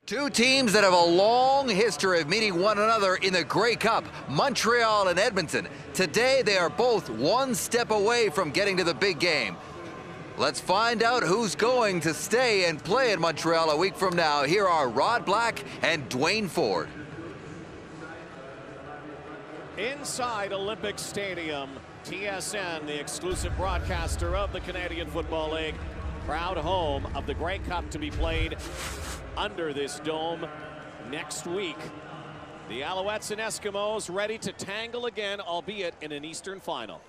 Two teams that have a long history of meeting one another in the Grey Cup, Montreal and Edmonton. Today, they are both one step away from getting to the big game. Let's find out who's going to stay and play in Montreal a week from now. Here are Rod Black and Dwayne Ford. Inside Olympic Stadium, TSN, the exclusive broadcaster of the Canadian Football League, proud home of the Grey Cup to be played under this dome next week. The Alouettes and Eskimos ready to tangle again, albeit in an Eastern final.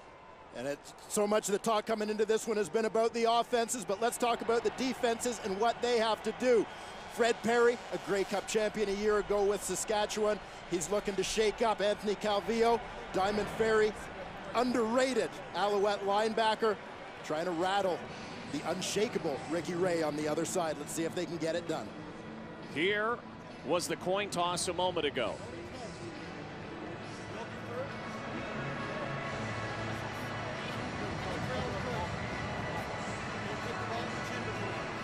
And it's so much of the talk coming into this one has been about the offenses, but let's talk about the defenses and what they have to do. Fred Perry, a Grey Cup champion a year ago with Saskatchewan. He's looking to shake up Anthony Calvillo. Diamond Ferry, underrated Alouette linebacker, trying to rattle the unshakable Ricky Ray on the other side. Let's see if they can get it done. Here was the coin toss a moment ago.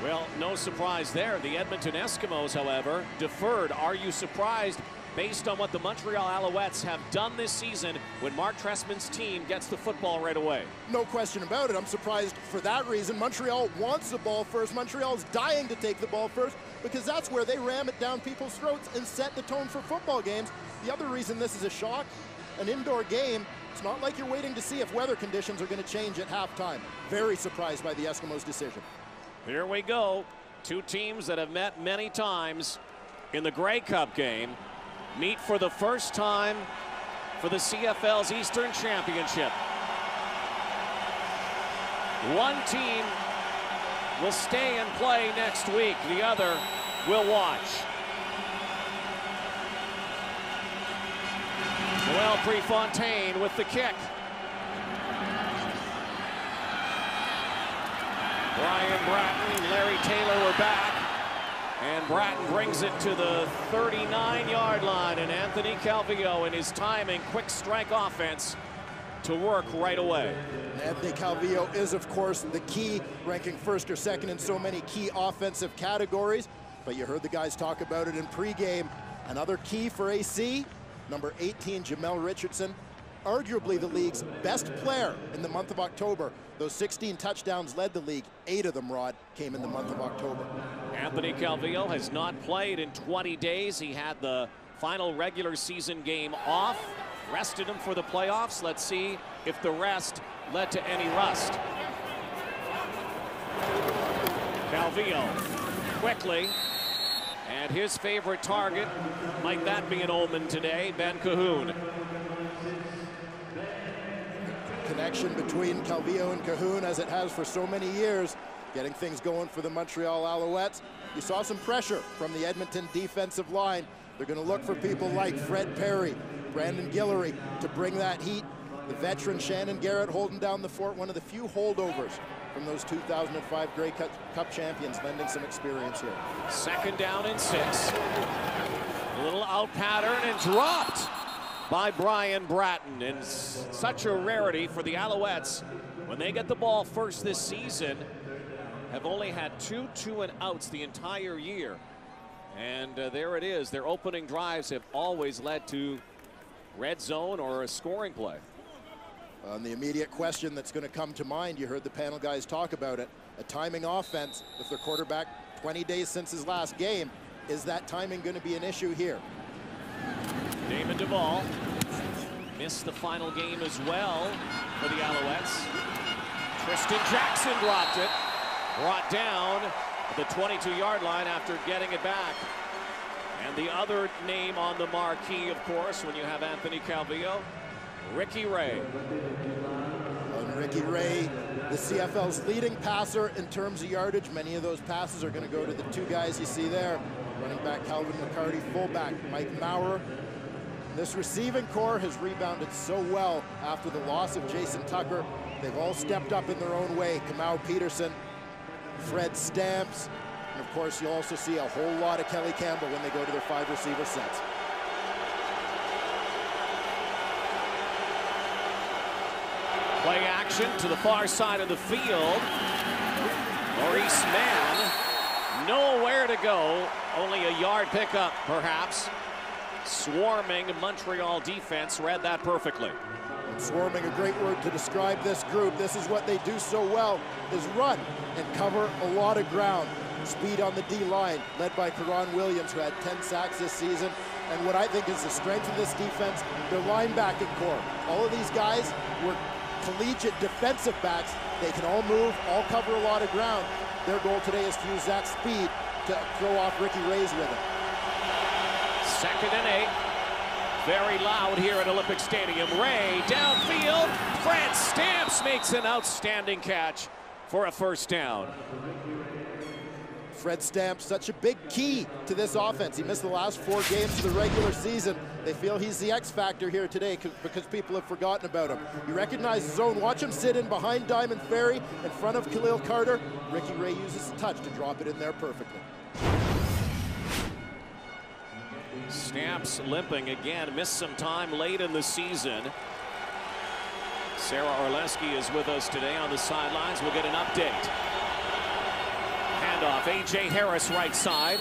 Well, no surprise there. The Edmonton Eskimos, however, deferred. Are you surprised based on what the Montreal Alouettes have done this season when Mark Trestman's team gets the football right away? No question about it. I'm surprised for that reason. Montreal wants the ball first. Montreal's dying to take the ball first because that's where they ram it down people's throats and set the tone for football games. The other reason this is a shock, an indoor game, it's not like you're waiting to see if weather conditions are going to change at halftime. Very surprised by the Eskimos' decision. Here we go. Two teams that have met many times in the Grey Cup game meet for the first time for the CFL's Eastern Championship. One team will stay and play next week. The other will watch. Noel Prefontaine with the kick. Brian Bratton, Larry Taylor were back. And Bratton brings it to the 39-yard line. And Anthony Calvillo in his timing, quick strike offense to work right away. Anthony Calvillo is, of course, the key, ranking first or second in so many key offensive categories. But you heard the guys talk about it in pregame. Another key for AC, number 18, Jamel Richardson. Arguably the league's best player in the month of October. Those 16 touchdowns led the league. 8 of them, Rod, came in the month of October. Anthony Calvillo has not played in 20 days. He had the final regular season game off, rested him for the playoffs. Let's see if the rest led to any rust. Calvillo quickly, and his favorite target, might that be an omen today, Ben Cahoon. Connection between Calvillo and Cahoon, as it has for so many years, getting things going for the Montreal Alouettes. You saw some pressure from the Edmonton defensive line. They're going to look for people like Fred Perry, Brandon Guillory to bring that heat. The veteran Shannon Garrett holding down the fort, one of the few holdovers from those 2005 Grey Cup champions, lending some experience here. Second down and 6. A little out pattern and dropped by Brian Bratton. And such a rarity for the Alouettes when they get the ball first this season. Have only had 2 2-and-outs the entire year. And there it is. Their opening drives have always led to red zone or a scoring play. On the immediate question that's going to come to mind, you heard the panel guys talk about it, a timing offense with their quarterback 20 days since his last game. Is that timing going to be an issue here? Damon Duvall missed the final game as well for the Alouettes. Tristan Jackson dropped it. Brought down at the 22-yard line after getting it back. And the other name on the marquee, of course, when you have Anthony Calvillo, Ricky Ray. And Ricky Ray, the CFL's leading passer in terms of yardage. Many of those passes are going to go to the 2 guys you see there. Running back Calvin McCarty, fullback Mike Maurer. This receiving core has rebounded so well after the loss of Jason Tucker. They've all stepped up in their own way. Kamau Peterson, Fred Stamps, and of course you'll also see a whole lot of Kelly Campbell when they go to their 5 receiver sets. Play action to the far side of the field. Maurice Mann nowhere nowhere to go. Only a yard pickup, perhaps. Swarming Montreal defense read that perfectly. Swarming, a great word to describe this group. This is what they do so well, is run and cover a lot of ground. Speed on the D-line, led by Karan Williams, who had 10 sacks this season. And what I think is the strength of this defense, their linebacking core. All of these guys were collegiate defensive backs. They can all move, all cover a lot of ground. Their goal today is to use that speed to throw off Ricky Ray's rhythm. 2nd and 8. Very loud here at Olympic Stadium. Ray downfield. Fred Stamps makes an outstanding catch for a first down. Fred Stamps, such a big key to this offense. He missed the last 4 games of the regular season. They feel he's the X factor here today because people have forgotten about him. You recognize the zone. Watch him sit in behind Diamond Ferry in front of Khalil Carter. Ricky Ray uses the touch to drop it in there perfectly. Stamps limping again, missed some time late in the season. Sarah Orleski is with us today on the sidelines. We'll get an update. Handoff, A.J. Harris right side.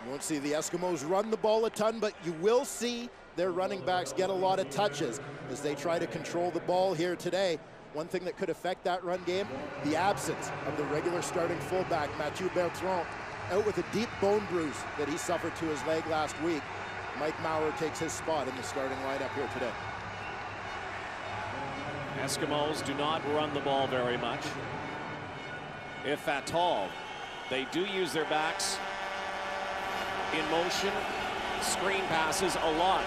You won't see the Eskimos run the ball a ton, but you will see their running backs get a lot of touches as they try to control the ball here today. One thing that could affect that run game, the absence of the regular starting fullback, Mathieu Bertrand, out with a deep bone bruise that he suffered to his leg last week. Mike Maurer takes his spot in the starting lineup here today. Eskimos do not run the ball very much, if at all. They do use their backs in motion, screen passes a lot.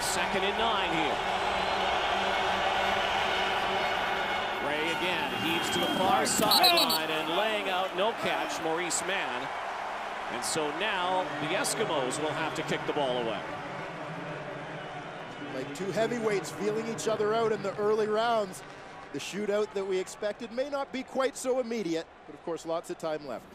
2nd and 9 here. Ray again heaves to the far sideline and laying out, no catch, Maurice Mann. And so now the Eskimos will have to kick the ball away. Like 2 heavyweights feeling each other out in the early rounds. The shootout that we expected may not be quite so immediate, but of course lots of time left.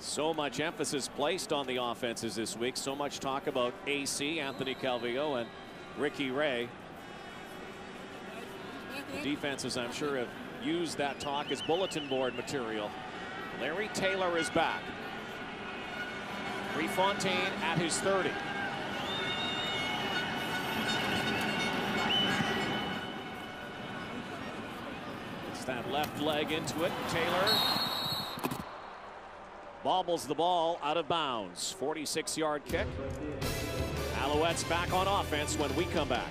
So much emphasis placed on the offenses this week. So much talk about AC, Anthony Calvillo, and Ricky Ray. The defenses, I'm sure, have used that talk as bulletin board material. Larry Taylor is back. Prefontaine at his 30. It's that left leg into it. Taylor bobbles the ball out of bounds. 46-yard kick. Alouettes back on offense when we come back.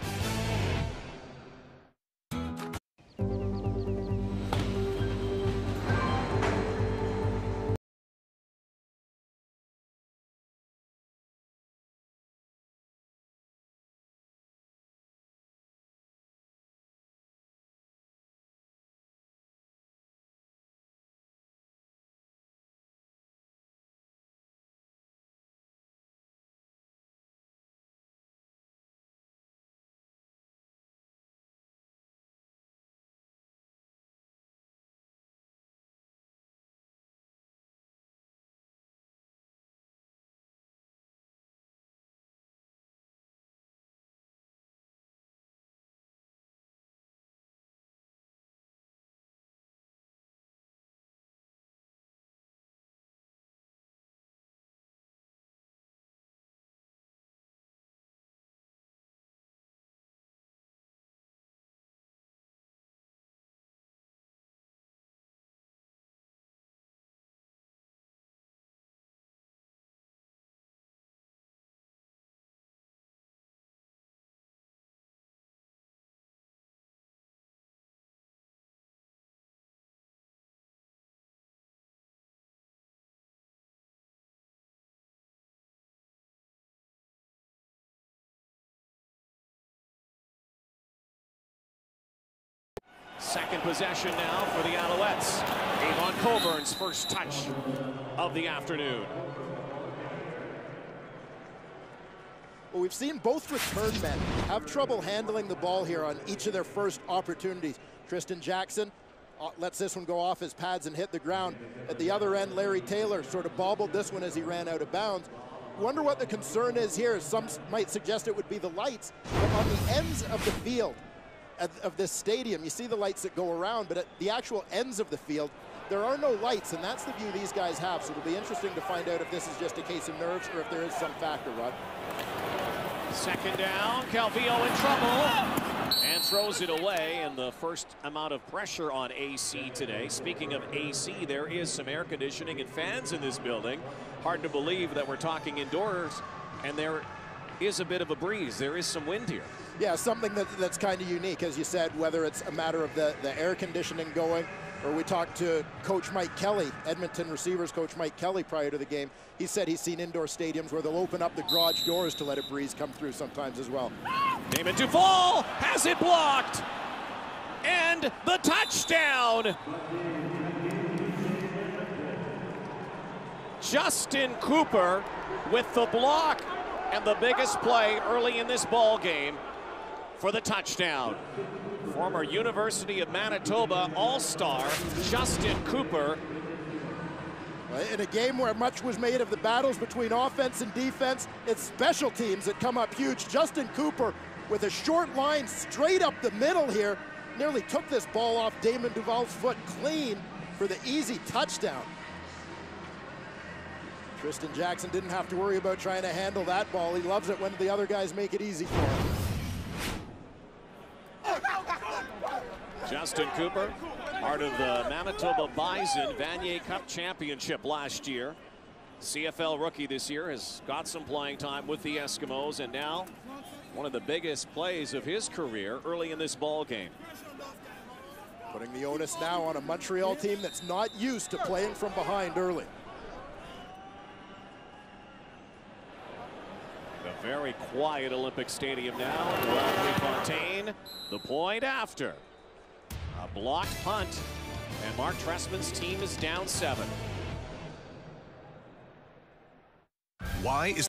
Second possession now for the Alouettes. Avon Coburn's first touch of the afternoon. Well, we've seen both return men have trouble handling the ball here on each of their first opportunities. Tristan Jackson lets this one go off his pads and hit the ground. At the other end, Larry Taylor sort of bobbled this one as he ran out of bounds. wonder what the concern is here. Some might suggest it would be the lights, but on the ends of the field of this stadium, you see the lights that go around, but at the actual ends of the field, there are no lights, and that's the view these guys have. So it'll be interesting to find out if this is just a case of nerves or if there is some factor, Rod. Second down, Calvillo in trouble and throws it away, and the first amount of pressure on AC today. Speaking of AC, there is some air conditioning and fans in this building. Hard to believe that we're talking indoors, and there is a bit of a breeze. There is some wind here. Yeah, something that's kind of unique, as you said, whether it's a matter of the air conditioning going, or we talked to Coach Mike Kelly, Edmonton receivers coach Mike Kelly, prior to the game. He said he's seen indoor stadiums where they'll open up the garage doors to let a breeze come through sometimes as well. Damon Duval has it blocked, and the touchdown. Justin Cooper with the block and the biggest play early in this ball game for the touchdown. Former University of Manitoba All-Star Justin Cooper. In a game where much was made of the battles between offense and defense, it's special teams that come up huge. Justin Cooper with a short line straight up the middle here, nearly took this ball off Damon Duval's foot clean for the easy touchdown. Tristan Jackson didn't have to worry about trying to handle that ball. He loves it when the other guys make it easy for him. Justin Cooper, part of the Manitoba Bison Vanier Cup Championship last year. CFL rookie this year, has got some playing time with the Eskimos, and now one of the biggest plays of his career early in this ball game. Putting the onus now on a Montreal team that's not used to playing from behind early. A very quiet Olympic Stadium now. Fontaine, the point after. A blocked punt, and Mark Trestman's team is down 7. Why is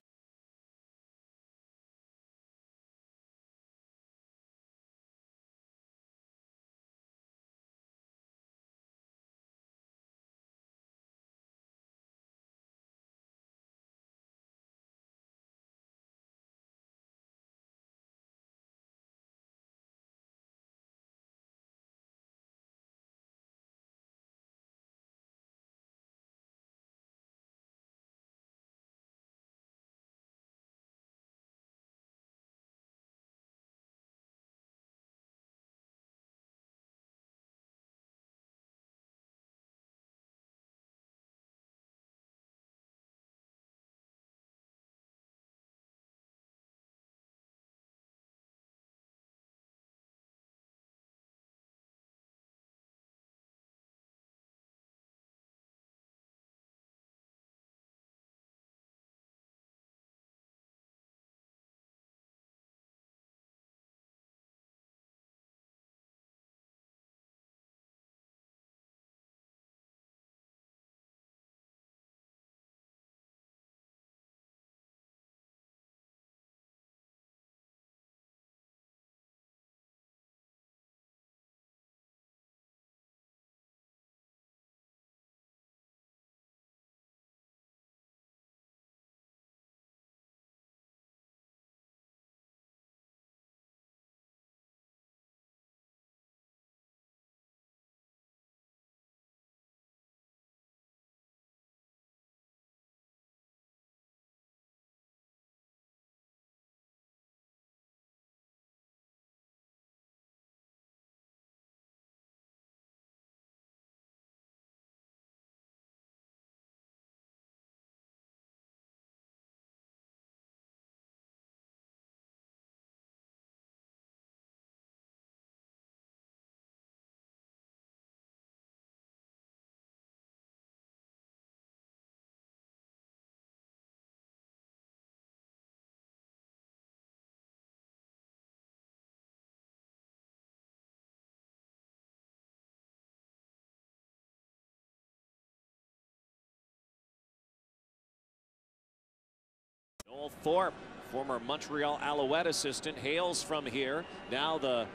Noel Thorpe, former Montreal Alouette assistant, hails from here. Now the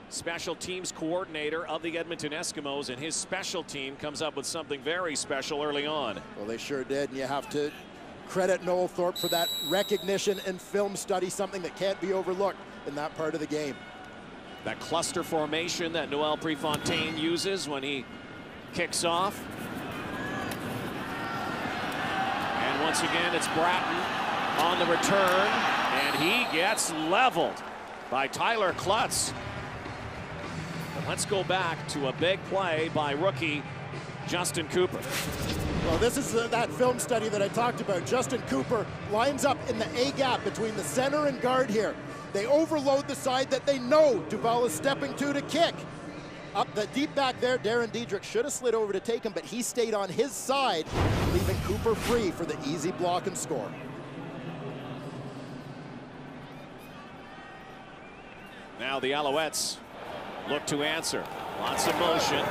special teams coordinator of the Edmonton Eskimos, and his special team comes up with something very special early on. Well, they sure did, and you have to credit Noel Thorpe for that recognition and film study, something that can't be overlooked in that part of the game. That cluster formation that Noel Prefontaine uses when he kicks off. And once again, it's Bratton on the return, and he gets leveled by Tyler Klutz. But let's go back to a big play by rookie Justin Cooper. Well, this is that film study that I talked about. Justin Cooper lines up in the A gap between the center and guard here. They overload the side that they know Duval is stepping to kick. Up the deep back there, Darren Diedrich should have slid over to take him, but he stayed on his side, leaving Cooper free for the easy block and score. Now the Alouettes look to answer. Lots of motion.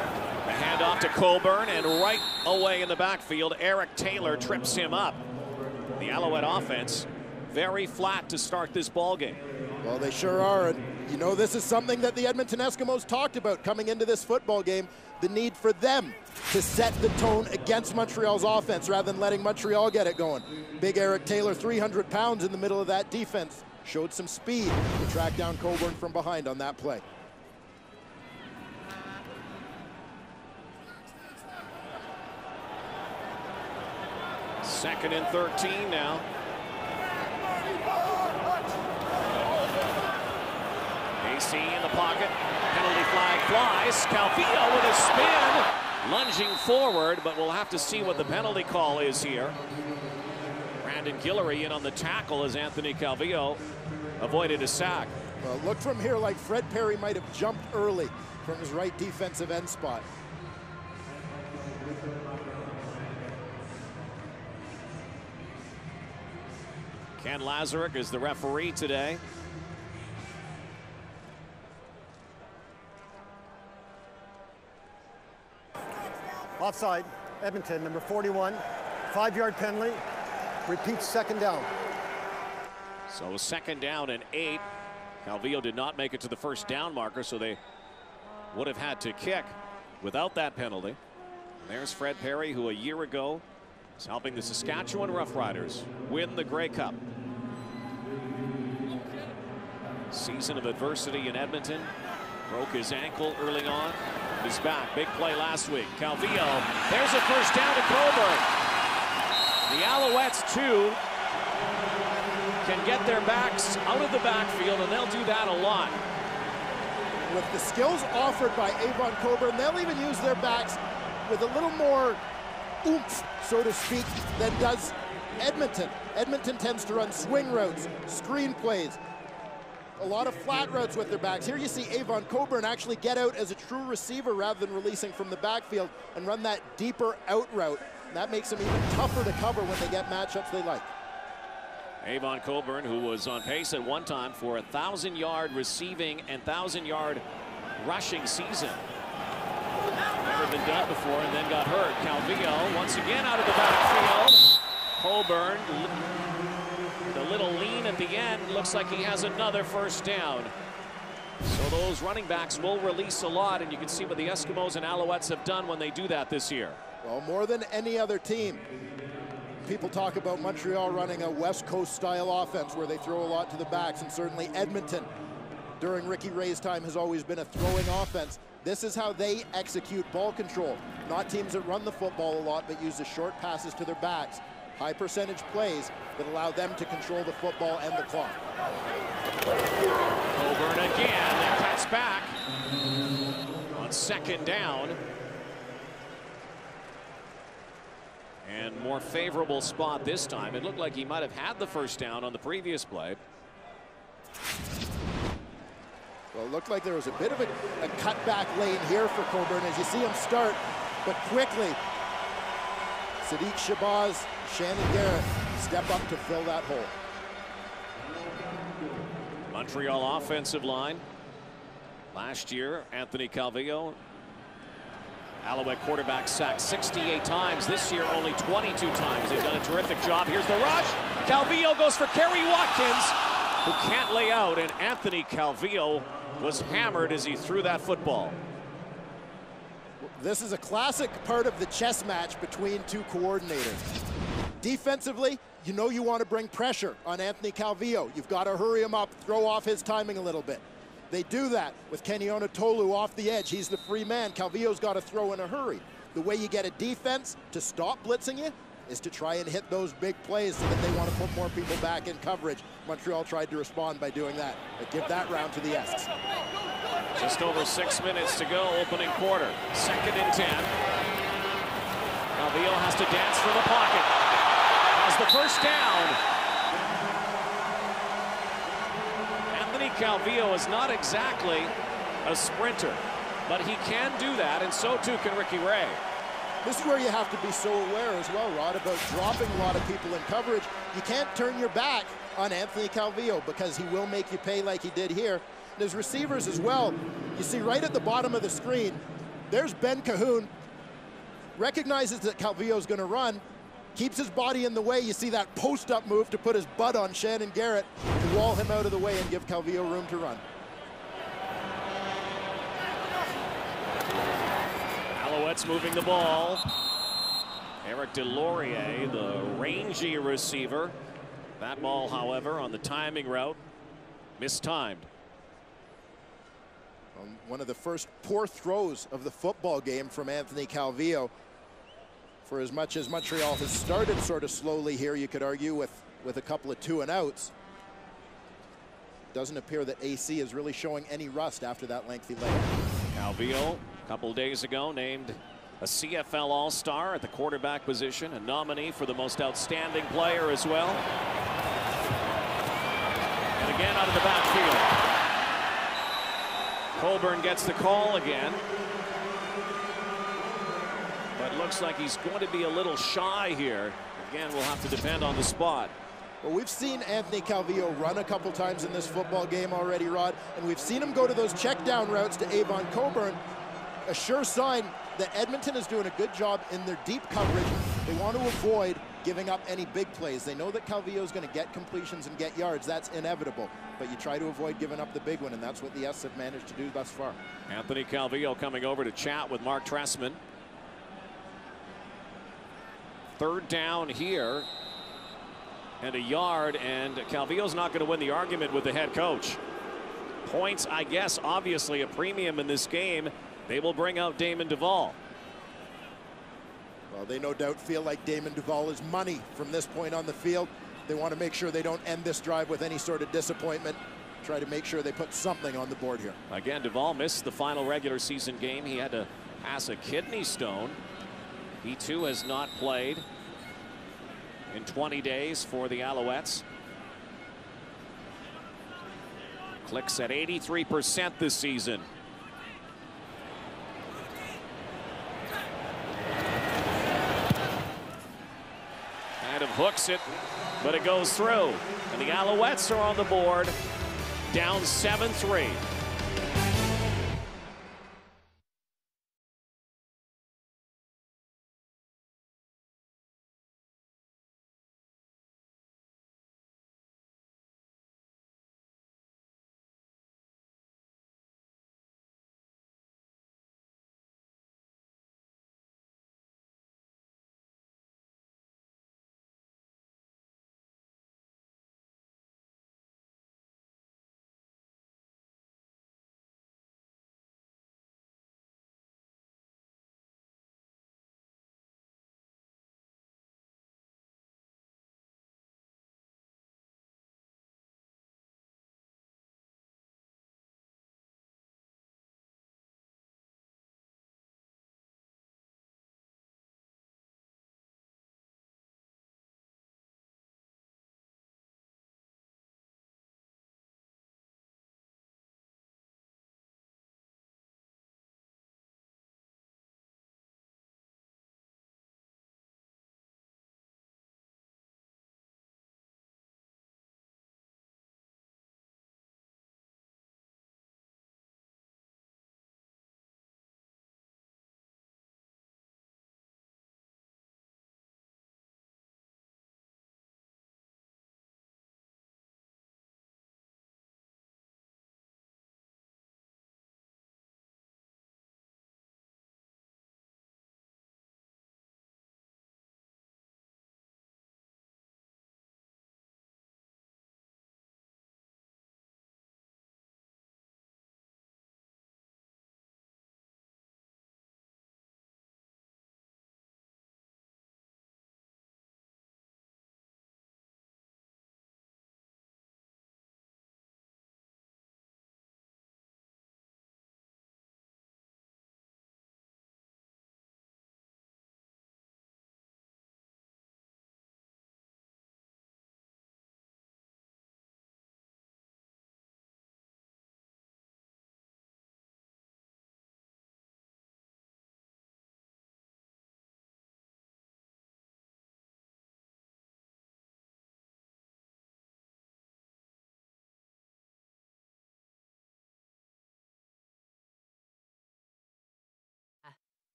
The handoff to Coburn, and right away in the backfield, Eric Taylor trips him up. The Alouette offense very flat to start this ball game. Well, they sure are, and you know this is something that the Edmonton Eskimos talked about coming into this football game, the need for them to set the tone against Montreal's offense rather than letting Montreal get it going. Big Eric Taylor, 300 pounds in the middle of that defense, showed some speed to track down Coburn from behind on that play. Second and 13 now. AC in the pocket. Penalty flag flies. Calvillo with a spin. Lunging forward, but we'll have to see what the penalty call is here. Brandon Guillory in on the tackle as Anthony Calvillo avoided a sack. Well, look from here like Fred Perry might have jumped early from his right defensive end spot. Ken Lazarick is the referee today. Offside, Edmonton, number 41, 5-yard penalty, repeats second down. So second down and 8. Calvillo did not make it to the first down marker, so they would have had to kick without that penalty. There's Fred Perry, who a year ago was helping the Saskatchewan Roughriders win the Grey Cup. Season of adversity in Edmonton. Broke his ankle early on. He's back. Big play last week. Calvillo. There's a first down to Coburn. The Alouettes, too, can get their backs out of the backfield, and they'll do that a lot. With the skills offered by Avon Coburn, they'll even use their backs with a little more oomph, so to speak, than does Edmonton. Edmonton tends to run swing routes, screen plays, a lot of flat routes with their backs. Here you see Avon Coburn actually get out as a true receiver rather than releasing from the backfield and run that deeper out route. And that makes them even tougher to cover when they get matchups they like. Avon Coburn, who was on pace at one time for a 1,000-yard receiving and 1,000-yard rushing season. Never been done before, and then got hurt. Calvillo once again out of the backfield. Coburn, the little lean at the end, looks like he has another first down. So those running backs will release a lot, and you can see what the Eskimos and Alouettes have done when they do that this year. Well, more than any other team. People talk about Montreal running a West Coast style offense where they throw a lot to the backs, and certainly Edmonton during Ricky Ray's time has always been a throwing offense. This is how they execute ball control. Not teams that run the football a lot, but use the short passes to their backs. High percentage plays that allow them to control the football and the clock. Coburn again, and cuts back on second down. And more favorable spot this time. It looked like he might have had the first down on the previous play. Well, it looked like there was a bit of a cutback lane here for Coburn as you see him start, but quickly Sadiq Shabazz, Shannon Garrett step up to fill that hole. Montreal offensive line. Last year, Anthony Calvillo, Alouette quarterback, sacked 68 times. This year, only 22 times. They've done a terrific job. Here's the rush. Calvillo goes for Kerry Watkins, who can't lay out, and Anthony Calvillo was hammered as he threw that football. This is a classic part of the chess match between two coordinators. Defensively, you know you want to bring pressure on Anthony Calvillo. You've got to hurry him up, throw off his timing a little bit. They do that with Kenny Onatolu off the edge. He's the free man. Calvillo's got to throw in a hurry. The way you get a defense to stop blitzing you is to try and hit those big plays so that they want to put more people back in coverage. Montreal tried to respond by doing that. But give that round to the Esks. Just over 6 minutes to go, opening quarter. 2nd and 10. Calvillo has to dance from the pocket. Has the first down. Anthony Calvillo is not exactly a sprinter, but he can do that, and so too can Ricky Ray. This is where you have to be so aware as well, Rod, about dropping a lot of people in coverage. You can't turn your back on Anthony Calvillo because he will make you pay like he did here. And his receivers as well, you see right at the bottom of the screen, there's Ben Cahoon, recognizes that Calvillo's going to run, keeps his body in the way. You see that post-up move to put his butt on Shannon Garrett to wall him out of the way and give Calvillo room to run. Alouettes moving the ball. Eric Delorier, the rangy receiver. That ball, however, on the timing route, mistimed. One of the first poor throws of the football game from Anthony Calvillo. For as much as Montreal has started sort of slowly here, you could argue with a couple of 2-and-outs. Doesn't appear that AC is really showing any rust after that lengthy layup. Calvillo, a couple days ago, named a CFL All-Star at the quarterback position, a nominee for the most outstanding player as well. And again out of the backfield. Coburn gets the call again. But looks like he's going to be a little shy here. Again, we'll have to depend on the spot. Well, we've seen Anthony Calvillo run a couple times in this football game already, Rod, and we've seen him go to those check down routes to Avon Coburn. A sure sign that Edmonton is doing a good job in their deep coverage. They want to avoid giving up any big plays. They know that Calvillo is going to get completions and get yards. That's inevitable. But you try to avoid giving up the big one, and that's what the Esks have managed to do thus far. Anthony Calvillo coming over to chat with Mark Trestman. 3rd down here. And a yard, and Calvillo's not going to win the argument with the head coach. Points, I guess, obviously a premium in this game. They will bring out Damon Duvall. Well, they no doubt feel like Damon Duvall is money from this point on the field. They want to make sure they don't end this drive with any sort of disappointment. Try to make sure they put something on the board here. Again, Duvall missed the final regular season game. He had to pass a kidney stone. He too has not played in 20 days for the Alouettes. Clicks at 83% this season. Kind of hooks it, but it goes through. And the Alouettes are on the board, down 7-3.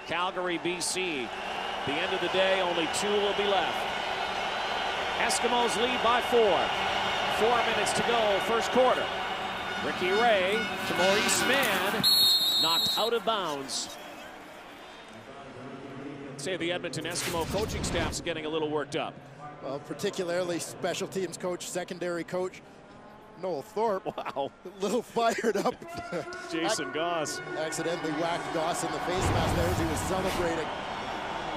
Calgary, BC. The end of the day, only 2 will be left. Eskimos lead by 4. 4 minutes to go, first quarter. Ricky Ray to Maurice Mann, knocked out of bounds. Say the Edmonton Eskimo coaching staff's getting a little worked up. Well, particularly special teams coach, secondary coach, Noel Thorpe. Wow. A little fired up. Jason Goss. Accidentally whacked Goss in the face mask there as he was celebrating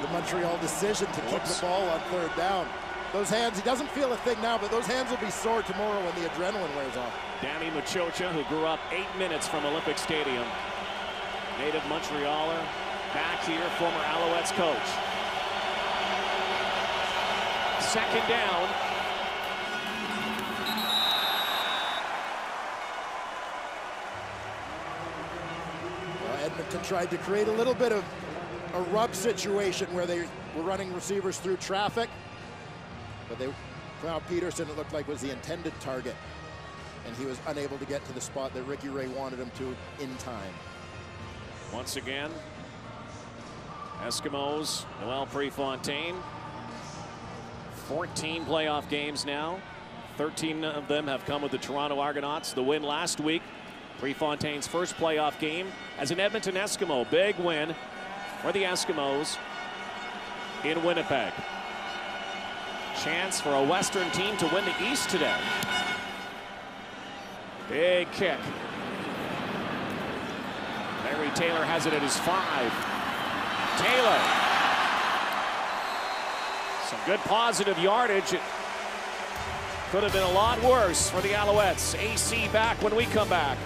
the Montreal decision to kick the ball on 3rd down. Those hands, he doesn't feel a thing now, but those hands will be sore tomorrow when the adrenaline wears off. Danny Machocha, who grew up 8 minutes from Olympic Stadium. Native Montrealer, back here, former Alouettes coach. 2nd down. Well, Edmonton tried to create a little bit of a rub situation where they were running receivers through traffic, but they found Peterson, it looked like, was the intended target, and he was unable to get to the spot that Ricky Ray wanted him to in time. Once again, Eskimos, Noel Prefontaine. 14 playoff games now. 13 of them have come with the Toronto Argonauts. The win last week, Prefontaine's first playoff game as an Edmonton Eskimo. Big win for the Eskimos in Winnipeg. Chance for a Western team to win the East today. Big kick. Larry Taylor has it at his 5. Taylor. Some good positive yardage. It could have been a lot worse for the Alouettes. AC back when we come back.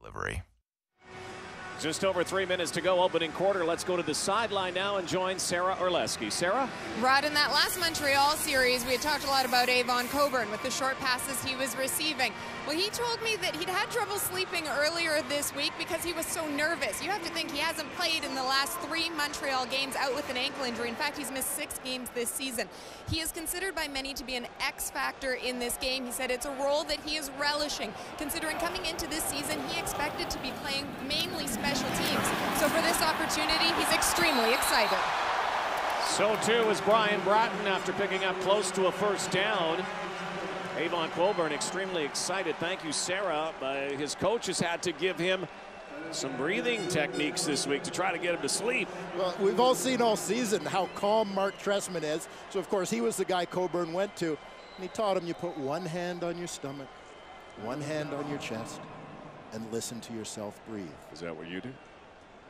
Delivery. Just over 3 minutes to go, opening quarter. Let's go to the sideline now and join Sarah Orlesky. Sarah? Rod, in that last Montreal series, we had talked a lot about Avon Coburn with the short passes he was receiving. Well, he told me that he'd had trouble sleeping earlier this week because he was so nervous. You have to think he hasn't played in the last 3 Montreal games out with an ankle injury. In fact, he's missed 6 games this season. He is considered by many to be an X factor in this game. He said it's a role that he is relishing, considering coming into this season, he expected to be playing mainly special teams. So for this opportunity, he's extremely excited. So too is Brian Bratton after picking up close to a first down. Avon Coburn extremely excited. Thank you, Sarah. His coach has had to give him some breathing techniques this week to try to get him to sleep. Well, we've all seen all season how calm Mark Trestman is. So, of course, he was the guy Coburn went to. And he taught him you put one hand on your stomach, one hand on your chest, and listen to yourself breathe. Is that what you do?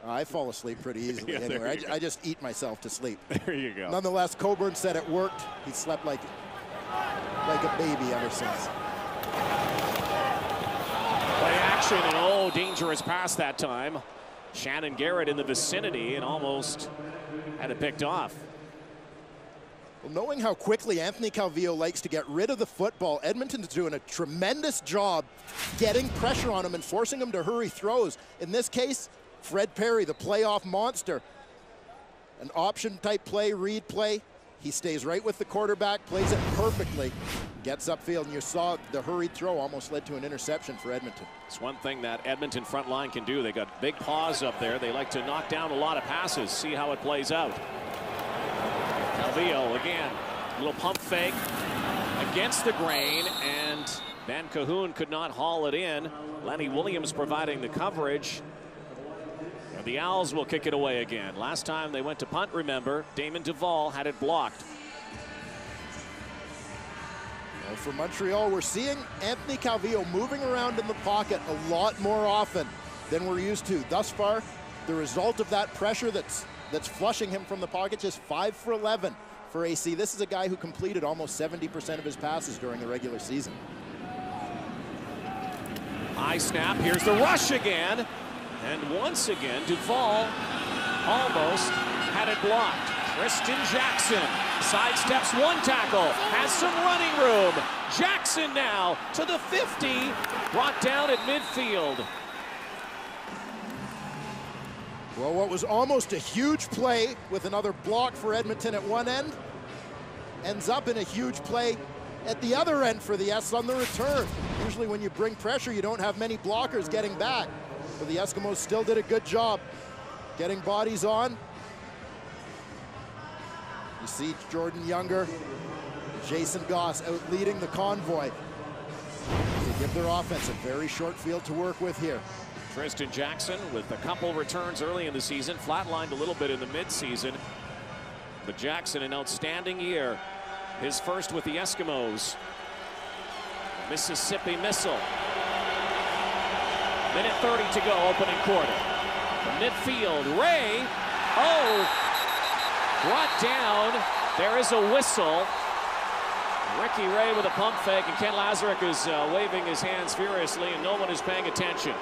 I fall asleep pretty easily Yeah, anyway. I just eat myself to sleep. There you go. Nonetheless, Coburn said it worked. He slept like a baby ever since. Play action, and oh, dangerous pass that time. Shannon Garrett in the vicinity and almost had it picked off. Well, knowing how quickly Anthony Calvillo likes to get rid of the football, Edmonton's doing a tremendous job getting pressure on him and forcing him to hurry throws. In this case, Fred Perry, the playoff monster. An option type play, read play. He stays right with the quarterback, plays it perfectly, gets upfield, and you saw the hurried throw almost led to an interception for Edmonton. It's one thing that Edmonton front line can do. They got big paws up there. They like to knock down a lot of passes, see how it plays out. Calvillo again, little pump fake against the grain, and Van Cahoon could not haul it in. Lenny Williams providing the coverage. And the Owls will kick it away again. Last time they went to punt, remember, Damon Duvall had it blocked. Well, for Montreal, we're seeing Anthony Calvillo moving around in the pocket a lot more often than we're used to. Thus far, the result of that pressure that's flushing him from the pocket, just 5 for 11 for AC. This is a guy who completed almost 70% of his passes during the regular season. High snap, here's the rush again. And once again, Duvall almost had it blocked. Tristan Jackson sidesteps one tackle, has some running room. Jackson now to the 50, brought down at midfield. Well, what was almost a huge play with another block for Edmonton at one end ends up in a huge play at the other end for the S on the return. Usually when you bring pressure, you don't have many blockers getting back. But the Eskimos still did a good job getting bodies on. You see Jordan Younger, Jason Goss out leading the convoy. They give their offense a very short field to work with here. Tristan Jackson with a couple returns early in the season, flatlined a little bit in the midseason. But Jackson, an outstanding year. His first with the Eskimos. Mississippi missile. Minute 30 to go, opening quarter. From midfield, Ray, brought down. There is a whistle. Ricky Ray with a pump fake, and Ken Lazaruk is waving his hands furiously, and no one is paying attention.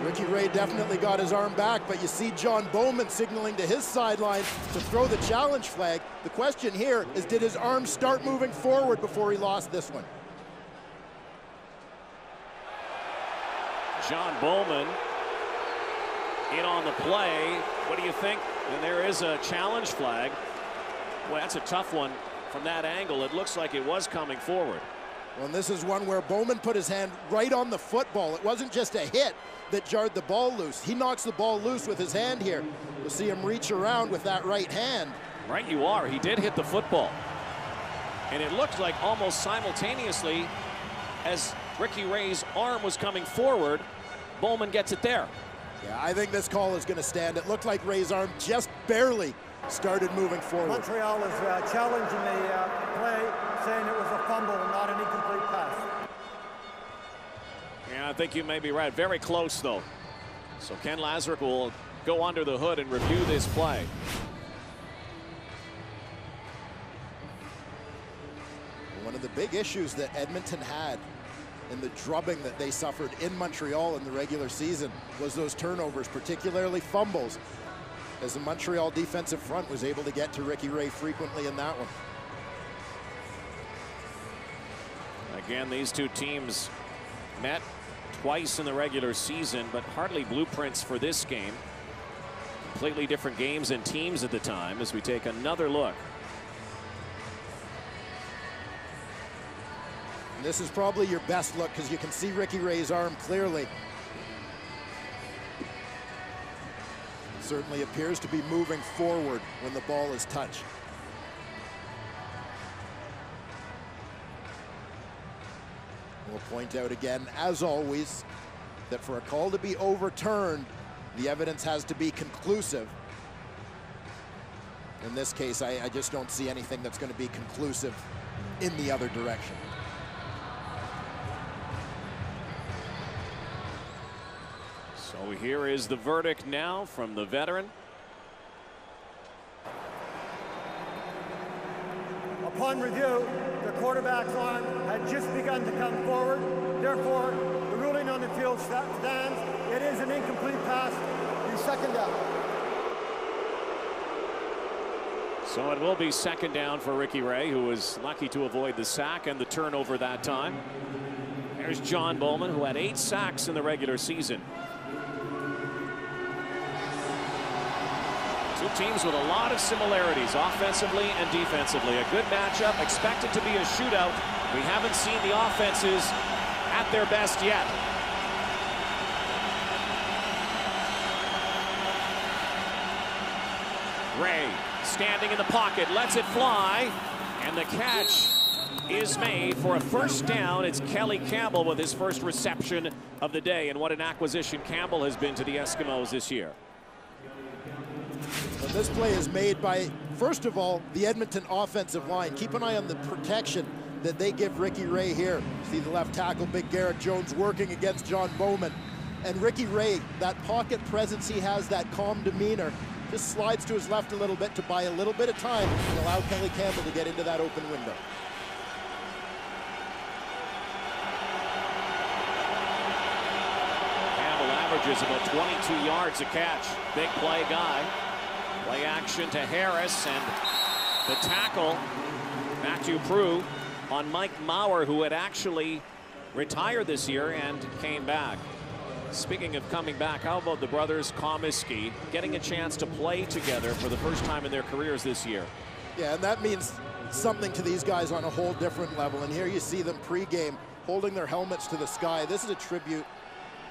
Ricky Ray definitely got his arm back, but you see John Bowman signaling to his sideline to throw the challenge flag. The question here is, did his arm start moving forward before he lost this one? John Bowman in on the play. What do you think? And there is a challenge flag. Well, that's a tough one from that angle. It looks like it was coming forward. Well, and this is one where Bowman put his hand right on the football. It wasn't just a hit that jarred the ball loose. He knocks the ball loose with his hand here. You'll see him reach around with that right hand. Right you are. He did hit the football. And it looked like almost simultaneously as Ricky Ray's arm was coming forward, Bowman gets it there. Yeah, I think this call is going to stand. It looked like Ray's arm just barely started moving forward. Montreal is challenging the play, saying it was a fumble, not an incomplete pass. Yeah, I think you may be right. Very close, though. So Ken Lazaruk will go under the hood and review this play. One of the big issues that Edmonton had in the drubbing that they suffered in Montreal in the regular season was those turnovers, particularly fumbles, as the Montreal defensive front was able to get to Ricky Ray frequently in that one. Again, these two teams met twice in the regular season, but hardly blueprints for this game. Completely different games and teams at the time as we take another look. This is probably your best look because you can see Ricky Ray's arm clearly. Certainly appears to be moving forward when the ball is touched. We'll point out again, as always, that for a call to be overturned, the evidence has to be conclusive. In this case, I just don't see anything that's going to be conclusive in the other direction. So here is the verdict now from the veteran. Upon review, the quarterback's arm had just begun to come forward. Therefore, the ruling on the field stands. It is an incomplete pass. The second down. So it will be second down for Ricky Ray, who was lucky to avoid the sack and the turnover that time. There's John Bowman, who had 8 sacks in the regular season. Two teams with a lot of similarities offensively and defensively. A good matchup, expected to be a shootout. We haven't seen the offenses at their best yet. Ray standing in the pocket, lets it fly, and the catch is made for a first down. It's Kelly Campbell with his first reception of the day, and what an acquisition Campbell has been to the Eskimos this year. But this play is made by, first of all, the Edmonton offensive line. Keep an eye on the protection that they give Ricky Ray here. See the left tackle, Big Garrett Jones, working against John Bowman. And Ricky Ray, that pocket presence he has, that calm demeanor, just slides to his left a little bit to buy a little bit of time and allow Kelly Campbell to get into that open window. Campbell averages about 22 yards a catch. Big play guy. Play action to Harris, and the tackle, Matthew Prue, on Mike Maurer, who had actually retired this year and came back. Speaking of coming back, how about the brothers Comiskey getting a chance to play together for the first time in their careers this year? Yeah, and that means something to these guys on a whole different level. And here you see them pregame holding their helmets to the sky. This is a tribute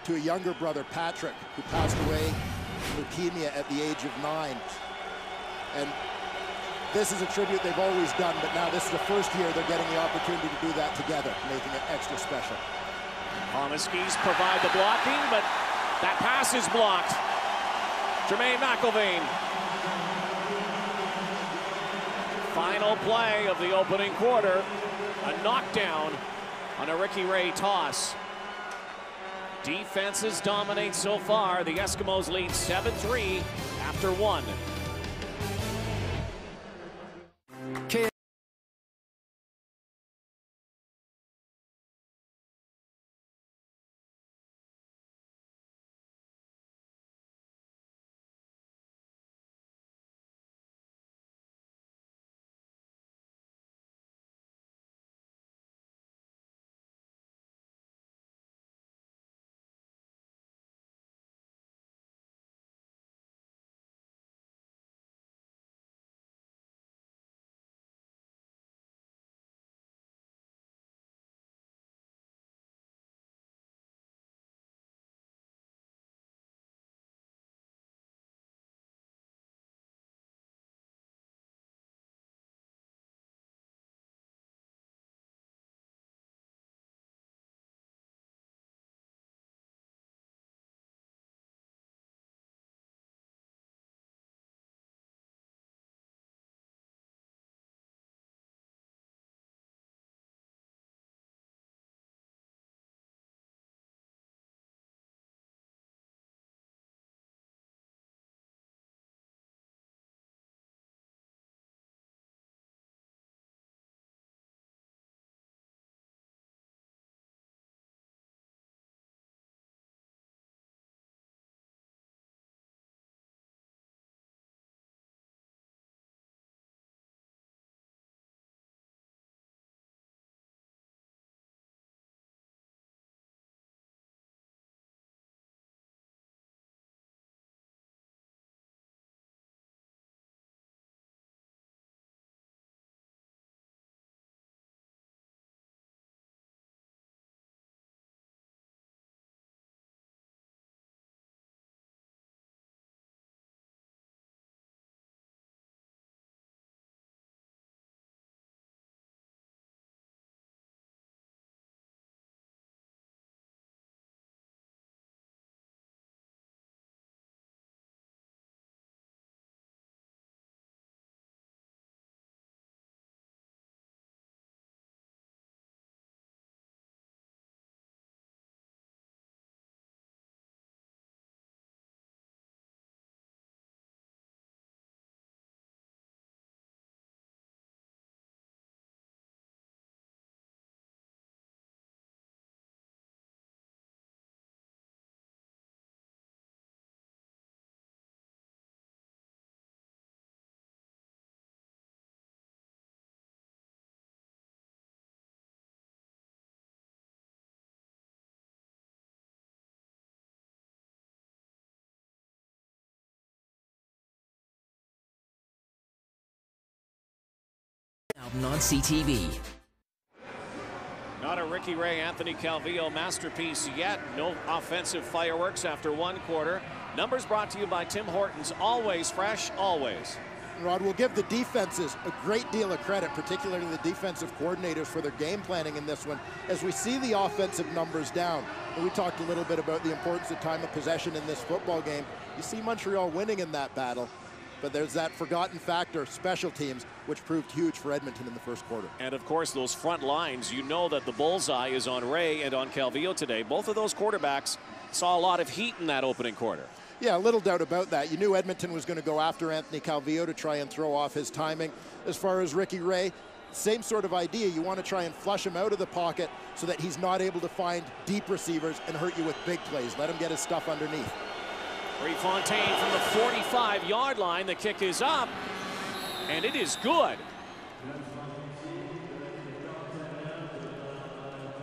to a younger brother, Patrick, who passed away from leukemia at the age of 9. And this is a tribute they've always done, but now this is the first year they're getting the opportunity to do that together, making it extra special. Comiskey's provide the blocking, but that pass is blocked. Jermaine McIlvain. Final play of the opening quarter. A knockdown on a Ricky Ray toss. Defenses dominate so far. The Eskimos lead 7-3 after 1. Edmonton on CTV. Not a Ricky Ray, Anthony Calvillo masterpiece yet. No offensive fireworks after one quarter. Numbers brought to you by Tim Hortons. Always fresh, always. Rod, will give the defenses a great deal of credit, particularly the defensive coordinators, for their game planning in this one. As we see the offensive numbers down, and we talked a little bit about the importance of time of possession in this football game. You see Montreal winning in that battle, but there's that forgotten factor, special teams, which proved huge for Edmonton in the first quarter. And of course, those front lines, you know that the bullseye is on Ray and on Calvillo today. Both of those quarterbacks saw a lot of heat in that opening quarter. Yeah, little doubt about that. You knew Edmonton was going to go after Anthony Calvillo to try and throw off his timing. As far as Ricky Ray, same sort of idea. You want to try and flush him out of the pocket so that he's not able to find deep receivers and hurt you with big plays. Let him get his stuff underneath. Prefontaine from the 45-yard line. The kick is up, and it is good.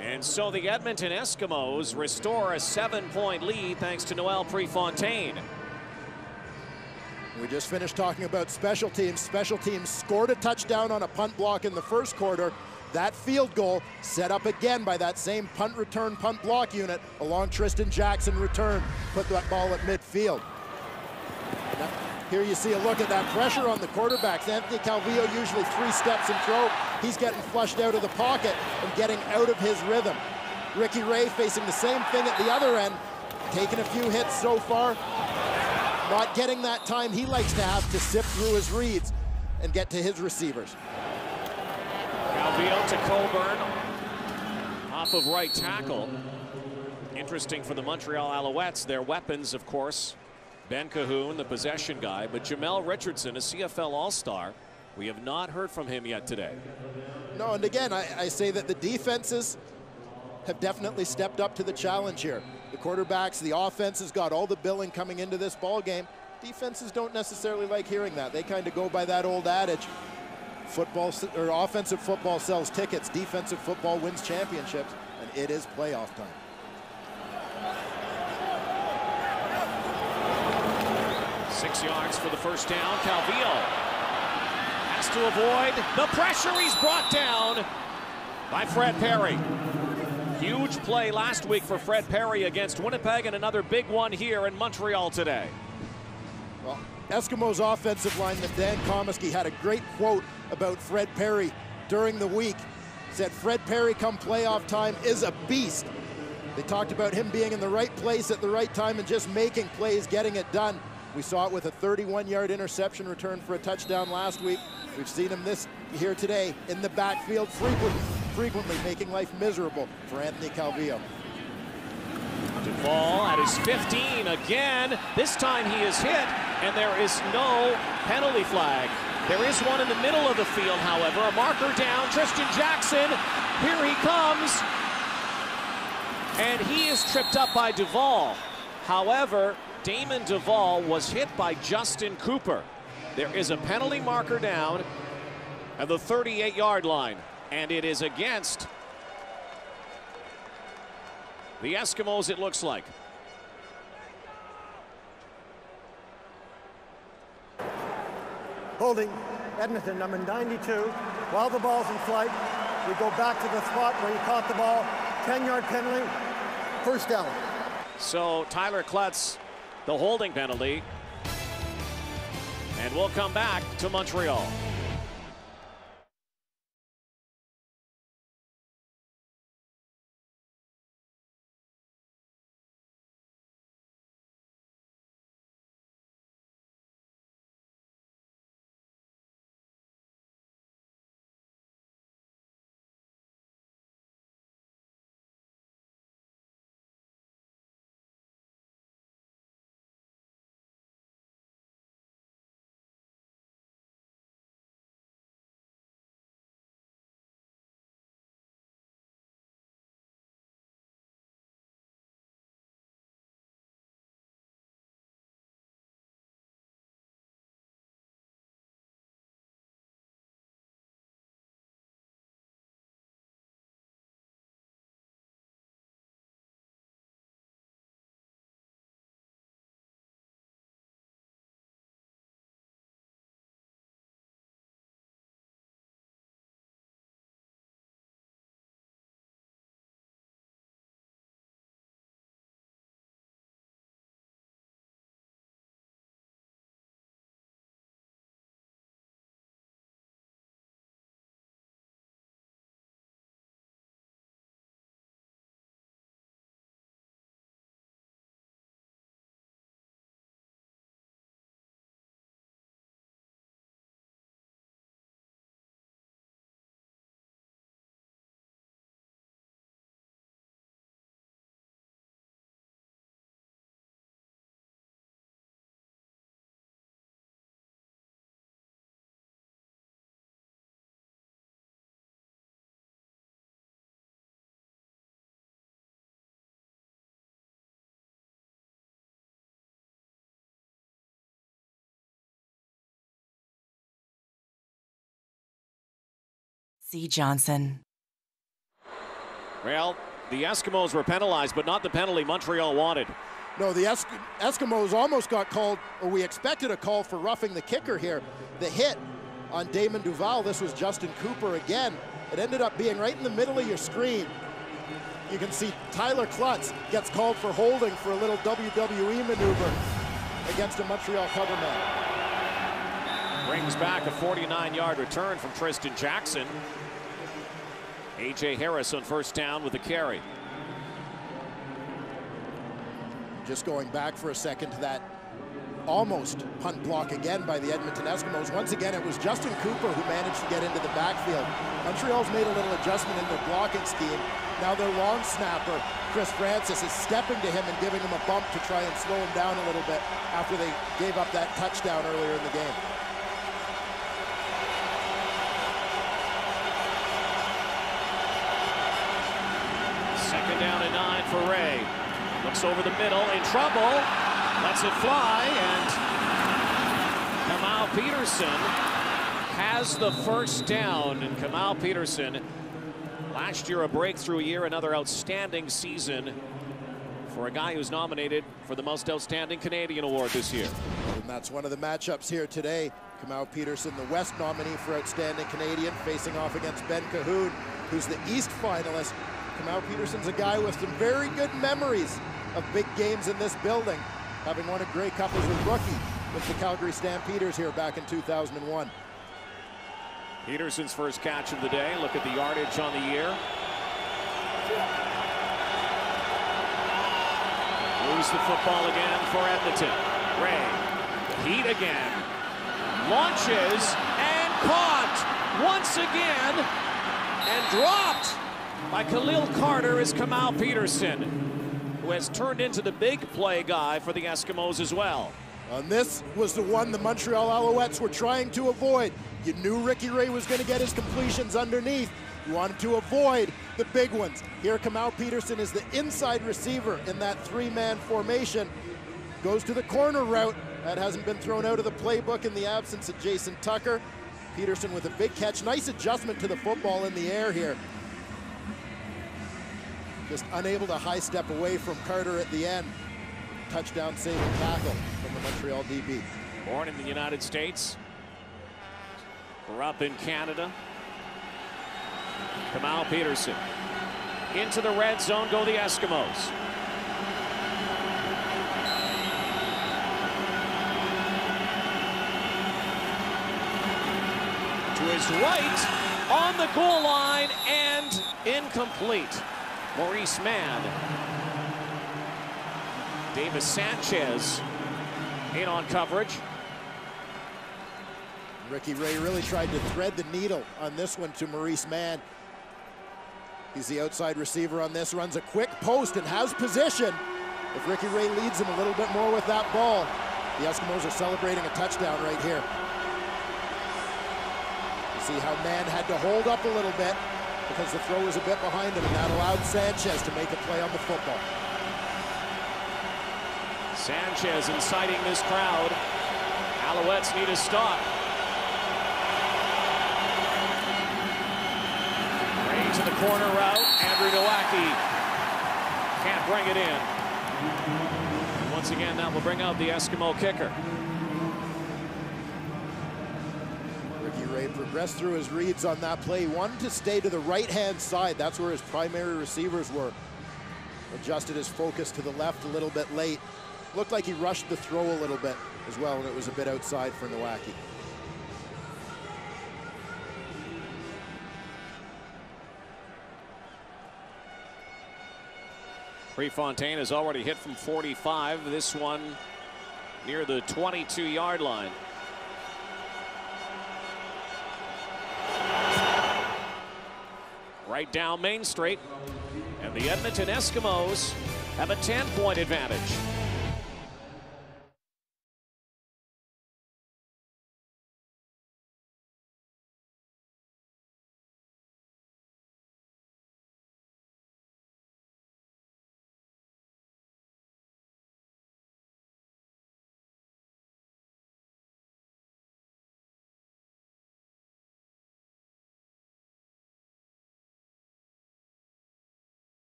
And so the Edmonton Eskimos restore a 7-point lead thanks to Noel Prefontaine. We just finished talking about special teams. Special teams scored a touchdown on a punt block in the first quarter. That field goal set up again by that same punt return punt block unit along Tristan Jackson return. Put that ball at midfield. Now, here you see a look at that pressure on the quarterbacks. Anthony Calvillo usually 3 steps and throw. He's getting flushed out of the pocket and getting out of his rhythm. Ricky Ray facing the same thing at the other end, taking a few hits so far, not getting that time he likes to have to sift through his reads and get to his receivers. Calvillo to Coburn, off of right tackle. Interesting for the Montreal Alouettes, their weapons, of course, Ben Cahoon, the possession guy, but Jamel Richardson, a CFL All-Star. We have not heard from him yet today. No, and again, I say that the defenses have definitely stepped up to the challenge here. The quarterbacks, the offenses got all the billing coming into this ball game. Defenses don't necessarily like hearing that. They kind of go by that old adage, football or offensive football sells tickets, defensive football wins championships, and it is playoff time. Six yards for the first down. Calvillo has to avoid the pressure. He's brought down by Fred Perry. Huge play last week for Fred Perry against Winnipeg, and another big one here in Montreal today. Well, Eskimos offensive lineman Dan Komisky had a great quote about Fred Perry during the week. He said, Fred Perry come playoff time is a beast. They talked about him being in the right place at the right time and just making plays, getting it done. We saw it with a 31-yard interception return for a touchdown last week. We've seen him here today in the backfield frequently making life miserable for Anthony Calvillo. Duvall at his 15 again. This time he is hit, and there is no penalty flag. There is one in the middle of the field, however. A marker down. Tristan Jackson. Here he comes. And he is tripped up by Duvall. However, Damon Duvall was hit by Justin Cooper. There is a penalty marker down at the 38-yard line, and it is against the Eskimos, it looks like. Holding Edmonton, number 92. While the ball's in flight, we go back to the spot where you caught the ball. 10-yard penalty, first down. So Tyler Klutz, the holding penalty. And we'll come back to Montreal. C. Johnson. Well, the Eskimos were penalized, but not the penalty Montreal wanted. No, the Eskimos almost got called, or we expected a call for roughing the kicker here. The hit on Damon Duval, this was Justin Cooper again. It ended up being right in the middle of your screen. You can see Tyler Klutz gets called for holding for a little WWE maneuver against a Montreal cover man. Brings back a 49-yard return from Tristan Jackson. A.J. Harris on first down with the carry. Just going back for a second to that almost punt block again by the Edmonton Eskimos. Once again, it was Justin Cooper who managed to get into the backfield. Montreal's made a little adjustment in their blocking scheme. Now their long snapper, Chris Francis, is stepping to him and giving him a bump to try and slow him down a little bit after they gave up that touchdown earlier in the game. Second down and 9 for Ray. Looks over the middle, in trouble, lets it fly, and Kamal Peterson has the first down. And Kamal Peterson, last year a breakthrough year, another outstanding season for a guy who's nominated for the most outstanding Canadian award this year. And that's one of the matchups here today. Kamal Peterson, the West nominee for outstanding Canadian, facing off against Ben Cahoon, who's the East finalist. Kamal Peterson's a guy with some very good memories of big games in this building, having won a Grey Cup as a rookie with the Calgary Stampeders here back in 2001. Peterson's first catch of the day. Look at the yardage on the year. Moves the football again for Edmonton. Ray, heat again. Launches and caught once again and dropped by Khalil Carter is Kamal Peterson, who has turned into the big play guy for the Eskimos as well. And this was the one the Montreal Alouettes were trying to avoid. You knew Ricky Ray was going to get his completions underneath. You wanted to avoid the big ones. Here Kamal Peterson is the inside receiver in that three-man formation. Goes to the corner route. That hasn't been thrown out of the playbook in the absence of Jason Tucker. Peterson with a big catch. Nice adjustment to the football in the air here. Just unable to high step away from Carter at the end. Touchdown saving tackle from the Montreal DB. Born in the United States, grew up in Canada. Kamal Peterson. Into the red zone go the Eskimos. To his right, on the goal line, and incomplete. Maurice Mann. Davis Sanchez in on coverage. Ricky Ray really tried to thread the needle on this one to Maurice Mann. He's the outside receiver on this, runs a quick post and has position. If Ricky Ray leads him a little bit more with that ball, the Eskimos are celebrating a touchdown right here. You see how Mann had to hold up a little bit because the throw was a bit behind him, and that allowed Sanchez to make a play on the football. Sanchez inciting this crowd. Alouettes need a stop. Ray to the corner route. Andrew Nowacki can't bring it in. And once again, that will bring out the Eskimo kicker. Ricky Ray progressed through his reads on that play. He wanted to stay to the right-hand side. That's where his primary receivers were. Adjusted his focus to the left a little bit late. Looked like he rushed the throw a little bit as well, and it was a bit outside for Nowacki. Prefontaine has already hit from 45. This one near the 22-yard line. Right down Main Street. And the Edmonton Eskimos have a 10-point advantage.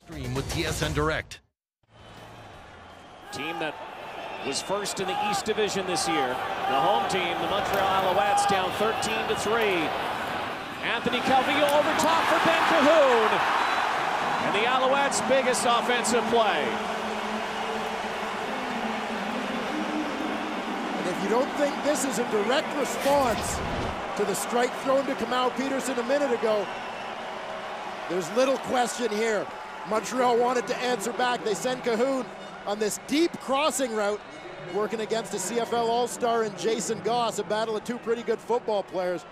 Stream with TSN Direct. Team that was first in the East Division this year. The home team, the Montreal Alouettes, down 13-3. Anthony Calvillo over top for Ben Cahoon. And the Alouettes' biggest offensive play. And if you don't think this is a direct response to the strike thrown to Kamau Peterson a minute ago, there's little question here. Montreal wanted to answer back. They send Cahoon on this deep crossing route, working against a CFL All-Star and Jason Goss, a battle of two pretty good football players.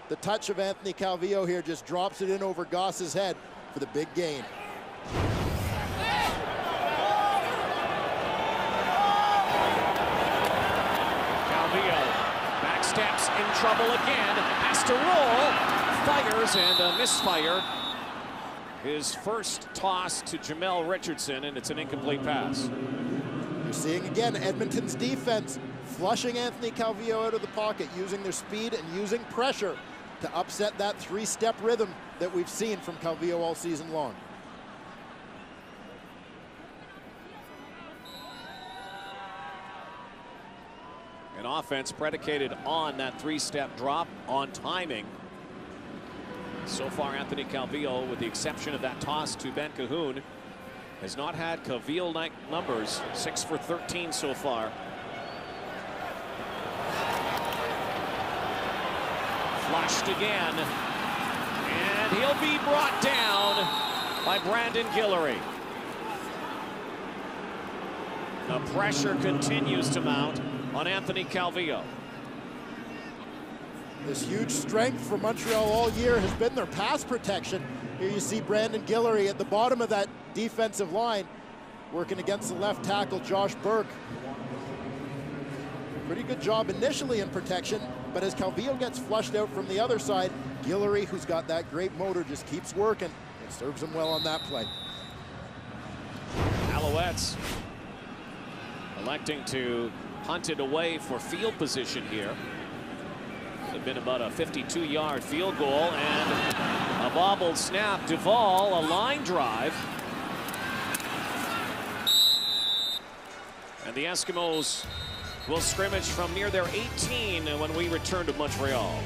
The touch of Anthony Calvillo here just drops it in over Goss's head for the big gain. Calvillo backsteps, in trouble again, has to roll, fires, and a misfire. His first toss to Jamel Richardson, and it's an incomplete pass. You're seeing again Edmonton's defense flushing Anthony Calvillo out of the pocket, using their speed and using pressure to upset that three-step rhythm that we've seen from Calvillo all season long. An offense predicated on that three-step drop, on timing. So far, Anthony Calvillo, with the exception of that toss to Ben Cahoon, has not had Calvillo-like numbers. 6 for 13 so far. Flushed again. And he'll be brought down by Brandon Guillory. The pressure continues to mount on Anthony Calvillo. This huge strength for Montreal all year has been their pass protection. Here you see Brandon Guillory at the bottom of that defensive line, working against the left tackle, Josh Burke. Pretty good job initially in protection, but as Calvillo gets flushed out from the other side, Guillory, who's got that great motor, just keeps working and serves him well on that play. Alouettes electing to punt it away for field position here. Would have been about a 52-yard field goal, and a bobbled snap. Duvall, a line drive. And the Eskimos will scrimmage from near their 18 when we return to Montreal.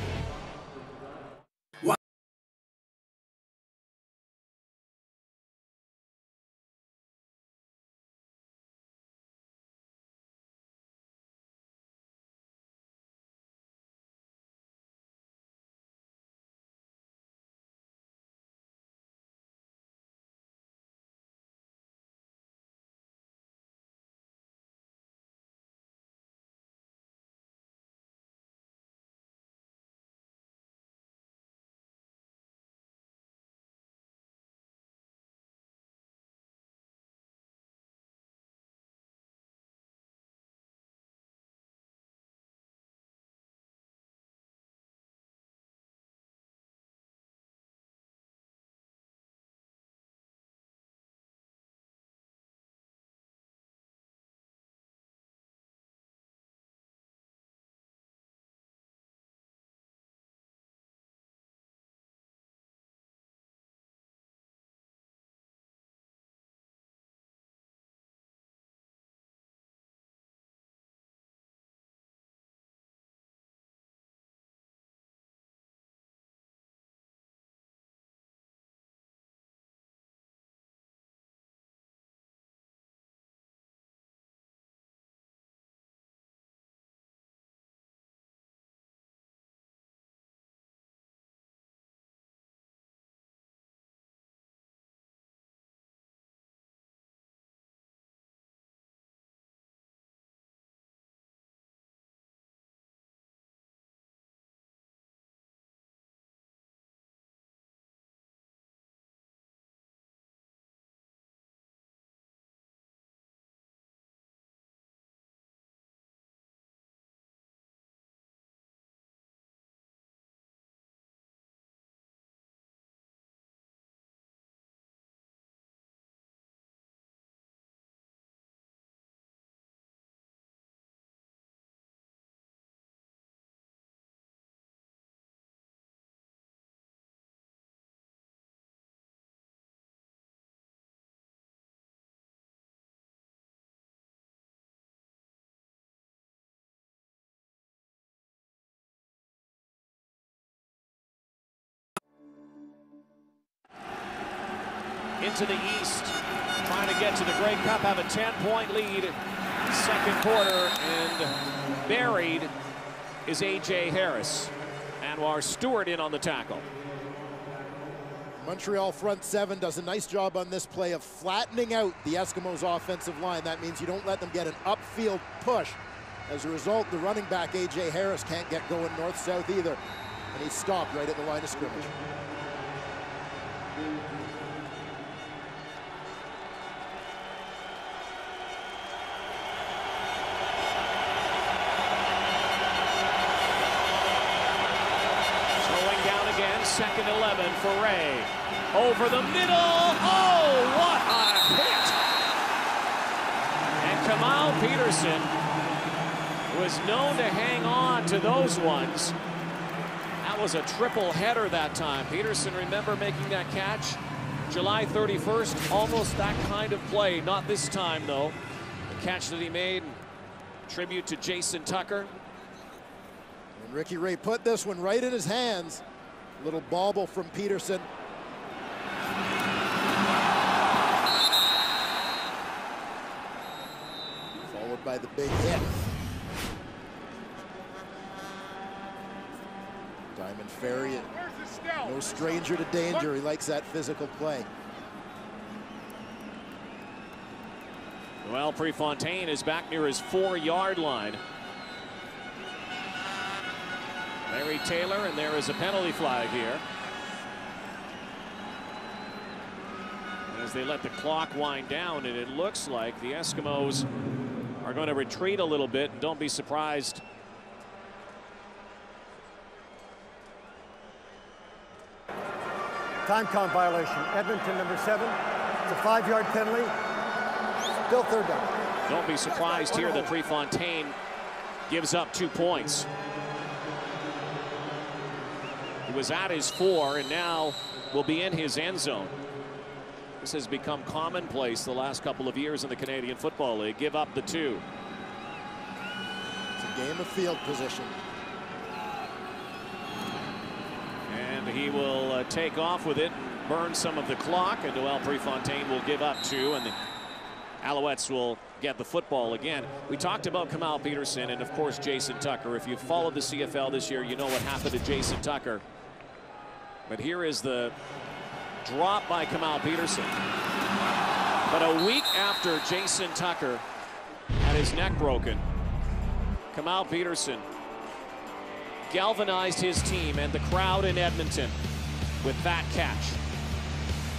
into the East, trying to get to the Grey Cup, have a 10-point lead. Second quarter, and buried is A.J. Harris. Anwar Stewart in on the tackle. Montreal front seven does a nice job on this play of flattening out the Eskimos offensive line. That means you don't let them get an upfield push. As a result, the running back A.J. Harris can't get going north-south either, and he's stopped right at the line of scrimmage. Second 11 for Ray. Over the middle. Oh, what a hit! And Kamal Peterson was known to hang on to those ones. That was a triple header that time. Peterson, remember making that catch? July 31st, almost that kind of play. Not this time, though. The catch that he made, tribute to Jason Tucker. And Ricky Ray put this one right in his hands. Little bobble from Peterson. Followed by the big hit. Diamond Ferry, no stranger to danger. He likes that physical play. Well, Prefontaine is back near his 4-yard line. Larry Taylor, and there is a penalty flag here. As they let the clock wind down, and it looks like the Eskimos are going to retreat a little bit. Don't be surprised. Time count violation. Edmonton, number 7. It's a 5-yard penalty. Still third down. Don't be surprised here that Prefontaine gives up 2 points. He was at his 4 and now will be in his end zone. This has become commonplace the last couple of years in the Canadian Football League. Give up the 2. It's a game of field position. And he will take off with it and burn some of the clock, and Noel Prefontaine will give up 2, and the Alouettes will get the football again. We talked about Kamal Peterson and, of course, Jason Tucker. If you've followed the CFL this year, you know what happened to Jason Tucker. But here is the drop by Kamal Peterson. But a week after Jason Tucker had his neck broken, Kamal Peterson galvanized his team and the crowd in Edmonton with that catch.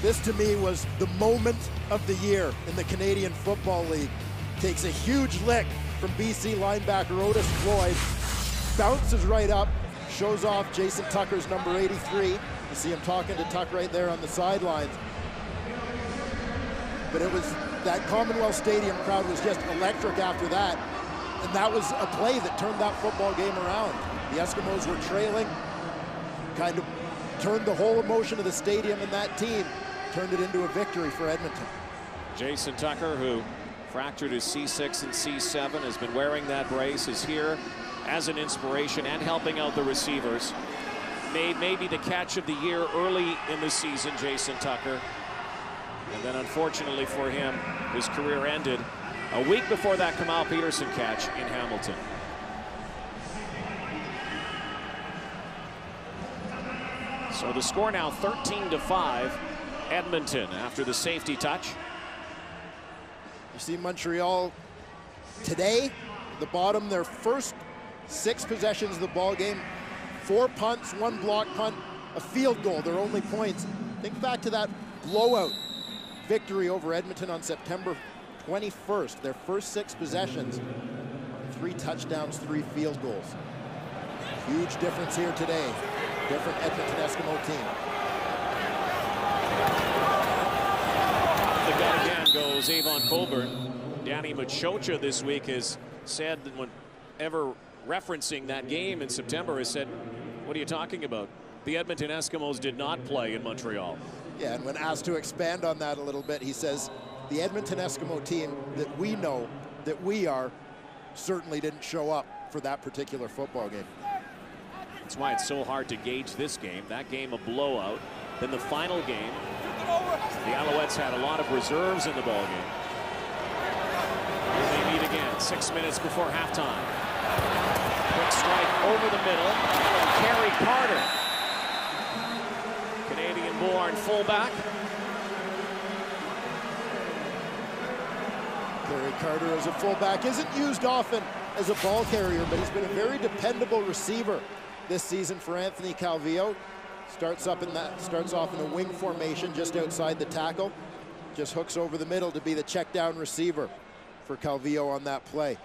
This, to me, was the moment of the year in the Canadian Football League. Takes a huge lick from BC linebacker Otis Floyd, bounces right up, shows off Jason Tucker's number 83. You see him talking to Tuck right there on the sidelines. But it was, that Commonwealth Stadium crowd was just electric after that. And that was a play that turned that football game around. The Eskimos were trailing, kind of turned the whole emotion of the stadium and that team, turned it into a victory for Edmonton. Jason Tucker, who fractured his C6 and C7, has been wearing that brace, is here as an inspiration and helping out the receivers. Made maybe the catch of the year early in the season, Jason Tucker. And then unfortunately for him, his career ended a week before that Kamal Peterson catch in Hamilton. So the score now 13-5, Edmonton after the safety touch. You see Montreal today, the bottom, their first 6 possessions of the ball game, 4 punts, 1 block punt, a field goal, their only points. Think back to that blowout victory over Edmonton on September 21st. Their first 6 possessions, 3 touchdowns, 3 field goals. Huge difference here today. Different Edmonton Eskimo team. The gut again goes Avon Colburn. Danny Machocha this week has said that whenever referencing that game in September has said, what are you talking about? The Edmonton Eskimos did not play in Montreal. Yeah, and when asked to expand on that a little bit, he says the Edmonton Eskimo team that we know, that we are, certainly didn't show up for that particular football game. That's why it's so hard to gauge this game. That game a blowout. Then the final game, The Alouettes had a lot of reserves in the ballgame. Here they meet again, 6 minutes before halftime. Quick strike over the middle. Kerry Carter, Canadian-born fullback. Kerry Carter as a fullback isn't used often as a ball carrier, but he's been a very dependable receiver this season for Anthony Calvillo. Starts off in a wing formation just outside the tackle. Just hooks over the middle to be the check down receiver for Calvillo on that play.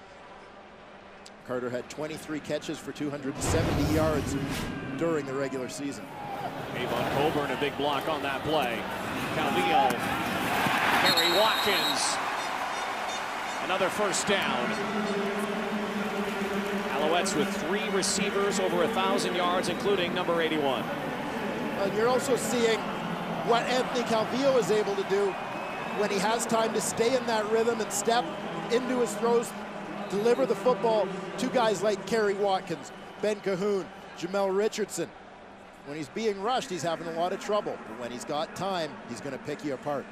Carter had 23 catches for 270 yards during the regular season. Avon Coburn, a big block on that play. Calvillo, Harry Watkins, another first down. Alouettes with 3 receivers over 1,000 yards, including number 81. And you're also seeing what Anthony Calvillo is able to do when he has time to stay in that rhythm and step into his throws, deliver the football to guys like Kerry Watkins, Ben Cahoon, Jamel Richardson. When he's being rushed, he's having a lot of trouble. But when he's got time, he's going to pick you apart.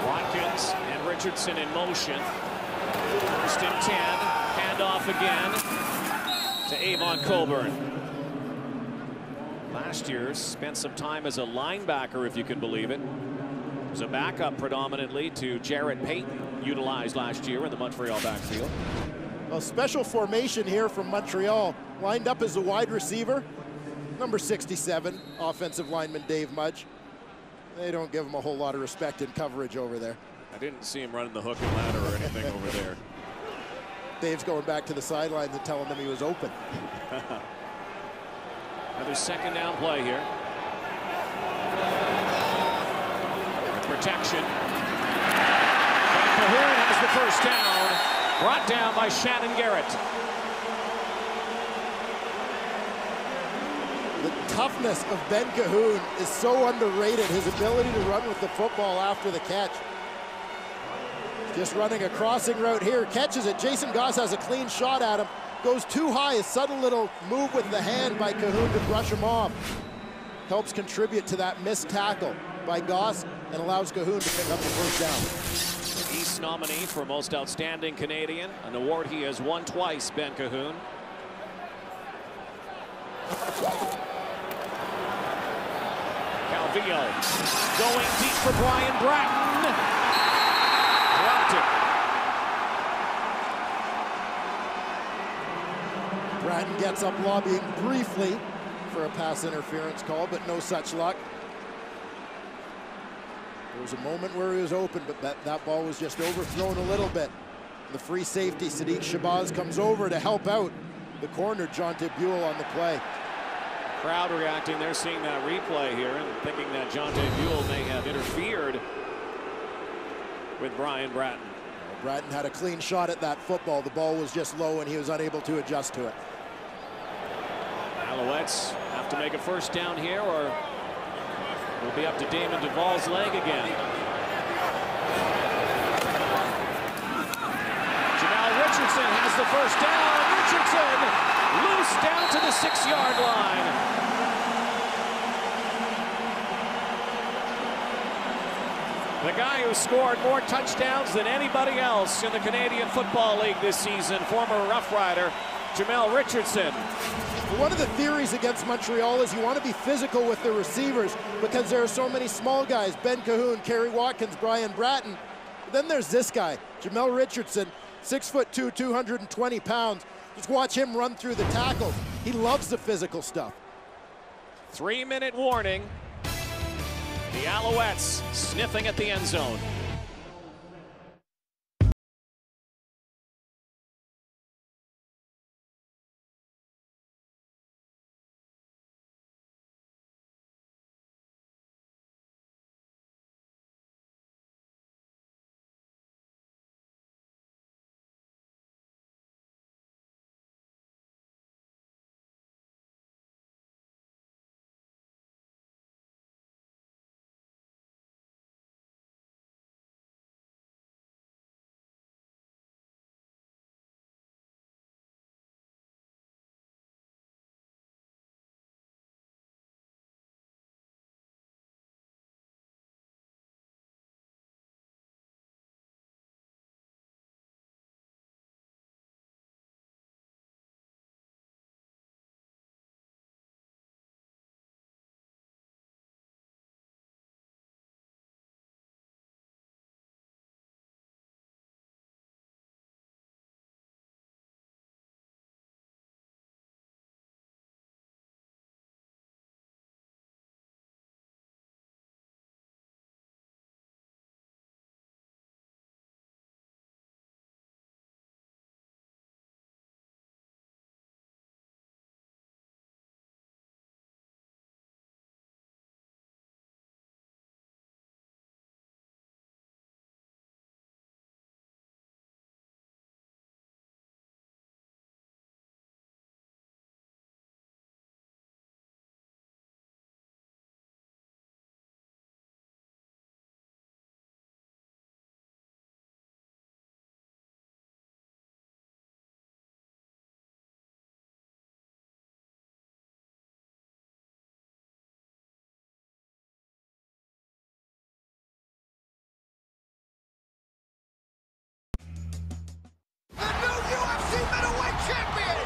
Watkins and Richardson in motion. First and 10. Handoff again to Avon Coburn. Last year spent some time as a linebacker, if you can believe it. Was a backup predominantly to Jarrett Payton, utilized last year in the Montreal backfield. A special formation here from Montreal, lined up as a wide receiver. Number 67, offensive lineman Dave Mudge. They don't give him a whole lot of respect in coverage over there. I didn't see him running the hook and ladder or anything over there. Dave's going back to the sidelines and telling them he was open. Another second down play here. Protection. Ben Cahoon has the first down. Brought down by Shannon Garrett. The toughness of Ben Cahoon is so underrated. His ability to run with the football after the catch. Just running a crossing route here. Catches it. Jason Goss has a clean shot at him. Goes too high. A subtle little move with the hand by Cahoon to brush him off. Helps contribute to that missed tackle by Goss and allows Cahoon to pick up the first down. East nominee for Most Outstanding Canadian, an award he has won twice, Ben Cahoon. Calvillo going deep for Brian Bratton. Dropped it. Bratton gets up lobbying briefly for a pass interference call, but no such luck. There was a moment where he was open, but that ball was just overthrown a little bit. The free safety, Sadiq Shabazz, comes over to help out the corner, Jonte Buell, on the play. Crowd reacting. They're seeing that replay here and thinking that Jonte Buell may have interfered with Brian Bratton. Bratton had a clean shot at that football. The ball was just low and he was unable to adjust to it. Alouettes have to make a first down here, or it'll be up to Damon Duvall's leg again. Jamel Richardson has the first down. Richardson loose down to the 6-yard line. The guy who scored more touchdowns than anybody else in the Canadian Football League this season, former Rough Rider, Jamel Richardson. One of the theories against Montreal is you want to be physical with the receivers because there are so many small guys, Ben Cahoon, Kerry Watkins, Brian Bratton. Then there's this guy, Jamel Richardson, 6'2", 220 pounds. Just watch him run through the tackles. He loves the physical stuff. 3-minute warning. The Alouettes sniffing at the end zone.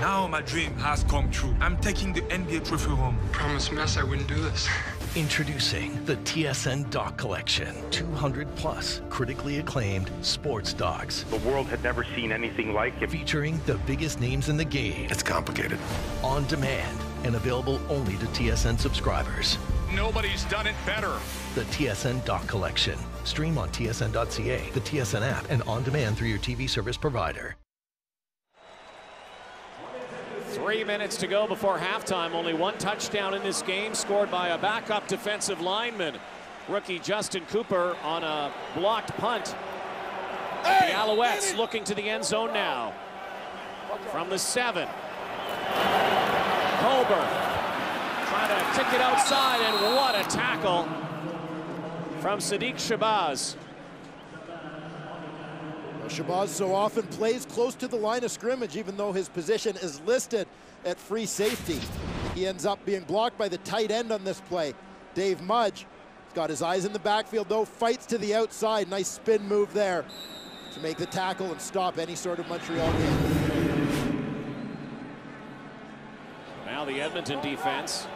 Now my dream has come true. I'm taking the NBA trophy home. Promise Mess I wouldn't do this. Introducing the TSN Doc Collection. 200+ critically acclaimed sports docs. The world had never seen anything like it. Featuring the biggest names in the game. It's complicated. On demand and available only to TSN subscribers. Nobody's done it better. The TSN Doc Collection. Stream on tsn.ca, the TSN app, and on demand through your TV service provider. 3 minutes to go before halftime. Only one touchdown in this game, scored by a backup defensive lineman, rookie Justin Cooper, on a blocked punt. The Alouettes looking to the end zone now. From the 7. Coburn trying to kick it outside, and what a tackle from Sadiq Shabazz. Shabazz so often plays close to the line of scrimmage, even though his position is listed at free safety. He ends up being blocked by the tight end on this play, Dave Mudge. He's got his eyes in the backfield, though, fights to the outside. Nice spin move there to make the tackle and stop any sort of Montreal game. Now the Edmonton defense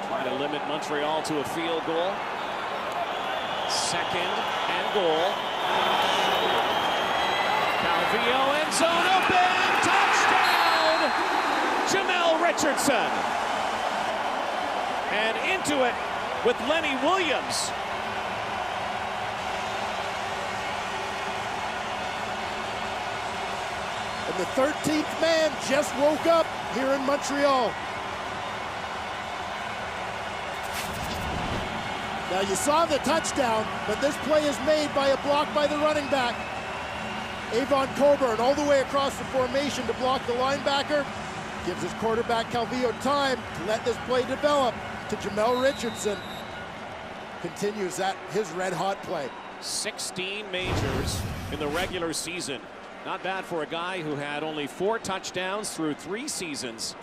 trying to limit Montreal to a field goal. 2nd and goal. Calvillo, end zone open, touchdown! Jamel Richardson. And into it with Lenny Williams. And the 13th man just woke up here in Montreal. Now you saw the touchdown, but this play is made by a block by the running back. Avon Coburn all the way across the formation to block the linebacker. Gives his quarterback Calvillo time to let this play develop to Jamel Richardson. Continues that his red-hot play. 16 majors in the regular season. Not bad for a guy who had only 4 touchdowns through 3 seasons.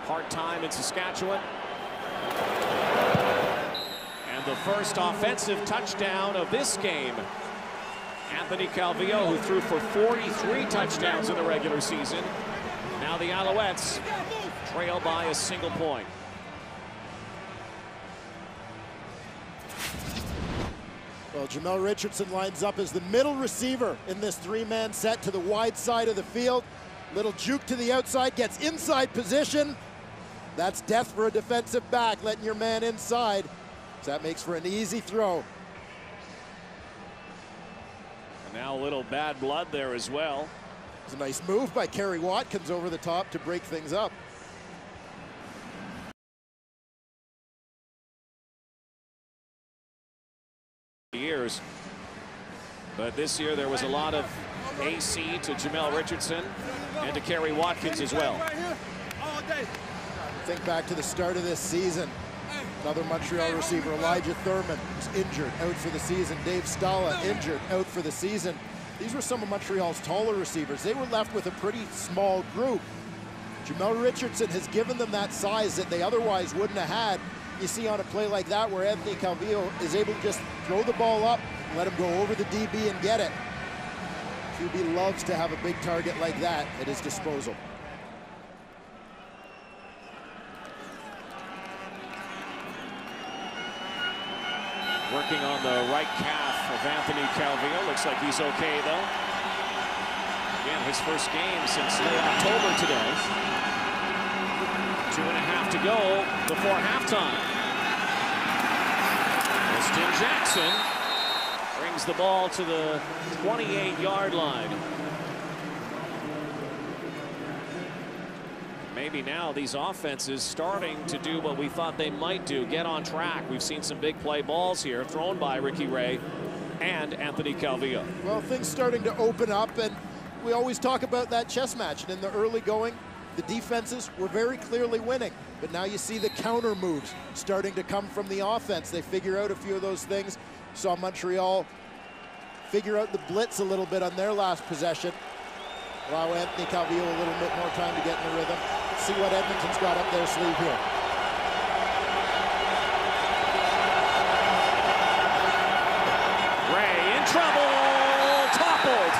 Part-time in Saskatchewan. And the first offensive touchdown of this game. Anthony Calvillo, who threw for 43 touchdowns in the regular season. Now the Alouettes trail by a single point. Well, Jamel Richardson lines up as the middle receiver in this 3-man set to the wide side of the field. Little juke to the outside, gets inside position. That's death for a defensive back, letting your man inside. So that makes for an easy throw. And now a little bad blood there as well. It's a nice move by Kerry Watkins over the top to break things up. Years. But this year there was a lot of AC to Jamel Richardson and to Kerry Watkins as well. Think back to the start of this season. Another Montreal receiver, Elijah Thurman, was injured, out for the season. Dave Stala, injured, out for the season. These were some of Montreal's taller receivers. They were left with a pretty small group. Jamel Richardson has given them that size that they otherwise wouldn't have had. You see on a play like that where Anthony Calvillo is able to just throw the ball up, let him go over the DB and get it. QB loves to have a big target like that at his disposal. Working on the right calf of Anthony Calvillo. Looks like he's okay, though. Again, his first game since late October today. 2.5 to go before halftime. Justin Jackson brings the ball to the 28-yard line. Maybe now these offenses starting to do what we thought they might do, get on track. We've seen some big play balls here thrown by Ricky Ray and Anthony Calvillo. Well, things starting to open up, and we always talk about that chess match. And in the early going, the defenses were very clearly winning. But now you see the counter moves starting to come from the offense. They figure out a few of those things. Saw Montreal figure out the blitz a little bit on their last possession. Allow Anthony Calvillo a little bit more time to get in the rhythm. See what Edmonton's got up their sleeve here. Ray in trouble, toppled.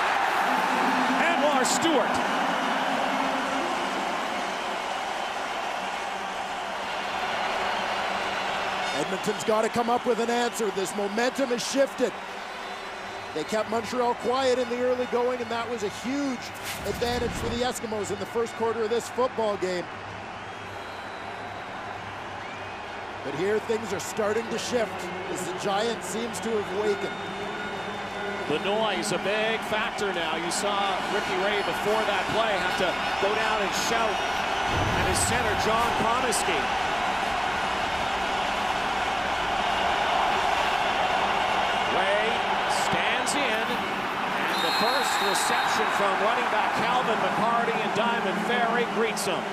Anwar Stewart Edmonton's got to come up with an answer. This momentum has shifted. They kept Montreal quiet in the early going, and that was a huge advantage for the Eskimos in the first quarter of this football game. But here things are starting to shift as the Giant seems to have awakened. The noise, a big factor now. You saw Ricky Ray before that play have to go down and shout at his center, John Comiskey. Ray stands in, and the first reception from running back Calvin McCarty and Diamond Ferry greets him.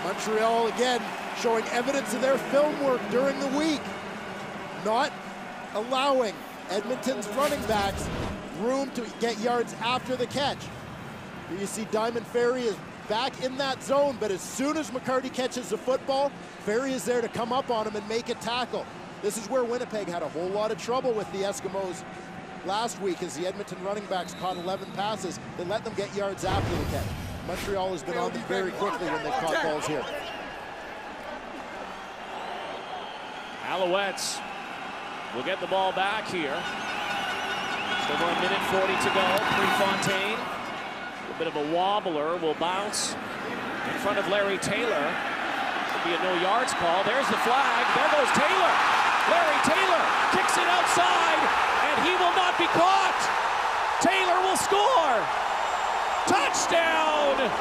Montreal again showing evidence of their film work during the week, not allowing Edmonton's running backs room to get yards after the catch. Here you see Diamond Ferry is back in that zone, but as soon as McCarty catches the football, Ferry is there to come up on him and make a tackle. This is where Winnipeg had a whole lot of trouble with the Eskimos last week as the Edmonton running backs caught 11 passes. They let them get yards after the catch. Montreal has been on them very quickly when they've caught balls here. Alouettes will get the ball back here. Just over a minute 40 to go. Prefontaine, a bit of a wobbler, will bounce in front of Larry Taylor. Could be a no yards call. There's the flag. There goes Taylor. Larry Taylor kicks it outside, and he will not be caught. Taylor will score. Touchdown!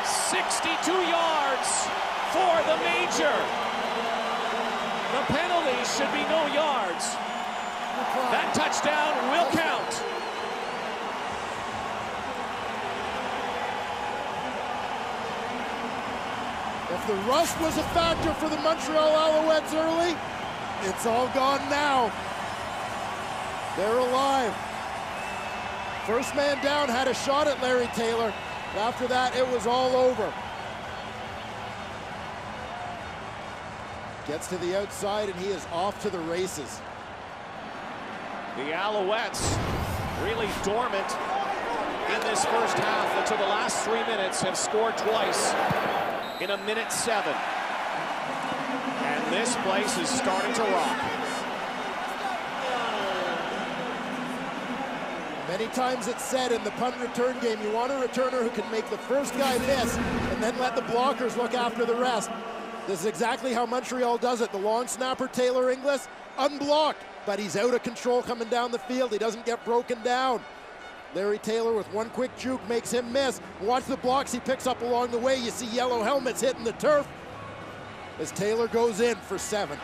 "62 yards for the Major." The penalty should be no yards. That touchdown will count. If the rust was a factor for the Montreal Alouettes early, it's all gone now. They're alive. First man down had a shot at Larry Taylor. After that, it was all over. Gets to the outside, and he is off to the races. The Alouettes really dormant in this first half until the last 3 minutes, have scored twice in a minute 7. And this place is starting to rock. Many times it's said in the punt return game, you want a returner who can make the first guy miss and then let the blockers look after the rest. This is exactly how Montreal does it. The long snapper, Taylor Inglis, unblocked, but he's out of control coming down the field. He doesn't get broken down. Larry Taylor with one quick juke makes him miss. Watch the blocks he picks up along the way. You see yellow helmets hitting the turf as Taylor goes in for 7.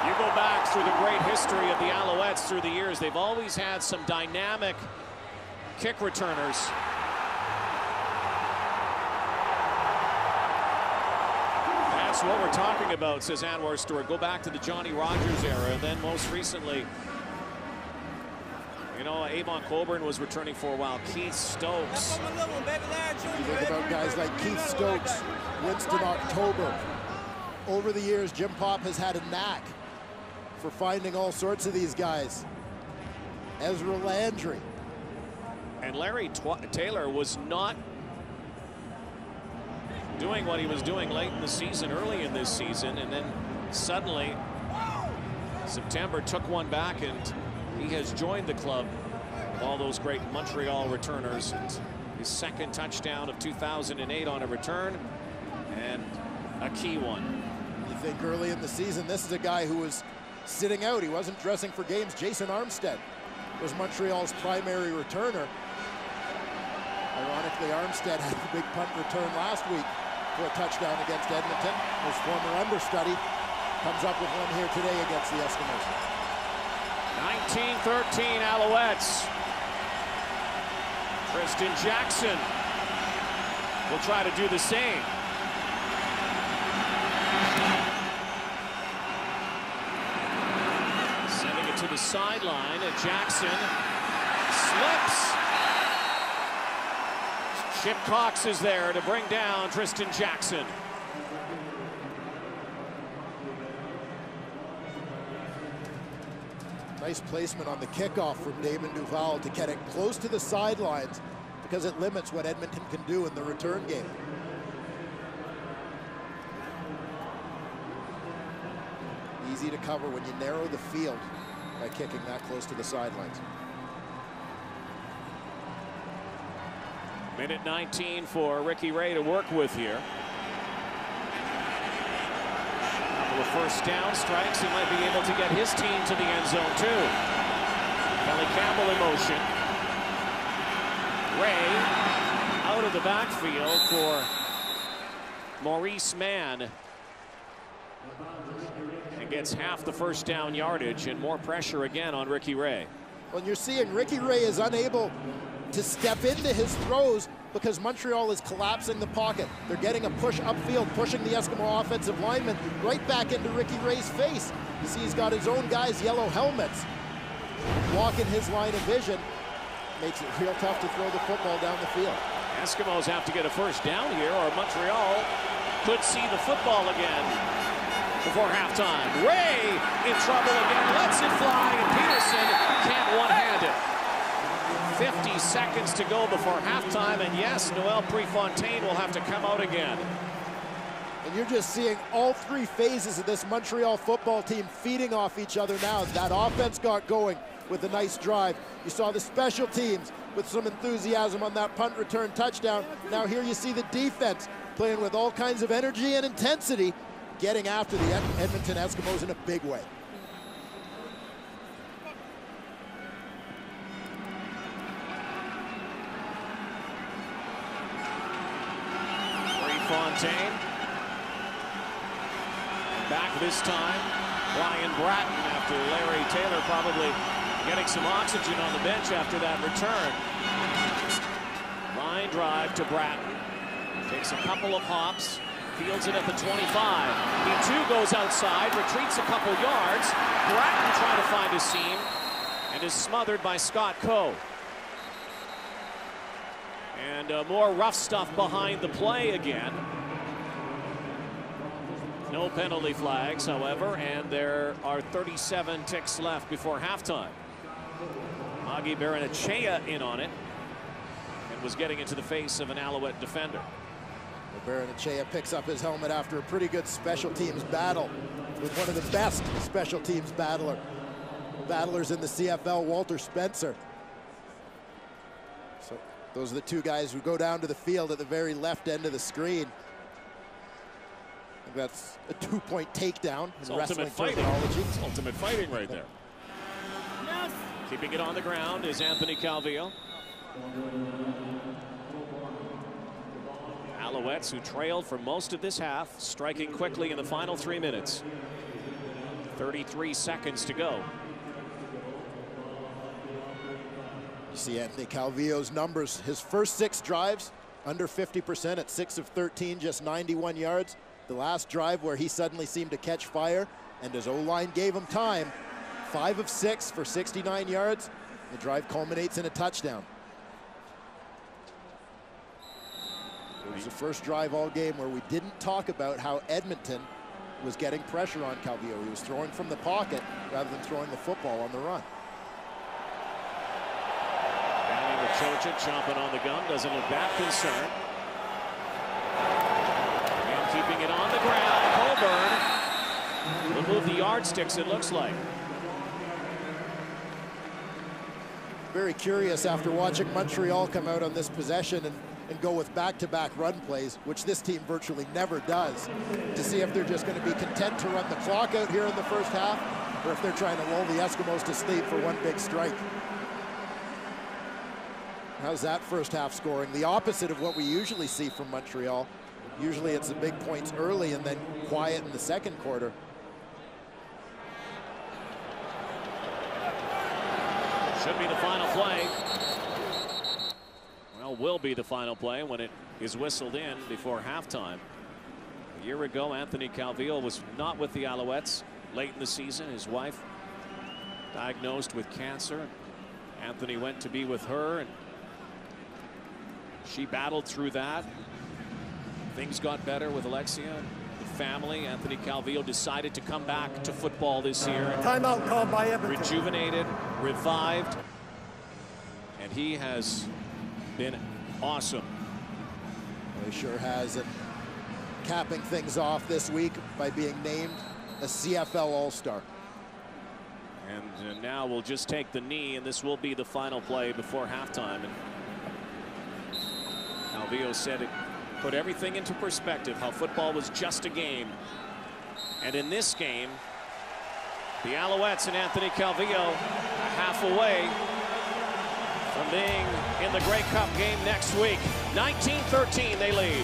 You go back through the great history of the Alouettes through the years, they've always had some dynamic kick returners. That's what we're talking about, says Anwar Stewart. Go back to the Johnny Rogers era, and then most recently, you know, Avon Coburn was returning for a while. Keith Stokes. You think about guys like Keith Stokes, Winston October. Over the years, Jim Popp has had a knack for finding all sorts of these guys. Ezra Landry. And Larry Taylor was not doing what he was doing late in the season, early in this season, and then suddenly September took one back, and he has joined the club with all those great Montreal returners. And his second touchdown of 2008 on a return, and a key one. You think early in the season, this is a guy who was sitting out. He wasn't dressing for games. Jason Armstead was Montreal's primary returner. Ironically, Armstead had a big punt return last week for a touchdown against Edmonton. His former understudy comes up with one here today against the Eskimos. 19-13 Alouettes. Tristan Jackson will try to do the same. Sending it to the sideline, and Jackson slips. Chip Cox is there to bring down Tristan Jackson. Nice placement on the kickoff from Damon Duval to get it close to the sidelines because it limits what Edmonton can do in the return game. Easy to cover when you narrow the field by kicking that close to the sidelines. Minute 19 for Ricky Ray to work with here. Couple of first down strikes. He might be able to get his team to the end zone too. Kelly Campbell in motion. Ray out of the backfield for Maurice Mann. And gets half the first down yardage and more pressure again on Ricky Ray. Well, you're seeing Ricky Ray is unable to step into his throws because Montreal is collapsing the pocket. They're getting a push upfield, pushing the Eskimo offensive lineman right back into Ricky Ray's face. You see he's got his own guys' yellow helmets blocking his line of vision. Makes it real tough to throw the football down the field. Eskimos have to get a first down here or Montreal could see the football again before halftime. Ray in trouble again, lets it fly, and Peterson can't one-hand it. 50 seconds to go before halftime, and yes, Noel Prefontaine will have to come out again. And you're just seeing all three phases of this Montreal football team feeding off each other now. That offense got going with a nice drive. You saw the special teams with some enthusiasm on that punt return touchdown. Now here you see the defense playing with all kinds of energy and intensity, getting after the Edmonton Eskimos in a big way. Prefontaine. Back this time, Brian Bratton after Larry Taylor probably getting some oxygen on the bench after that return. Line drive to Bratton. Takes a couple of hops. Fields it at the 25. He too goes outside, retreats a couple yards. Bratton trying to find a seam and is smothered by Scott Coe. And more rough stuff behind the play again. No penalty flags, however, and there are 37 ticks left before halftime. Agi Baranachea in on it and was getting into the face of an Alouette defender. Baranachea picks up his helmet after a pretty good special teams battle with one of the best special teams battlers in the CFL, Walter Spencer. So those are the two guys who go down to the field at the very left end of the screen. I think that's a two-point takedown in wrestling terminology. It's ultimate fighting right there. Yes. Keeping it on the ground is Anthony Calvillo. Alouettes, who trailed for most of this half, striking quickly in the final 3 minutes. 33 seconds to go. You see Anthony Calvillo's numbers. His first 6 drives, under 50% at 6 of 13, just 91 yards. The last drive where he suddenly seemed to catch fire, and his O-line gave him time, 5 of 6 for 69 yards. The drive culminates in a touchdown. It was the first drive all game where we didn't talk about how Edmonton was getting pressure on Calvillo. He was throwing from the pocket rather than throwing the football on the run. Danny Rachocha chomping on the gun, doesn't look that concerned. And keeping it on the ground, Coburn will move the yardsticks, it looks like. Very curious after watching Montreal come out on this possession and go with back-to-back run plays, which this team virtually never does, to see if they're just going to be content to run the clock out here in the first half, or if they're trying to lull the Eskimos to sleep for one big strike. How's that first half scoring? The opposite of what we usually see from Montreal. Usually it's the big points early and then quiet in the second quarter. Should be the final play. Well, will be the final play when it is whistled in before halftime. A year ago, Anthony Calvillo was not with the Alouettes late in the season. His wife diagnosed with cancer. Anthony went to be with her, and She battled through that. Things got better with Alexia, the family. Anthony Calvillo decided to come back to football this year. Timeout called by Edmonton. Rejuvenated, revived, and he has been awesome. He sure has, and capping things off this week by being named a CFL All-Star. And now we'll just take the knee, and this will be the final play before halftime. And Calvillo said it put everything into perspective, how football was just a game. And in this game, the Alouettes and Anthony Calvillo half away from being in the Grey Cup game next week. 19-13 they lead.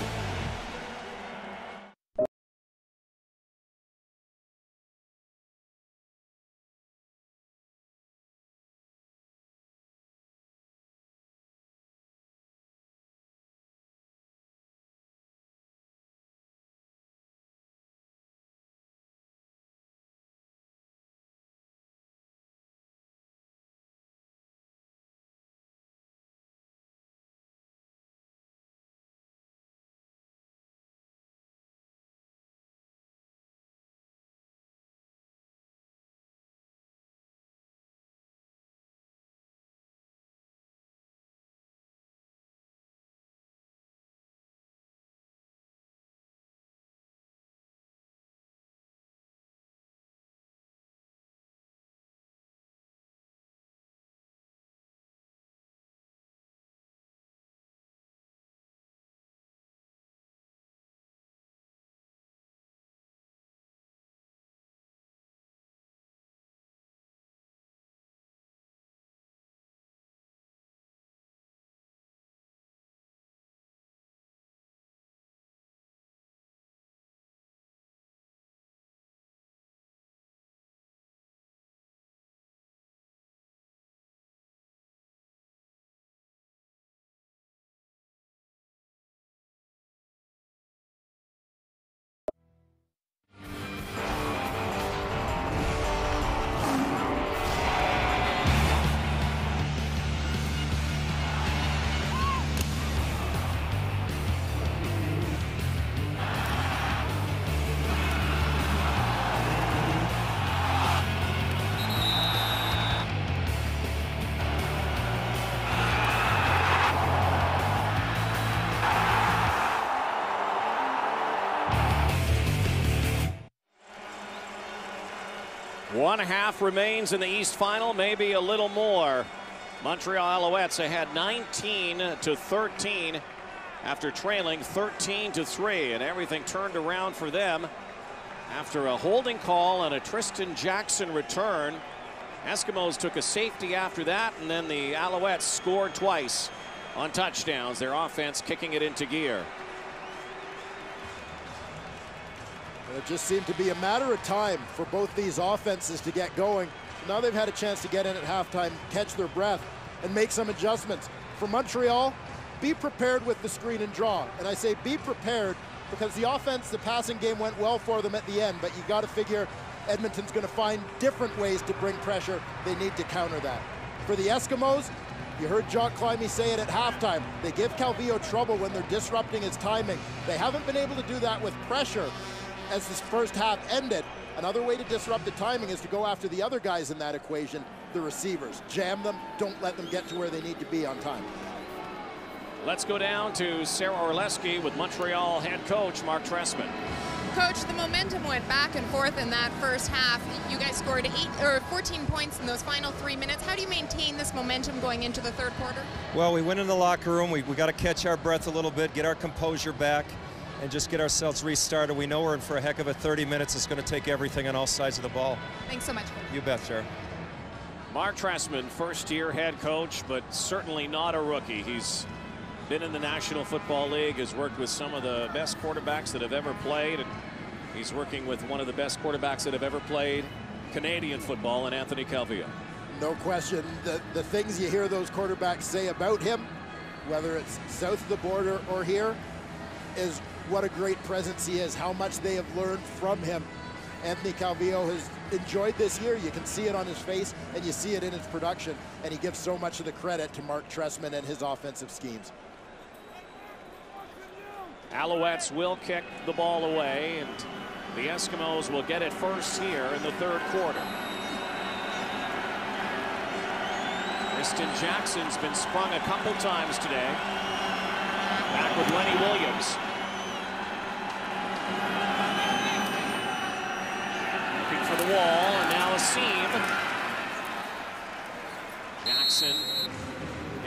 One half remains in the East Final, maybe a little more. Montreal Alouettes ahead 19-13 after trailing 13-3, and everything turned around for them after a holding call and a Tristan Jackson return. Eskimos took a safety after that, and then the Alouettes scored twice on touchdowns. Their offense kicking it into gear. It just seemed to be a matter of time for both these offenses to get going. Now they've had a chance to get in at halftime, catch their breath, and make some adjustments. For Montreal, be prepared with the screen and draw. And I say be prepared because the offense, the passing game went well for them at the end, but you got to figure Edmonton's going to find different ways to bring pressure. They need to counter that. For the Eskimos, you heard Jock Climby say it at halftime. They give Calvillo trouble when they're disrupting his timing. They haven't been able to do that with pressure as this first half ended. Another way to disrupt the timing is to go after the other guys in that equation, the receivers. Jam them, don't let them get to where they need to be on time. Let's go down to Sarah Orlesky with Montreal head coach Mark Trestman. Coach, the momentum went back and forth in that first half. You guys scored 14 points in those final 3 minutes. How do you maintain this momentum going into the third quarter? Well, we went in the locker room. We got to catch our breath a little bit, get our composure back, and just get ourselves restarted. We know we're in for a heck of a 30 minutes. It's going to take everything on all sides of the ball. Thanks so much. You bet, sir. Mark Trestman, first-year head coach, but certainly not a rookie. He's been in the National Football League, has worked with some of the best quarterbacks that have ever played, and he's working with one of the best quarterbacks that have ever played Canadian football in Anthony Calvillo. No question. The things you hear those quarterbacks say about him, whether it's south of the border or here, is what a great presence he is, how much they have learned from him. Anthony Calvillo has enjoyed this year. You can see it on his face, and you see it in his production, and he gives so much of the credit to Mark Trestman and his offensive schemes. Alouettes will kick the ball away, and the Eskimos will get it first here in the third quarter. Kristen Jackson's been sprung a couple times today. Back with Lenny Williams. Looking for the wall, and now a seam. Jackson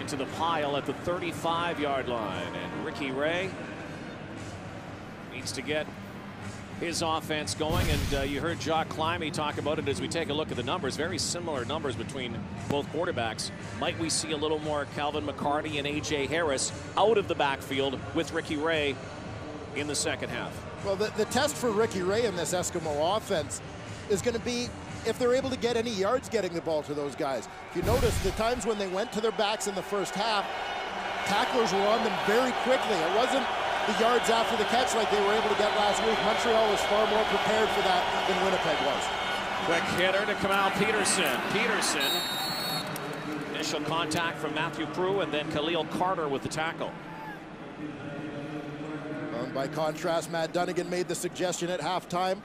into the pile at the 35-yard line, and Ricky Ray needs to get his offense going, and you heard Jacques Climie talk about it as we take a look at the numbers. Very similar numbers between both quarterbacks. Might we see a little more Calvin McCarty and A.J. Harris out of the backfield with Ricky Ray in the second half? Well, the test for Ricky Ray in this Eskimo offense is going to be if they're able to get any yards getting the ball to those guys. If you notice, the times when they went to their backs in the first half, tacklers were on them very quickly. It wasn't the yards after the catch like they were able to get last week. Montreal was far more prepared for that than Winnipeg was. Quick hitter to Kamal Peterson. Peterson, initial contact from Matthew Prue, and then Khalil Carter with the tackle. By contrast, Matt Dunnigan made the suggestion at halftime,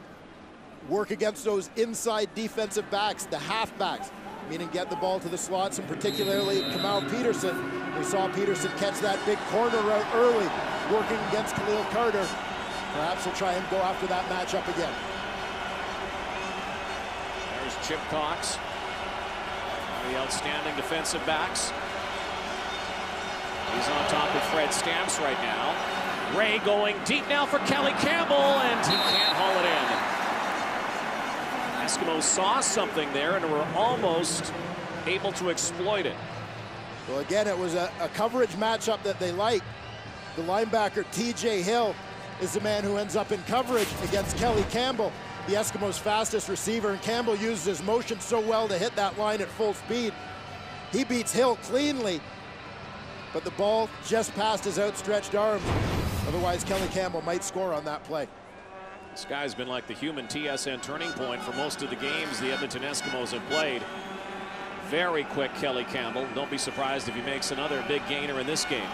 work against those inside defensive backs, the halfbacks, meaning get the ball to the slots, and particularly Kamal Peterson. We saw Peterson catch that big corner route early, working against Khalil Carter. Perhaps he'll try and go after that matchup again. There's Chip Cox, one of the outstanding defensive backs. He's on top of Fred Stamps right now. Ray going deep now for Kelly Campbell, and he can't haul it in. Eskimos saw something there and were almost able to exploit it. Well, again, it was a coverage matchup that they liked. The linebacker, T.J. Hill, is the man who ends up in coverage against Kelly Campbell, the Eskimos' fastest receiver, and Campbell used his motion so well to hit that line at full speed. He beats Hill cleanly, but the ball just passed his outstretched arms. Otherwise, Kelly Campbell might score on that play. This guy's been like the human TSN turning point for most of the games the Edmonton Eskimos have played. Very quick Kelly Campbell. Don't be surprised if he makes another big gainer in this game.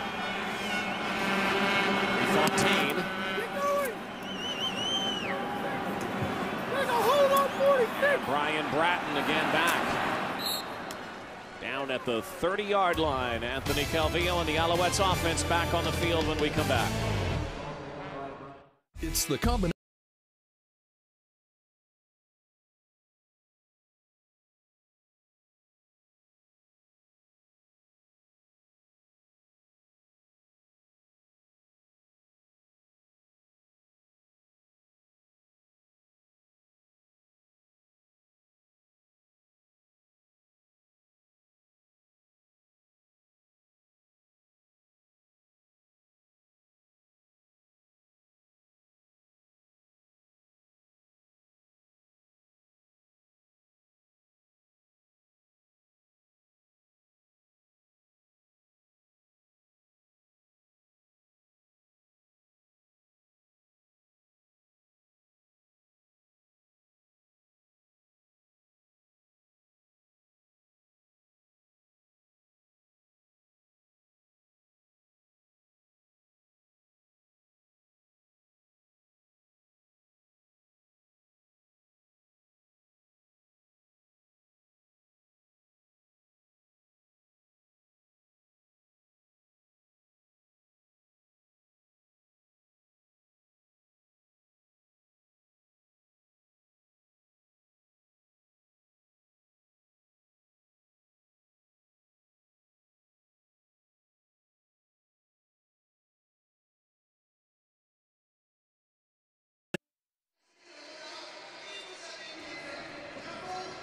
Fontaine. And Brian Bratton again back. Down at the 30-yard line. Anthony Calvillo and the Alouettes offense back on the field when we come back. It's the combination.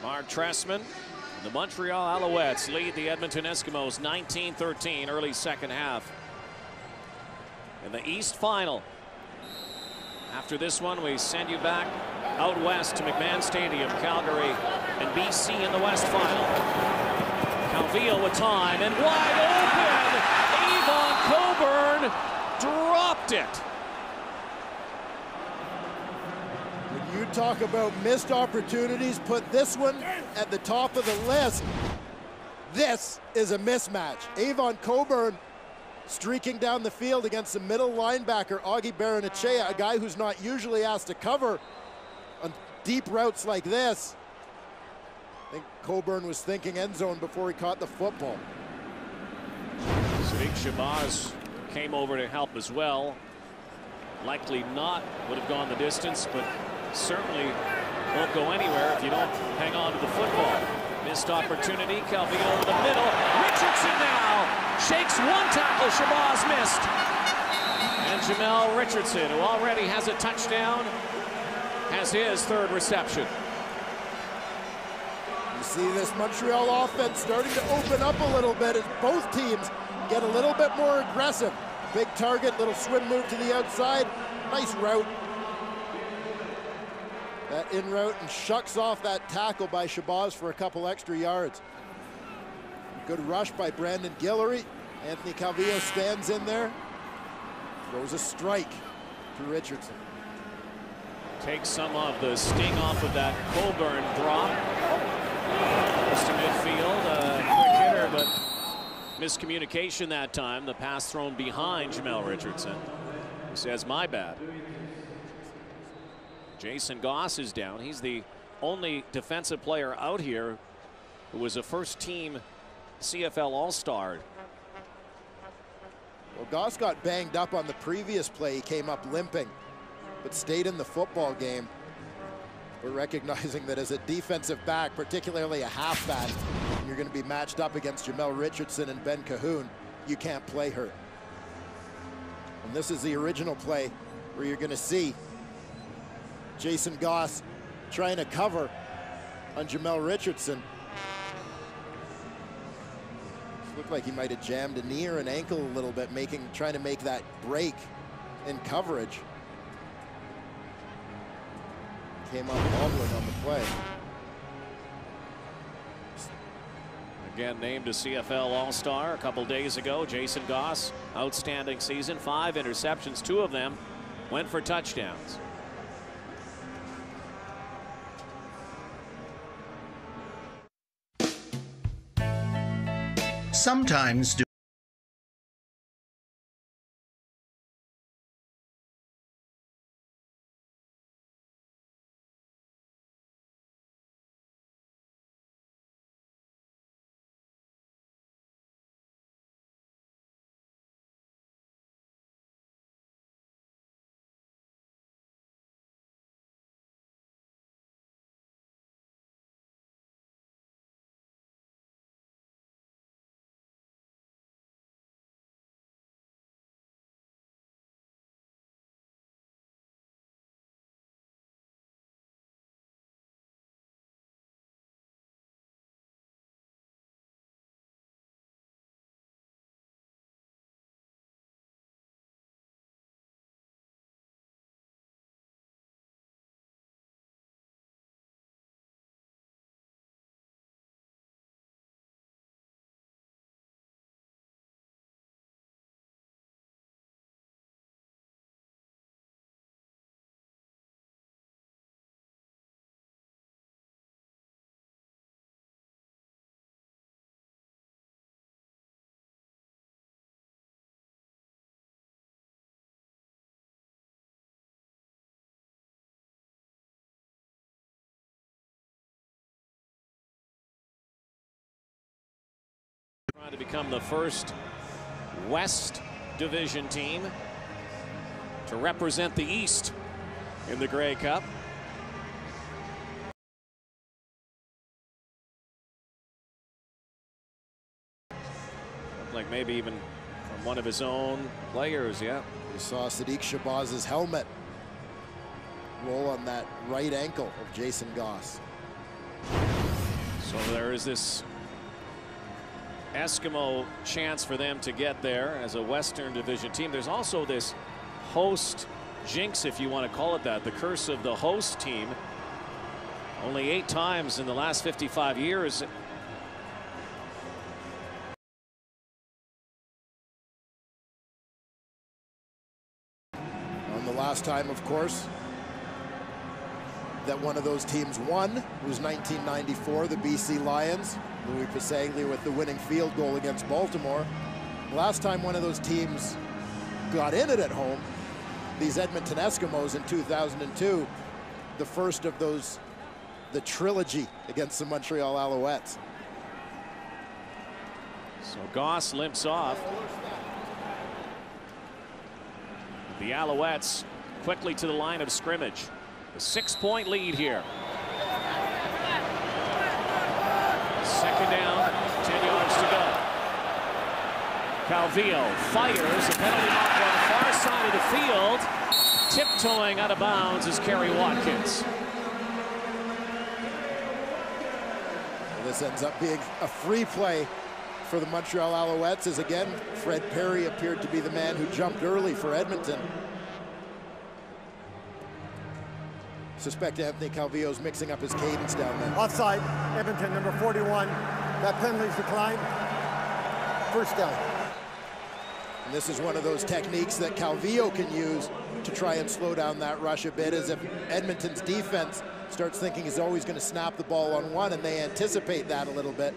Mark Trestman, the Montreal Alouettes lead the Edmonton Eskimos 19-13 early second half. In the East Final. After this one, we send you back out west to McMahon Stadium, Calgary, and BC in the West Final. Calvillo with time and wide open. Avon Coburn dropped it. You talk about missed opportunities, put this one at the top of the list. This is a mismatch. Avon Coburn streaking down the field against the middle linebacker, Augie Baranachea, a guy who's not usually asked to cover on deep routes like this. I think Coburn was thinking end zone before he caught the football. Sadiq Shabazz came over to help as well. Likely not would have gone the distance, but certainly won't go anywhere if you don't hang on to the football. Missed opportunity, Calvillo over the middle. Richardson now shakes one tackle, Shabazz missed. And Jamel Richardson, who already has a touchdown, has his third reception. You see this Montreal offense starting to open up a little bit as both teams get a little bit more aggressive. Big target, little swim move to the outside. Nice route. That in route and shucks off that tackle by Shabazz for a couple extra yards. Good rush by Brandon Guillory. Anthony Calvillo stands in there. Throws a strike to Richardson. Takes some of the sting off of that Coburn drop. Close to midfield, quick hitter, but miscommunication that time. The pass thrown behind Jamel Richardson. He says, my bad. Jason Goss is down. He's the only defensive player out here who was a first-team CFL All-Star. Well, Goss got banged up on the previous play. He came up limping, but stayed in the football game. We're recognizing that as a defensive back, particularly a halfback, you're going to be matched up against Jamel Richardson and Ben Cahoon. You can't play hurt. And this is the original play where you're going to see Jason Goss trying to cover on Jamel Richardson. Looked like he might have jammed a knee or an ankle a little bit, trying to make that break in coverage. Came up wobbling on the play. Again, named a CFL All-Star a couple days ago. Jason Goss, outstanding season, 5 interceptions, 2 of them went for touchdowns. Sometimes trying to become the first West Division team to represent the East in the Grey Cup. Looked like maybe even from one of his own players, yeah. We saw Sadiq Shabazz's helmet roll on that right ankle of Jason Goss. So there is this Eskimo chance for them to get there as a Western Division team. There's also this host jinx, if you want to call it that, the curse of the host team. Only 8 times in the last 55 years. On the last time, of course, that one of those teams won was 1994, the BC Lions. Louis Pasaglia with the winning field goal against Baltimore. Last time one of those teams got in it at home, these Edmonton Eskimos in 2002, the first of those, the trilogy against the Montreal Alouettes. So Goss limps off. The Alouettes quickly to the line of scrimmage. A 6-point lead here. Second down, 10 yards to go. Calvillo fires, a penalty mark on the far side of the field. Tiptoeing out of bounds is Kerry Watkins. This ends up being a free play for the Montreal Alouettes, as again, Fred Perry appeared to be the man who jumped early for Edmonton. Suspect Anthony Calvillo's mixing up his cadence down there. Offside, Edmonton, number 41. That penalty's declined. First down. And this is one of those techniques that Calvillo can use to try and slow down that rush a bit, as if Edmonton's defense starts thinking he's always going to snap the ball on one, and they anticipate that a little bit.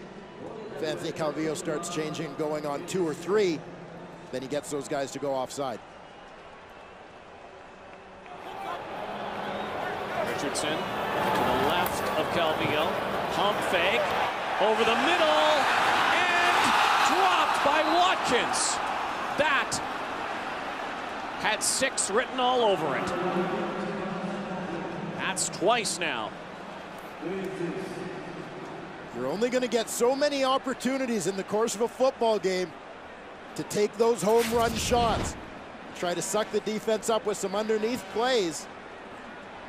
If Anthony Calvillo starts changing and going on 2 or 3, then he gets those guys to go offside. Richardson to the left of Calvillo. Pump fake over the middle and dropped by Watkins. That had 6 written all over it. That's twice now. You're only going to get so many opportunities in the course of a football game to take those home run shots. Try to suck the defense up with some underneath plays.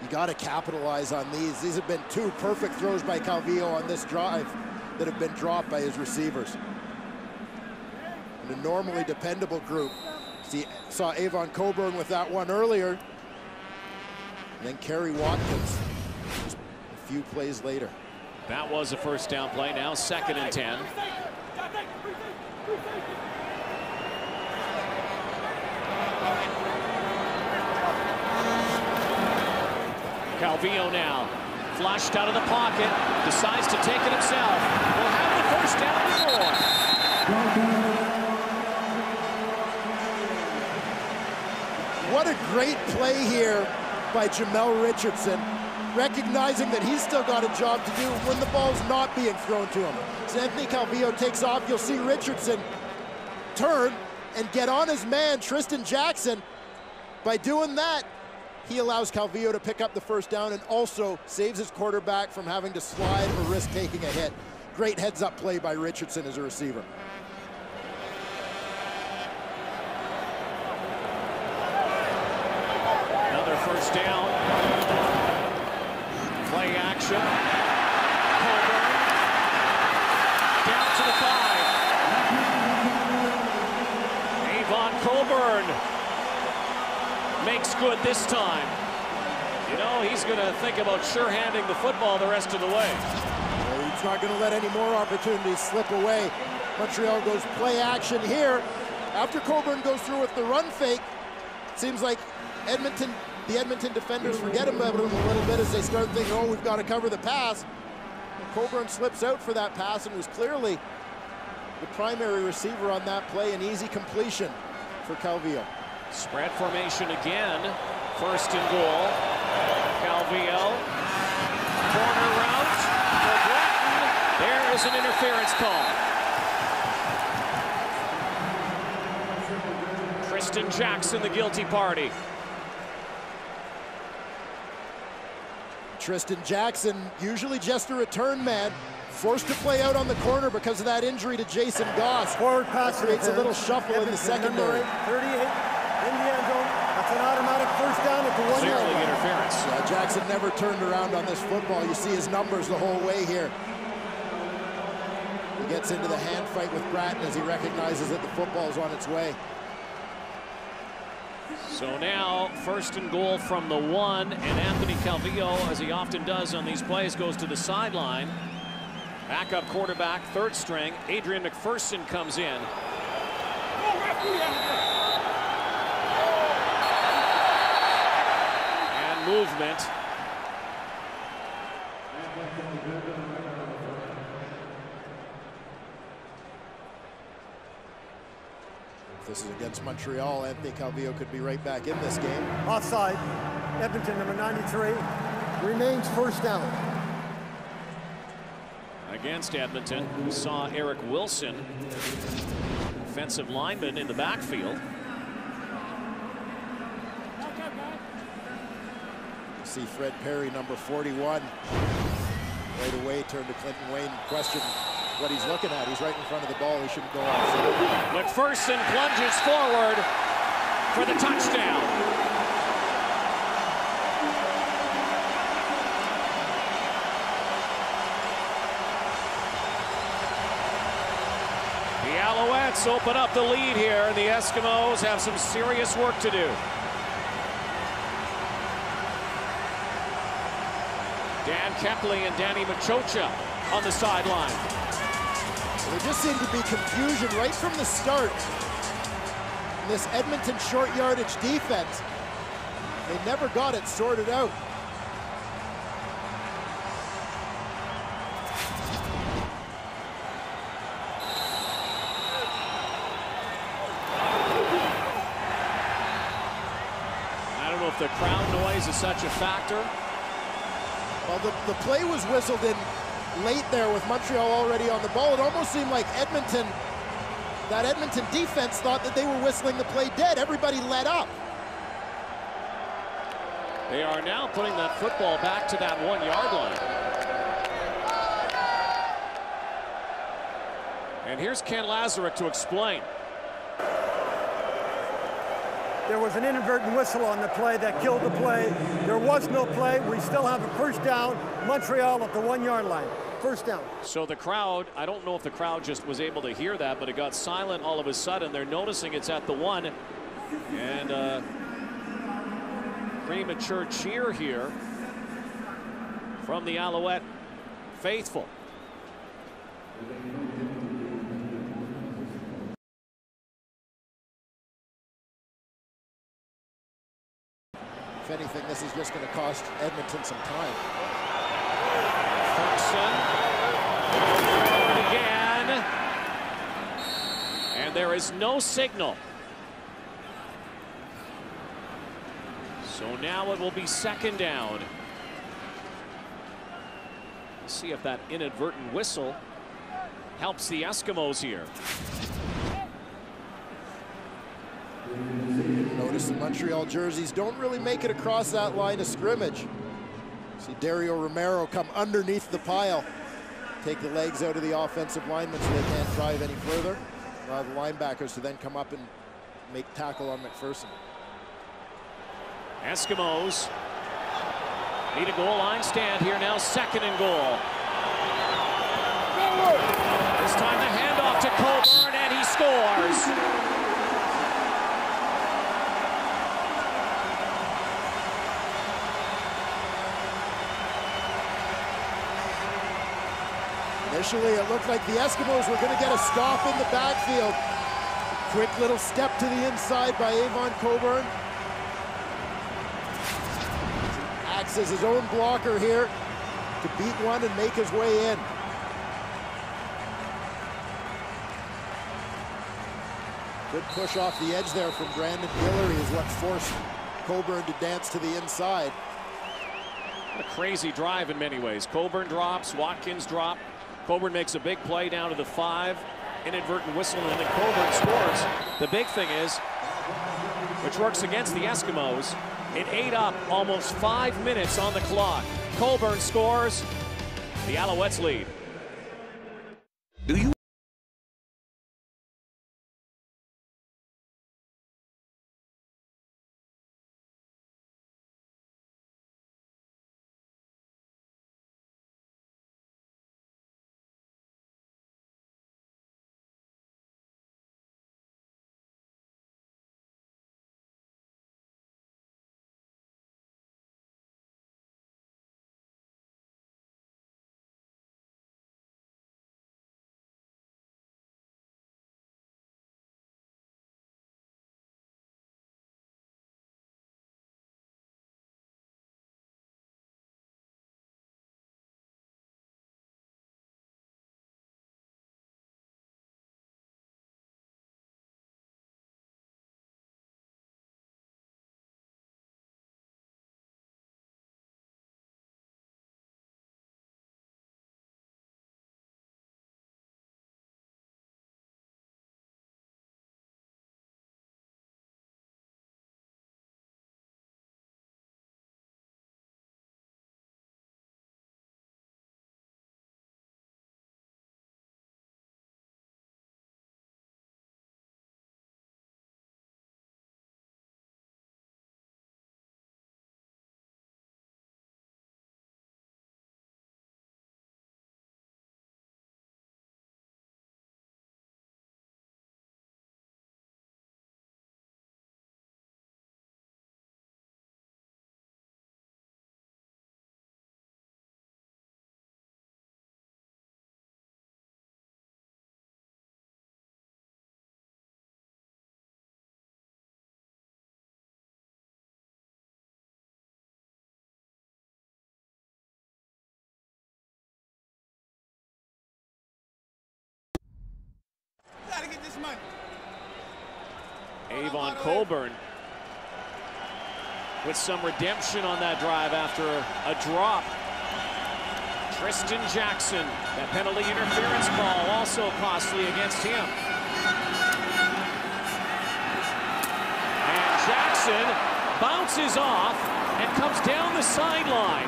You got to capitalize on these. These have been 2 perfect throws by Calvillo on this drive that have been dropped by his receivers. And a normally dependable group. Saw Avon Coburn with that one earlier. And then Kerry Watkins just a few plays later. That was a first down play. Now 2nd and 10. Calvillo now flushed out of the pocket, decides to take it himself. Will have the first down and more. What a great play here by Jamel Richardson, recognizing that he's still got a job to do when the ball's not being thrown to him. As Anthony Calvillo takes off, you'll see Richardson turn and get on his man, Tristan Jackson. By doing that, he allows Calvillo to pick up the first down and also saves his quarterback from having to slide or risk taking a hit. Great heads-up play by Richardson as a receiver. Another first down. Play action. Coburn down to the 5. Avon Coburn makes good this time. You know, he's going to think about sure-handing the football the rest of the way. Well, he's not going to let any more opportunities slip away. Montreal goes play action here. After Coburn goes through with the run fake, it seems like the Edmonton defenders forget about him a little bit as they start thinking, oh, we've got to cover the pass. Coburn slips out for that pass and was clearly the primary receiver on that play, an easy completion for Calvillo. Spread formation again. 1st and goal. Calvillo. Corner route for Bratton. There is an interference call. Tristan Jackson, the guilty party. Tristan Jackson, usually just a return man, forced to play out on the corner because of that injury to Jason Goss. Forward pass creates a little shuffle in the secondary. 38 in the end zone. That's an automatic first down at the 1 yard line. Interference. Jackson never turned around on this football. You see his numbers the whole way here. He gets into the hand fight with Bratton as he recognizes that the football is on its way. So now 1st and goal from the 1, and Anthony Calvillo, as he often does on these plays, goes to the sideline. Backup quarterback, 3rd string, Adrian McPherson comes in. And movement. This is against Montreal. Anthony Calvillo could be right back in this game. Offside. Edmonton, number 93. Remains first down. Against Edmonton, we saw Eric Wilson, offensive lineman, in the backfield. See Fred Perry, number 41. Right away, turn to Clinton Wayne, question what he's looking at. He's right in front of the ball. He shouldn't go off. McPherson plunges forward for the touchdown. The Alouettes open up the lead here, and the Eskimos have some serious work to do. Dan Kepley and Danny Machocha on the sideline. There just seemed to be confusion right from the start. This Edmonton short yardage defense, they never got it sorted out. I don't know if the crowd noise is such a factor. Well, the play was whistled in late there with Montreal already on the ball. It almost seemed like Edmonton, that Edmonton defense thought that they were whistling the play dead. Everybody let up. They are now putting that football back to that 1 yard line. And here's Ken Lazarick to explain. There was an inadvertent whistle on the play that killed the play. There was no play. We still have a first down. Montreal at the 1 yard line. First down. So the crowd, I don't know if the crowd just was able to hear that, but it got silent all of a sudden. They're noticing it's at the 1. And premature cheer here from the Alouette faithful. If anything, this is just going to cost Edmonton some time. Ferguson again, and there is no signal. So now it will be second down. Let's see if that inadvertent whistle helps the Eskimos here. Notice the Montreal jerseys don't really make it across that line of scrimmage. See Dario Romero come underneath the pile, take the legs out of the offensive linemen so they can't drive any further. Allow the linebackers to then come up and make tackle on McPherson. Eskimos need a goal line stand here now, second and goal. This time the handoff to Coburn, and he scores. Initially, it looked like the Eskimos were going to get a stop in the backfield. Quick little step to the inside by Avon Coburn. Acts as his own blocker here to beat one and make his way in. Good push off the edge there from Brandon Guillory is what forced Coburn to dance to the inside. What a crazy drive in many ways. Coburn drops, Watkins drop. Coburn makes a big play down to the 5. Inadvertent whistle, and then Coburn scores. The big thing is, which works against the Eskimos, it ate up almost 5 minutes on the clock. Coburn scores. The Alouettes lead. Do you Avon Coburn with some redemption on that drive after a drop. Tristan Jackson, that penalty interference call also costly against him. And Jackson bounces off and comes down the sideline.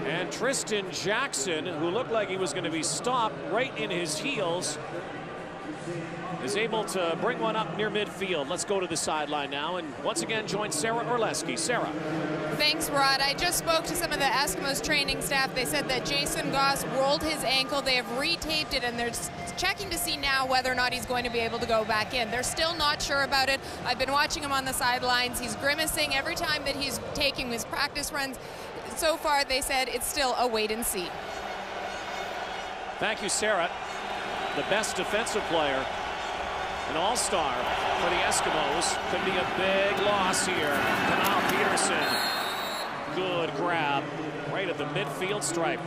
And Tristan Jackson, who looked like he was going to be stopped right in his heels, is able to bring one up near midfield. Let's go to the sideline now and once again join Sarah Orlesky. Sarah. Thanks, Rod. I just spoke to some of the Eskimos training staff. They said that Jason Goss rolled his ankle. They have retaped it, and they're checking to see now whether or not he's going to be able to go back in. They're still not sure about it. I've been watching him on the sidelines. He's grimacing every time that he's taking his practice runs. So far, they said it's still a wait and see. Thank you, Sarah. The best defensive player, an all-star for the Eskimos. Could be a big loss here. Kamal Peterson. Good grab right at the midfield stripe.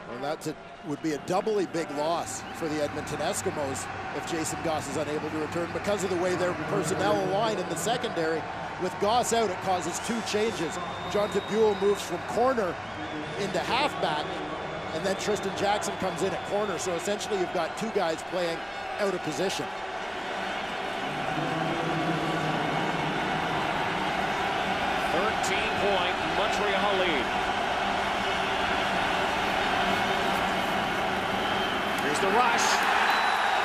Well, that would be a doubly big loss for the Edmonton Eskimos if Jason Goss is unable to return because of the way their personnel align in the secondary. With Goss out, it causes two changes. John Buell moves from corner into halfback, and then Tristan Jackson comes in at corner. So essentially you've got two guys playing out of position. Point Montreal lead. Here's the rush,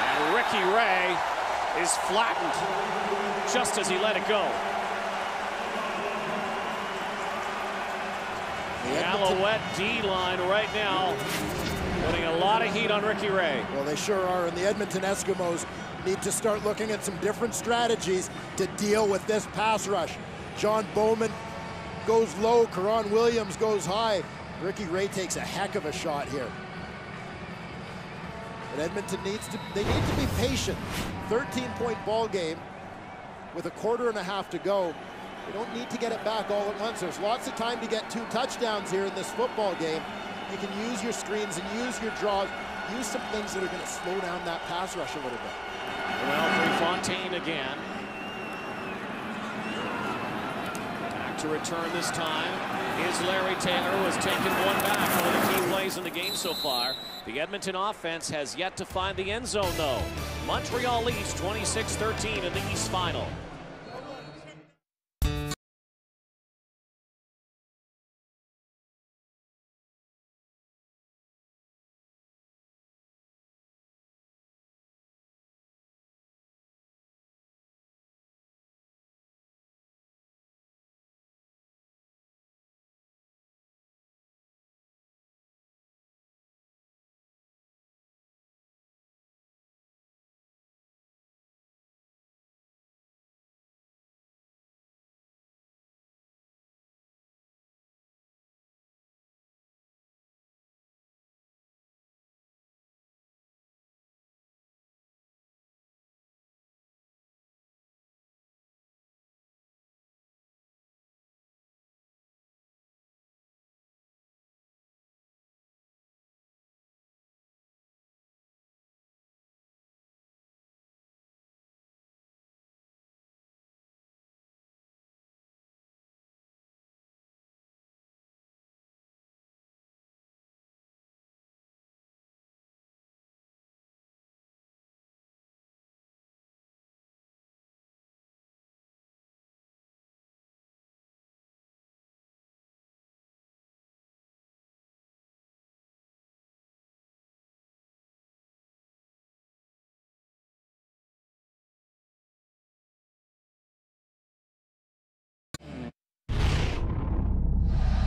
and Ricky Ray is flattened just as he let it go. The Alouette D-line right now putting a lot of heat on Ricky Ray. Well, they sure are, and the Edmonton Eskimos need to start looking at some different strategies to deal with this pass rush. John Bowman goes low, Karan Williams goes high. Ricky Ray takes a heck of a shot here. But Edmonton needs to be patient. 13-point ball game with a quarter and a half to go. They don't need to get it back all at once. There's lots of time to get 2 touchdowns here in this football game. You can use your screens and use your draws. Use some things that are going to slow down that pass rush a little bit. Well, Fontaine again. To return this time is Larry Taylor, who has taken one back for one of the key plays in the game so far. The Edmonton offense has yet to find the end zone, though. Montreal leads 26-13 in the East Final.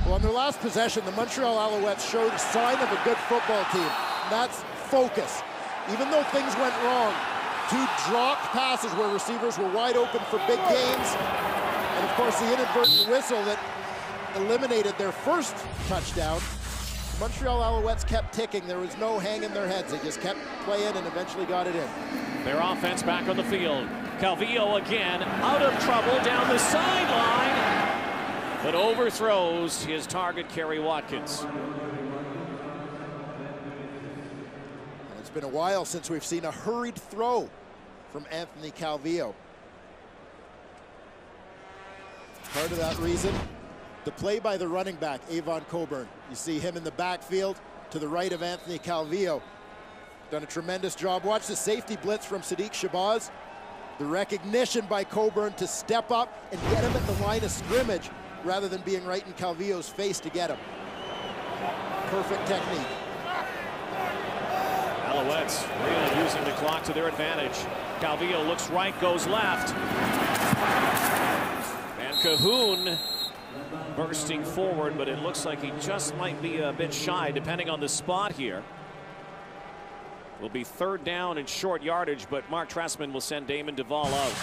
Well, on their last possession, the Montreal Alouettes showed a sign of a good football team. And that's focus. Even though things went wrong, 2 dropped passes where receivers were wide open for big gains, and of course the inadvertent whistle that eliminated their first touchdown. The Montreal Alouettes kept ticking. There was no hang in their heads. They just kept playing and eventually got it in. Their offense back on the field. Calvillo again out of trouble down the sideline, but overthrows his target, Kerry Watkins. been a while since we've seen a hurried throw from Anthony Calvillo. Part of that reason, the play by the running back, Avon Coburn. You see him in the backfield to the right of Anthony Calvillo. Done a tremendous job. Watch the safety blitz from Sadiq Shabazz. The recognition by Coburn to step up and get him at the line of scrimmage rather than being right in Calvillo's face to get him. Perfect technique. Alouettes really using the clock to their advantage. Calvillo looks right, goes left. And Cahoon bursting forward, but it looks like he just might be a bit shy depending on the spot here. Will be third down and short yardage, but Mark Trestman will send Damon Duvall out.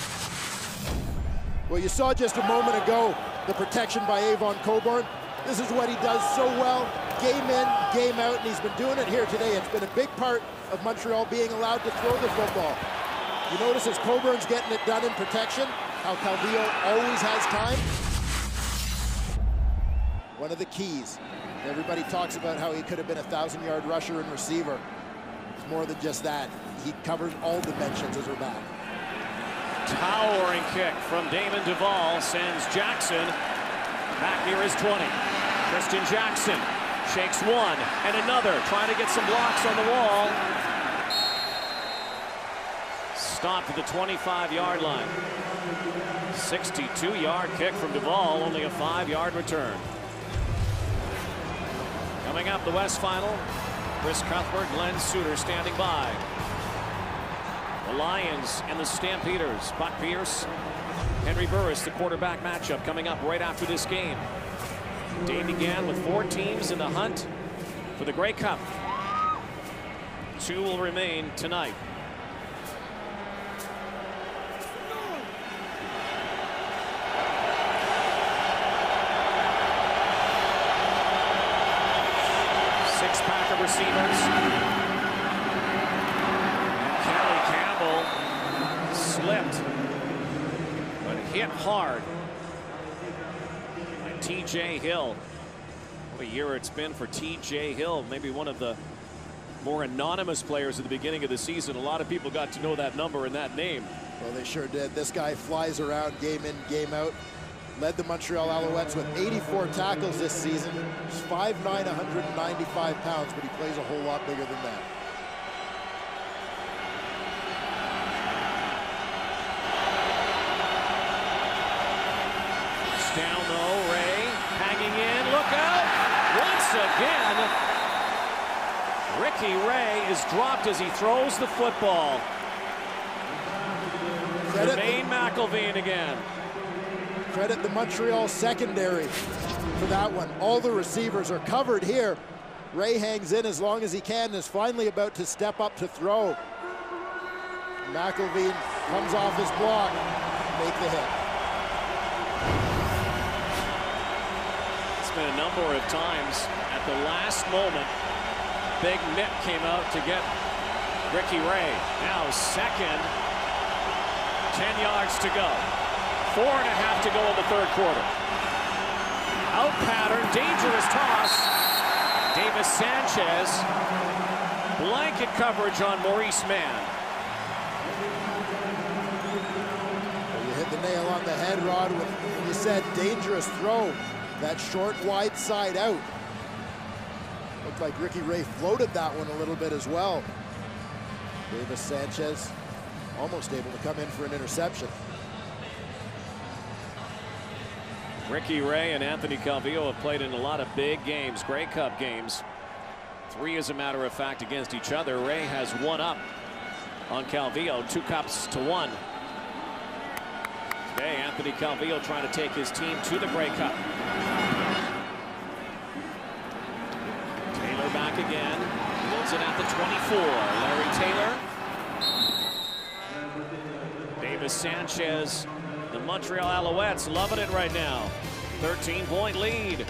Well, you saw just a moment ago the protection by Avon Coburn. This is what he does so well, game in, game out, and he's been doing it here today. It's been a big part of Montreal being allowed to throw the football. You notice as Coburn's getting it done in protection, how Calvillo always has time. One of the keys. Everybody talks about how he could have been a 1,000-yard rusher and receiver. It's more than just that. He covers all dimensions as a back. Towering kick from Damon Duvall sends Jackson back near his 20. Christian Jackson shakes one and another, trying to get some blocks on the wall. Stopped at the 25-yard line. 62-yard kick from Duvall, only a 5-yard return. Coming up, the West Final. Chris Cuthbert, Glenn Suter standing by. The Lions and the Stampeders. Buck Pierce, Henry Burris, the quarterback matchup coming up right after this game. Day began with 4 teams in the hunt for the Grey Cup. 2 will remain tonight. Pack of receivers. Kelly Campbell slipped, but hit hard by T.J. Hill. What a year it's been for T.J. Hill, maybe one of the more anonymous players at the beginning of the season. A lot of people got to know that number and that name. Well, they sure did. This guy flies around game in, game out. Led the Montreal Alouettes with 84 tackles this season. He's 5'9", 195 pounds, but he plays a whole lot bigger than that. It's down though, Ray hanging in, look out! Once again, Ricky Ray is dropped as he throws the football. Jermaine McElveen again. Credit the Montreal secondary for that one. All the receivers are covered here. Ray hangs in as long as he can and is finally about to step up to throw. McElveen comes off his block, make the hit. It's been a number of times at the last moment. Big Nick came out to get Ricky Ray. Now second, 10 yards to go. 4.5 to go in the third quarter. Out pattern, dangerous toss. Davis Sanchez. Blanket coverage on Maurice Mann. Well, you hit the nail on the head, Rod, when you said dangerous throw. That short, wide side out. Looked like Ricky Ray floated that one a little bit as well. Davis Sanchez almost able to come in for an interception. Ricky Ray and Anthony Calvillo have played in a lot of big games, Grey Cup games. 3, as a matter of fact, against each other. Ray has 1 up on Calvillo, 2 cups to 1. Today, Anthony Calvillo trying to take his team to the Grey Cup. Taylor back again, builds it at the 24. Larry Taylor. Davis Sanchez. The Montreal Alouettes loving it right now. 13-point lead.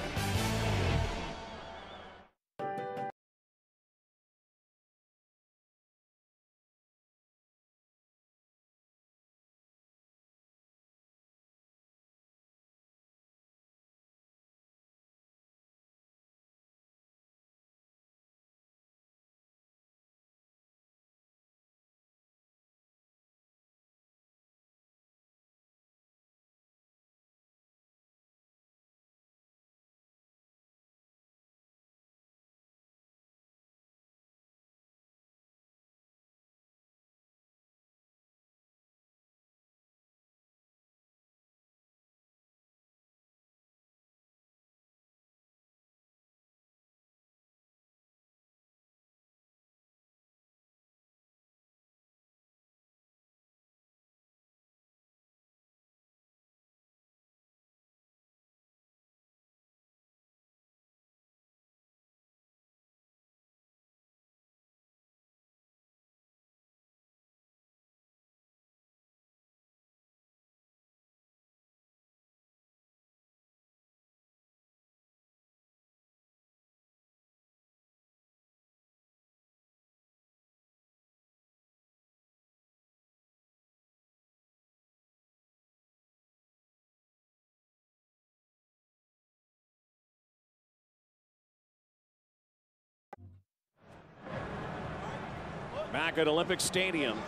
Back at Olympic Stadium.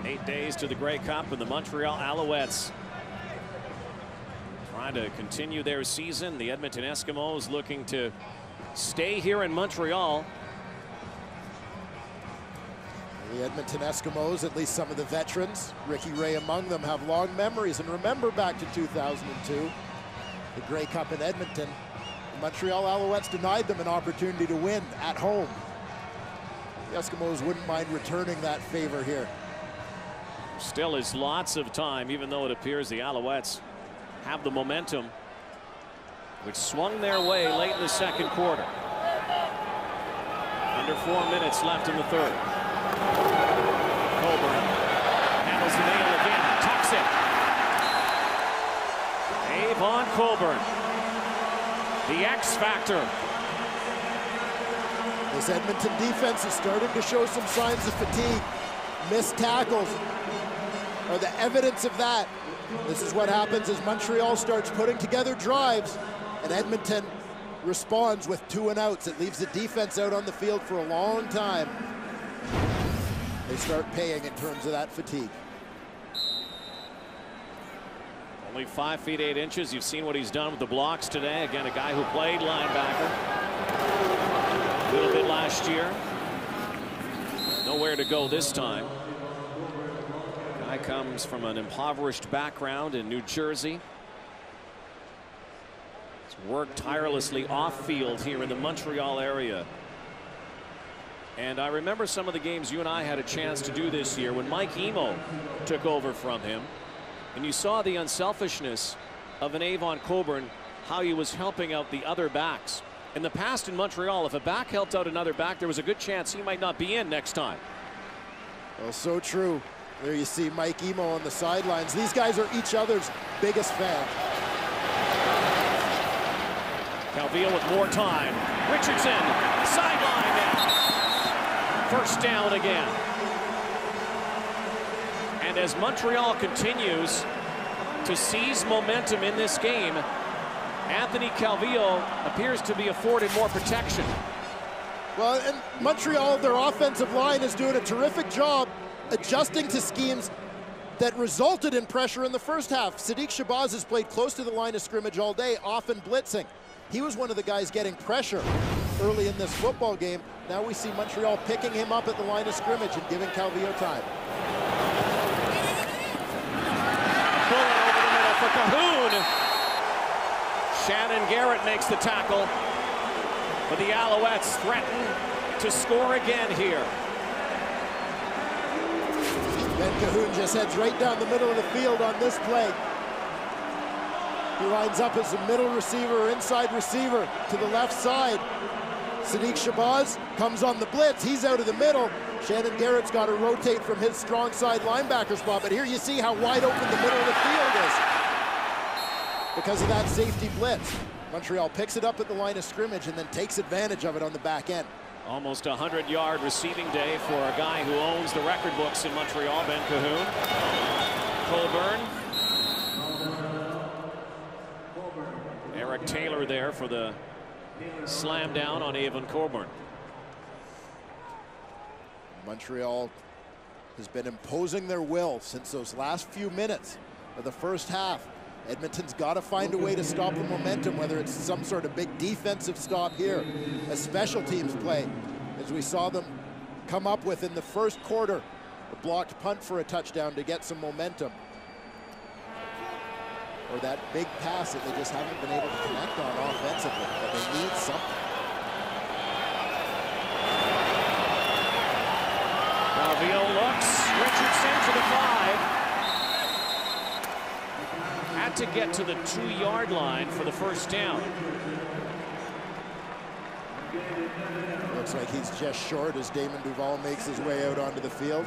8 days to the Grey Cup, and the Montreal Alouettes trying to continue their season. The Edmonton Eskimos looking to stay here in Montreal. The Edmonton Eskimos, at least some of the veterans, Ricky Ray among them, have long memories and remember back to 2002, the Grey Cup in Edmonton. The Montreal Alouettes denied them an opportunity to win at home. The Eskimos wouldn't mind returning that favor here. Still is lots of time, even though it appears the Alouettes have the momentum, which swung their way late in the second quarter. Under 4 minutes left in the third. Coburn handles the nail again, tucks it. Avon Coburn, the X factor. This Edmonton defense is starting to show some signs of fatigue. Missed tackles are the evidence of that. This is what happens as Montreal starts putting together drives, and Edmonton responds with 2 and outs. It leaves the defense out on the field for a long time. They start paying in terms of that fatigue. Only 5 feet 8 inches. You've seen what he's done with the blocks today. Again, a guy who played linebacker a little bit last year. Nowhere to go this time. Guy comes from an impoverished background in New Jersey. He's worked tirelessly off field here in the Montreal area. And I remember some of the games you and I had a chance to do this year when Mike Emo took over from him. And you saw the unselfishness of an Avon Coburn, how he was helping out the other backs. In the past in Montreal, if a back helped out another back, there was a good chance he might not be in next time. Well, so true. There you see Mike Emo on the sidelines. These guys are each other's biggest fans. Calvillo with more time. Richardson, sideline now. First down again. And as Montreal continues to seize momentum in this game, Anthony Calvillo appears to be afforded more protection. Well, and Montreal, their offensive line is doing a terrific job adjusting to schemes that resulted in pressure in the first half. Sadiq Shabazz has played close to the line of scrimmage all day, often blitzing. He was one of the guys getting pressure early in this football game. Now we see Montreal picking him up at the line of scrimmage and giving Calvillo time. Bullet over the middle for Cahoon. Shannon Garrett makes the tackle, but the Alouettes threaten to score again here. Ben Cahoon just heads right down the middle of the field on this play. He lines up as a middle receiver or inside receiver to the left side. Sadiq Shabazz comes on the blitz. He's out of the middle. Shannon Garrett's got to rotate from his strong side linebacker spot, but here you see how wide open the middle of the field is because of that safety blitz. Montreal picks it up at the line of scrimmage and then takes advantage of it on the back end. Almost a 100-yard receiving day for a guy who owns the record books in Montreal, Ben Cahoon. Coburn. Eric Taylor there for the slam down on Avon Coburn. Montreal has been imposing their will since those last few minutes of the first half. Edmonton's got to find a way to stop the momentum, whether it's some sort of big defensive stop here, a special teams play, as we saw them come up with in the first quarter, a blocked punt for a touchdown to get some momentum, or that big pass that they just haven't been able to connect on offensively, but they need something. Calvillo looks, Richardson to the 5. Had to get to the 2-yard line for the first down. Looks like he's just short as Damon Duval makes his way out onto the field.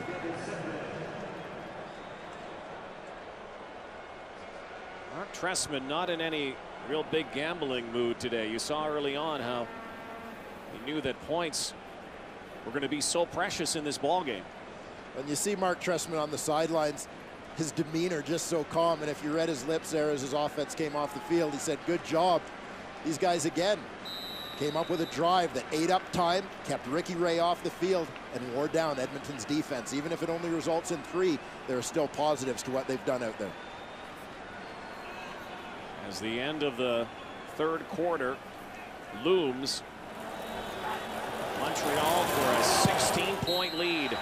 Mark Trestman not in any real big gambling mood today. You saw early on how he knew that points were going to be so precious in this ball game. And you see Mark Trestman on the sidelines, his demeanor just so calm, and if you read his lips there as his offense came off the field, he said, good job. These guys again came up with a drive that ate up time, kept Ricky Ray off the field, and wore down Edmonton's defense. Even if it only results in 3, there are still positives to what they've done out there. As the end of the third quarter looms, Montreal for a 16-point lead.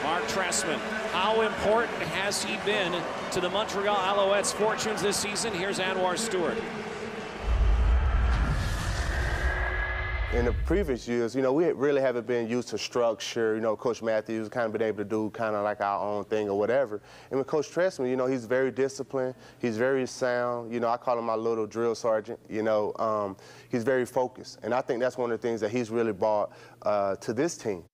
Mark Trestman, how important has he been to the Montreal Alouettes' fortunes this season? Here's Anwar Stewart. In the previous years, you know, we really haven't been used to structure. You know, Coach Matthews kind of been able to do kind of like our own thing or whatever. And with Coach Trestman, you know, he's very disciplined. He's very sound. You know, I call him my little drill sergeant. You know, he's very focused. And I think that's one of the things that he's really brought to this team.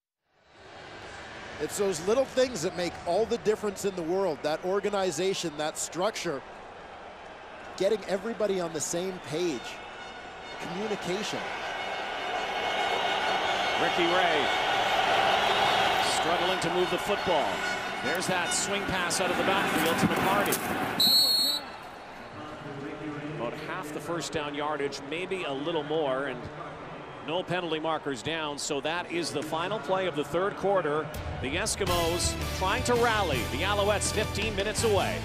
It's those little things that make all the difference in the world. That organization, that structure, getting everybody on the same page, communication. Ricky Ray struggling to move the football. There's that swing pass out of the backfield to McCarty. About half the first down yardage, maybe a little more, and no penalty markers down, so that is the final play of the third quarter. The Eskimos trying to rally. The Alouettes 15 minutes away.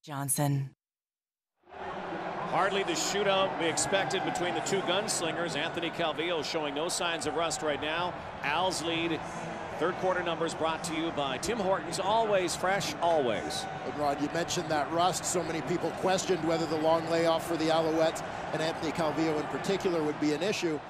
Johnson. Hardly the shootout we expected between the two gunslingers. Anthony Calvillo showing no signs of rust right now. Al's lead. Third quarter numbers brought to you by Tim Hortons. Always fresh, always. And Rod, you mentioned that rust. So many people questioned whether the long layoff for the Alouettes and Anthony Calvillo in particular would be an issue.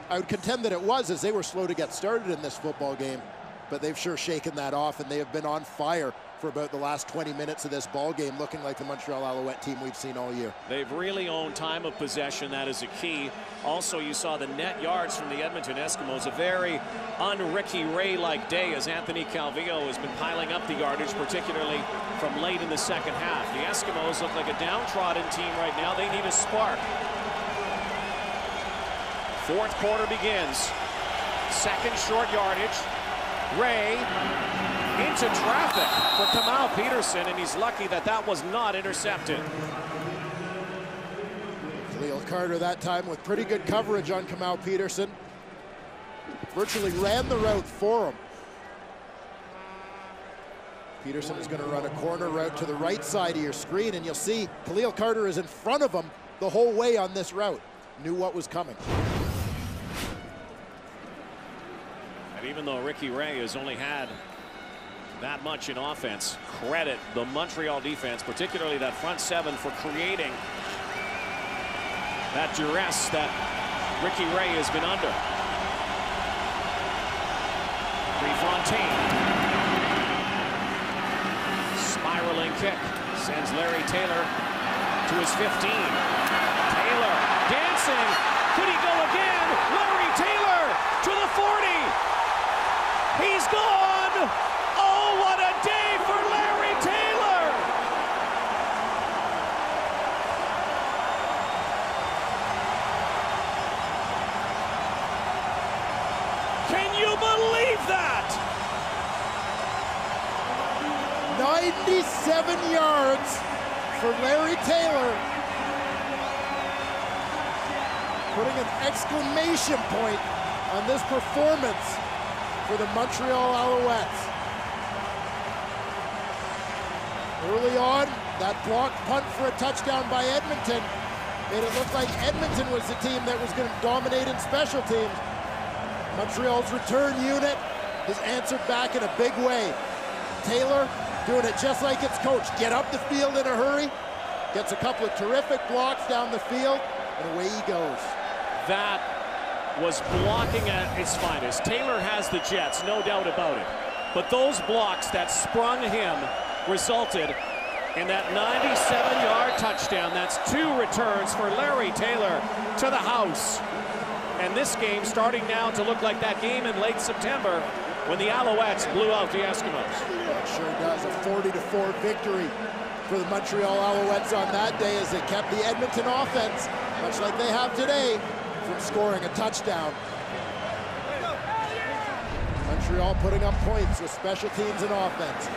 I would contend that it was, as they were slow to get started in this football game. But they've sure shaken that off, and they have been on fire for about the last 20 minutes of this ball game, looking like the Montreal Alouette team we've seen all year. They've really owned time of possession. That is a key. Also, you saw the net yards from the Edmonton Eskimos. A very un-Ricky Ray-like day as Anthony Calvillo has been piling up the yardage, particularly from late in the second half. The Eskimos look like a downtrodden team right now. They need a spark. Fourth quarter begins. Second short yardage. Ray into traffic for Kamau Peterson, and he's lucky that that was not intercepted. Khalil Carter that time with pretty good coverage on Kamau Peterson. Virtually ran the route for him. Peterson is going to run a corner route to the right side of your screen, and you'll see Khalil Carter is in front of him the whole way on this route. Knew what was coming. And even though Ricky Ray has only had that much in offense, credit the Montreal defense, particularly that front seven, for creating that duress that Ricky Ray has been under. Prefontaine. Spiraling kick sends Larry Taylor to his 15. Taylor dancing. Could he go again? Larry Taylor to the 40. He's gone. Oh, what a day for Larry Taylor! 97 yards for Larry Taylor. Putting an exclamation point on this performance for the Montreal Alouettes. Early on, that blocked punt for a touchdown by Edmonton made it look like Edmonton was the team that was going to dominate in special teams. Montreal's return unit has answered back in a big way. Taylor doing it just like its coach. Get up the field in a hurry, gets a couple of terrific blocks down the field, and away he goes. That was blocking at its finest. Taylor has the jets, no doubt about it. But those blocks that sprung him resulted in that 97-yard touchdown. That's 2 returns for Larry Taylor to the house. And this game starting now to look like that game in late September when the Alouettes blew out the Eskimos. It sure does. A 40-4 victory for the Montreal Alouettes on that day as they kept the Edmonton offense, much like they have today, from scoring a touchdown. Montreal putting up points with special teams and offense.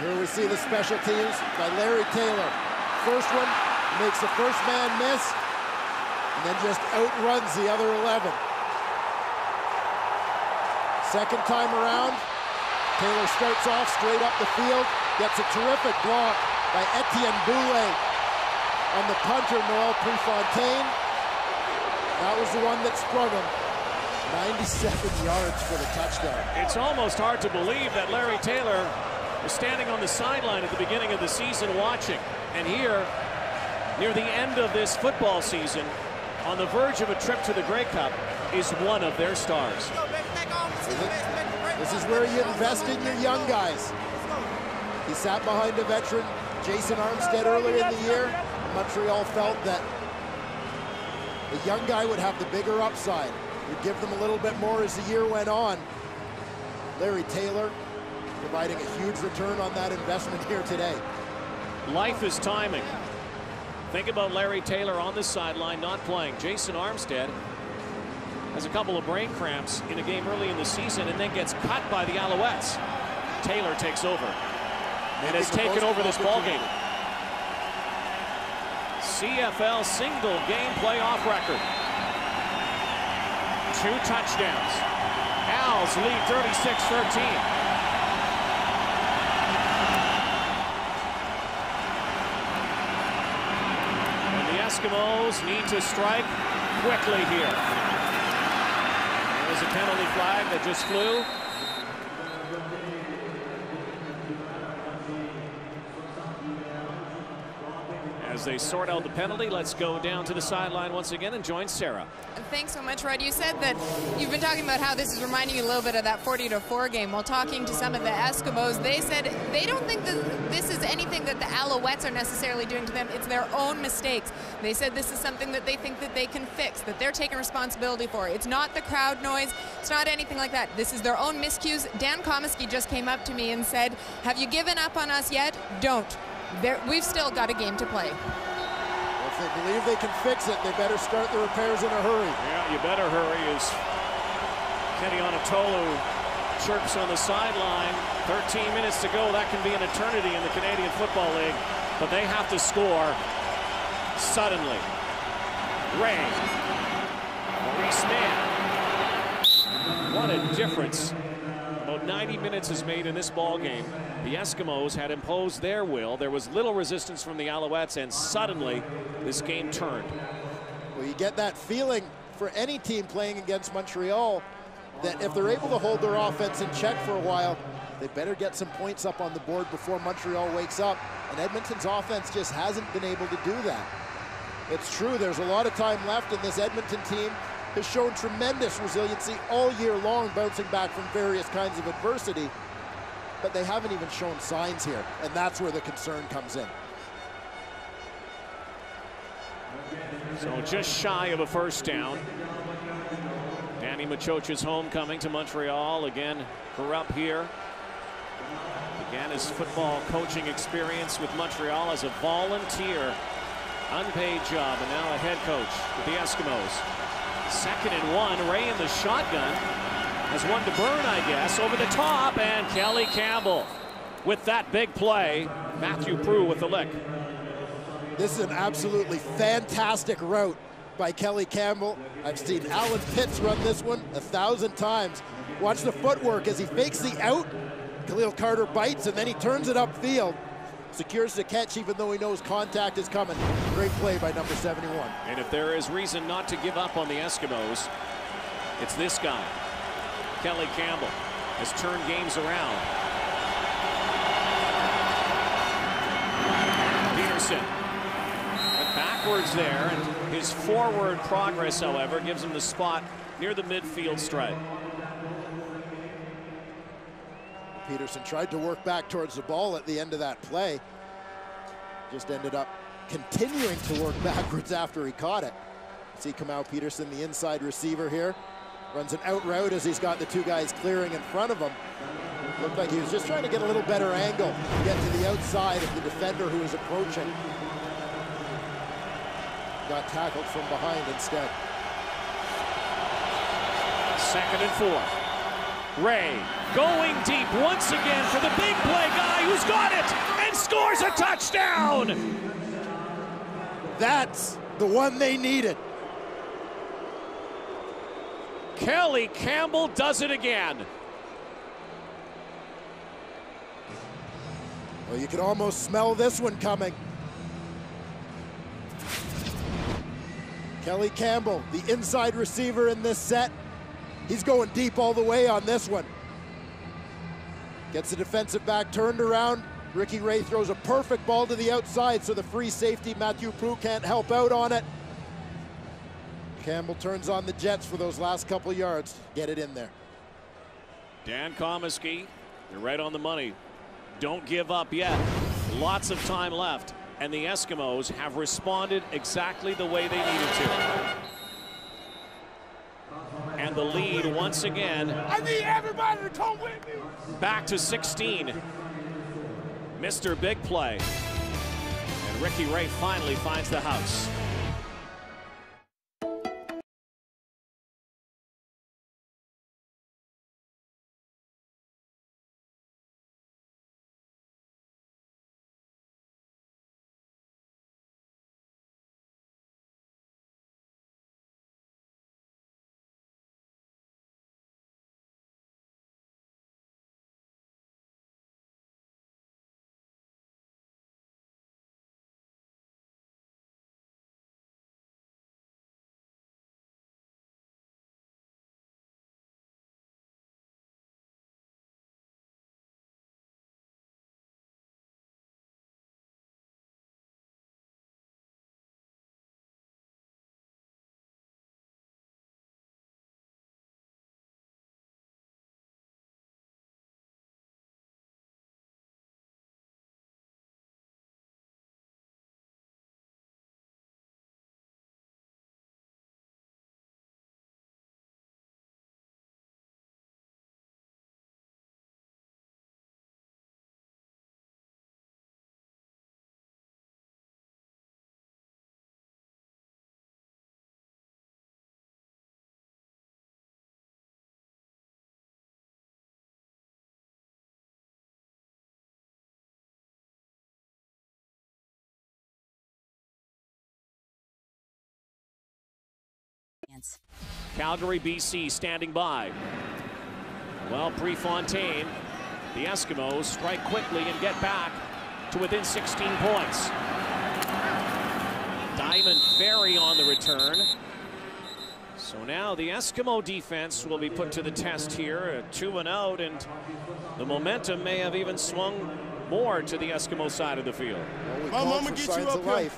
Here we see the special teams by Larry Taylor. First one makes the first man miss and then just outruns the other 11. Second time around, Taylor starts off straight up the field, gets a terrific block by Etienne Boulay on the punter, Noel Prefontaine. That was the one that sprung him. 97 yards for the touchdown. It's almost hard to believe that Larry Taylor was standing on the sideline at the beginning of the season watching. And here, near the end of this football season, on the verge of a trip to the Grey Cup, is one of their stars. This is where you invest in your young guys. He sat behind a veteran, Jason Armstead, earlier in the year. Montreal felt that the young guy would have the bigger upside. Would give them a little bit more as the year went on. Larry Taylor providing a huge return on that investment here today. Life is timing. Think about Larry Taylor on the sideline, not playing. Jason Armstead has a couple of brain cramps in a game early in the season and then gets cut by the Alouettes. Taylor takes over and has taken over this ballgame. CFL single game playoff record. 2 touchdowns. Owls lead 36-13. Eskimos need to strike quickly here. There's a penalty flag that just flew. As they sort out the penalty, let's go down to the sideline once again and join Sarah. Thanks so much, Rod. You said that you've been talking about how this is reminding you a little bit of that 40-4 game. While talking to some of the Eskimos, they said they don't think that this is anything that the Alouettes are necessarily doing to them. It's their own mistakes. They said this is something that they think that they can fix, that they're taking responsibility for. It's not the crowd noise. It's not anything like that. This is their own miscues. Dan Komisky just came up to me and said, have you given up on us yet? Don't. We've still got a game to play. If they believe they can fix it, they better start the repairs in a hurry. Yeah, you better hurry, as Kenny Onatolu chirps on the sideline. 13 minutes to go. That can be an eternity in the Canadian Football League, but they have to score suddenly. Ray. Maurice Mann. What a difference about 90 minutes is made in this ball game. The Eskimos had imposed their will. There was little resistance from the Alouettes, and suddenly this game turned. Well, you get that feeling for any team playing against Montreal that if they're able to hold their offense in check for a while, they better get some points up on the board before Montreal wakes up. And Edmonton's offense just hasn't been able to do that. It's true, there's a lot of time left, and this Edmonton team has shown tremendous resiliency all year long, bouncing back from various kinds of adversity. But they haven't even shown signs here, and that's where the concern comes in. So just shy of a first down. Danny Machocha's homecoming to Montreal. Again, grew up here. Began his football coaching experience with Montreal as a volunteer, unpaid job, and now a head coach with the Eskimos. 2nd and 1, Ray in the shotgun. Has one to burn, I guess, over the top, and Kelly Campbell with that big play. Matthew Prue with the lick. This is an absolutely fantastic route by Kelly Campbell. I've seen Alan Pitts run this one 1,000 times. Watch the footwork as he fakes the out. Khalil Carter bites and then he turns it upfield. Secures the catch even though he knows contact is coming. Great play by number 71. And if there is reason not to give up on the Eskimos, it's this guy. Kelly Campbell has turned games around. Peterson went backwards there, and his forward progress, however, gives him the spot near the midfield stripe. Peterson tried to work back towards the ball at the end of that play. Just ended up continuing to work backwards after he caught it. See Kamau Peterson, the inside receiver here. Runs an out route as he's got the two guys clearing in front of him. Looked like he was just trying to get a little better angle to get to the outside of the defender who was approaching. Got tackled from behind instead. 2nd and 4. Ray going deep once again for the big play guy who's got it and scores a touchdown. That's the one they needed. Kelly Campbell does it again. Well, you can almost smell this one coming. Kelly Campbell, the inside receiver in this set. He's going deep all the way on this one. Gets the defensive back turned around. Ricky Ray throws a perfect ball to the outside, so the free safety, Matthew Prue, can't help out on it. Campbell turns on the Jets for those last couple yards. Get it in there. Dan Comiskey, you're right on the money. Don't give up yet. Lots of time left. And the Eskimos have responded exactly the way they needed to. And the lead once again. I need everybody to come with me. Back to 16. Mr. Big Play. And Ricky Ray finally finds the house. Calgary, BC standing by. Well, Prefontaine, the Eskimos strike quickly and get back to within 16 points. Diamond Ferry on the return. So now the Eskimo defense will be put to the test here. 2 and out, and the momentum may have even swung more to the Eskimo side of the field. Well, Mama get you up here.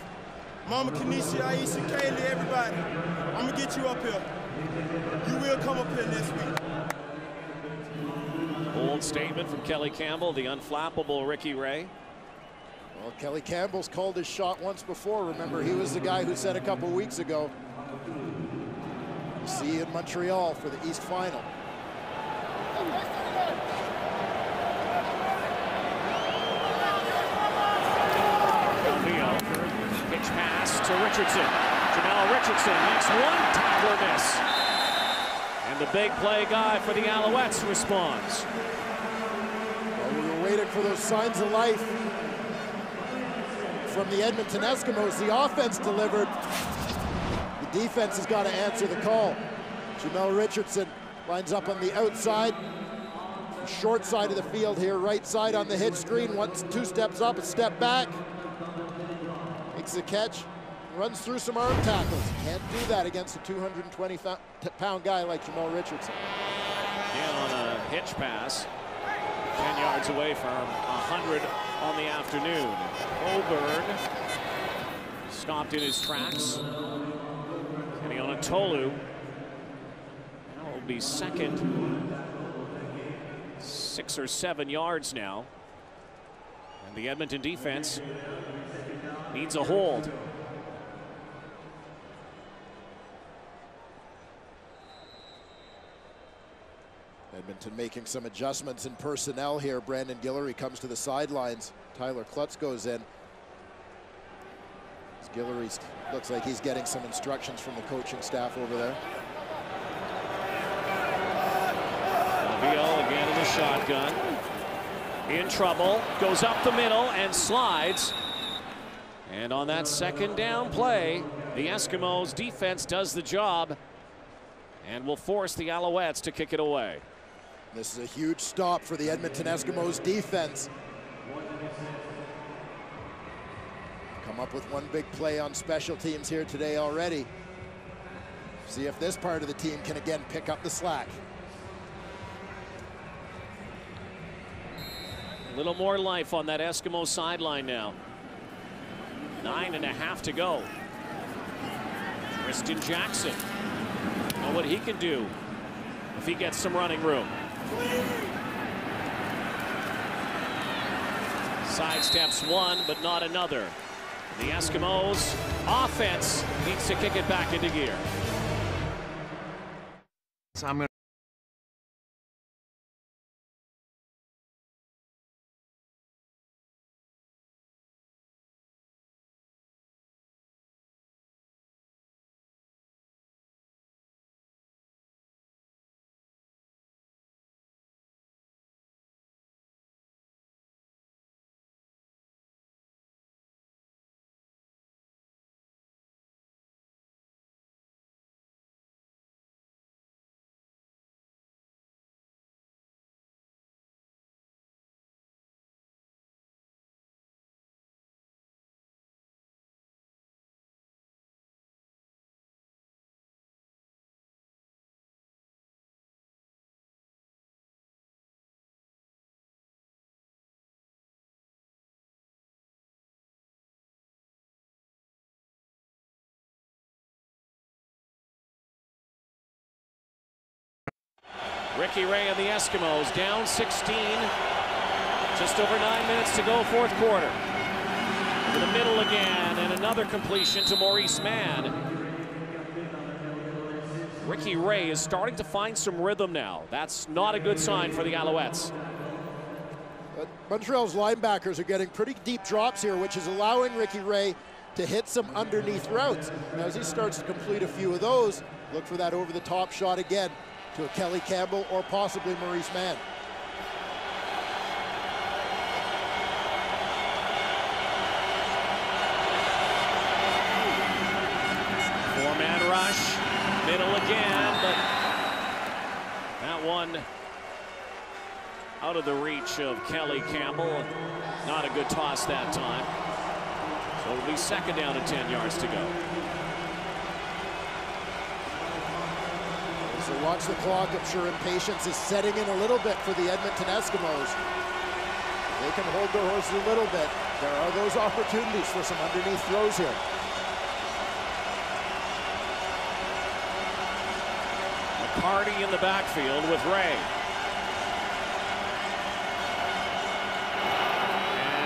Mama, Kanisha, Aisha, Kaylee, everybody. I'm gonna get you up here. You will come up here next week. Bold statement from Kelly Campbell, the unflappable Ricky Ray. Well, Kelly Campbell's called his shot once before. Remember, he was the guy who said a couple weeks ago, see you in Montreal for the East Final. Pitch pass to Richardson. Jamel Richardson makes one tackle miss. And the big play guy for the Alouettes responds. Well, we were waiting for those signs of life from the Edmonton Eskimos. The offense delivered. The defense has got to answer the call. Jamel Richardson lines up on the outside, the short side of the field here, right side on the hitch screen. 2 steps up, a step back. Makes the catch, runs through some arm tackles. Can't do that against a 220-pound guy like Jamel Richardson. Again on a hitch pass, 10 yards away from 100 on the afternoon. Coburn stopped in his tracks. Getting on a Tolu. That will be second. 6 or 7 yards now. And the Edmonton defense needs a hold. Edmonton making some adjustments in personnel here. Brandon Guillory comes to the sidelines. Tyler Klutz goes in. Guillory looks like he's getting some instructions from the coaching staff over there. Beal again in the shotgun. In trouble. Goes up the middle and slides. And on that second down play, the Eskimos defense does the job and will force the Alouettes to kick it away. This is a huge stop for the Edmonton Eskimos defense. Come up with one big play on special teams here today already. See if this part of the team can again pick up the slack. A little more life on that Eskimo sideline now. 9.5 to go. Tristan Jackson. Know what he can do if he gets some running room. Sidesteps one, but not another. The Eskimos offense needs to kick it back into gear. So I'm gonna Ricky Ray and the Eskimos down 16. Just over 9 minutes to go, fourth quarter. To the middle again, and another completion to Maurice Mann. Ricky Ray is starting to find some rhythm now. That's not a good sign for the Alouettes. Montreal's linebackers are getting pretty deep drops here, which is allowing Ricky Ray to hit some underneath routes. Now, as he starts to complete a few of those, look for that over-the-top shot again to a Kelly Campbell or possibly Maurice Mann. Four-man rush, middle again, but that one out of the reach of Kelly Campbell. Not a good toss that time. So it'll be second down and 10 yards to go. So watch the clock. I'm sure impatience is setting in a little bit for the Edmonton Eskimos. They can hold their horses a little bit. There are those opportunities for some underneath throws here. McCarty in the backfield with Ray.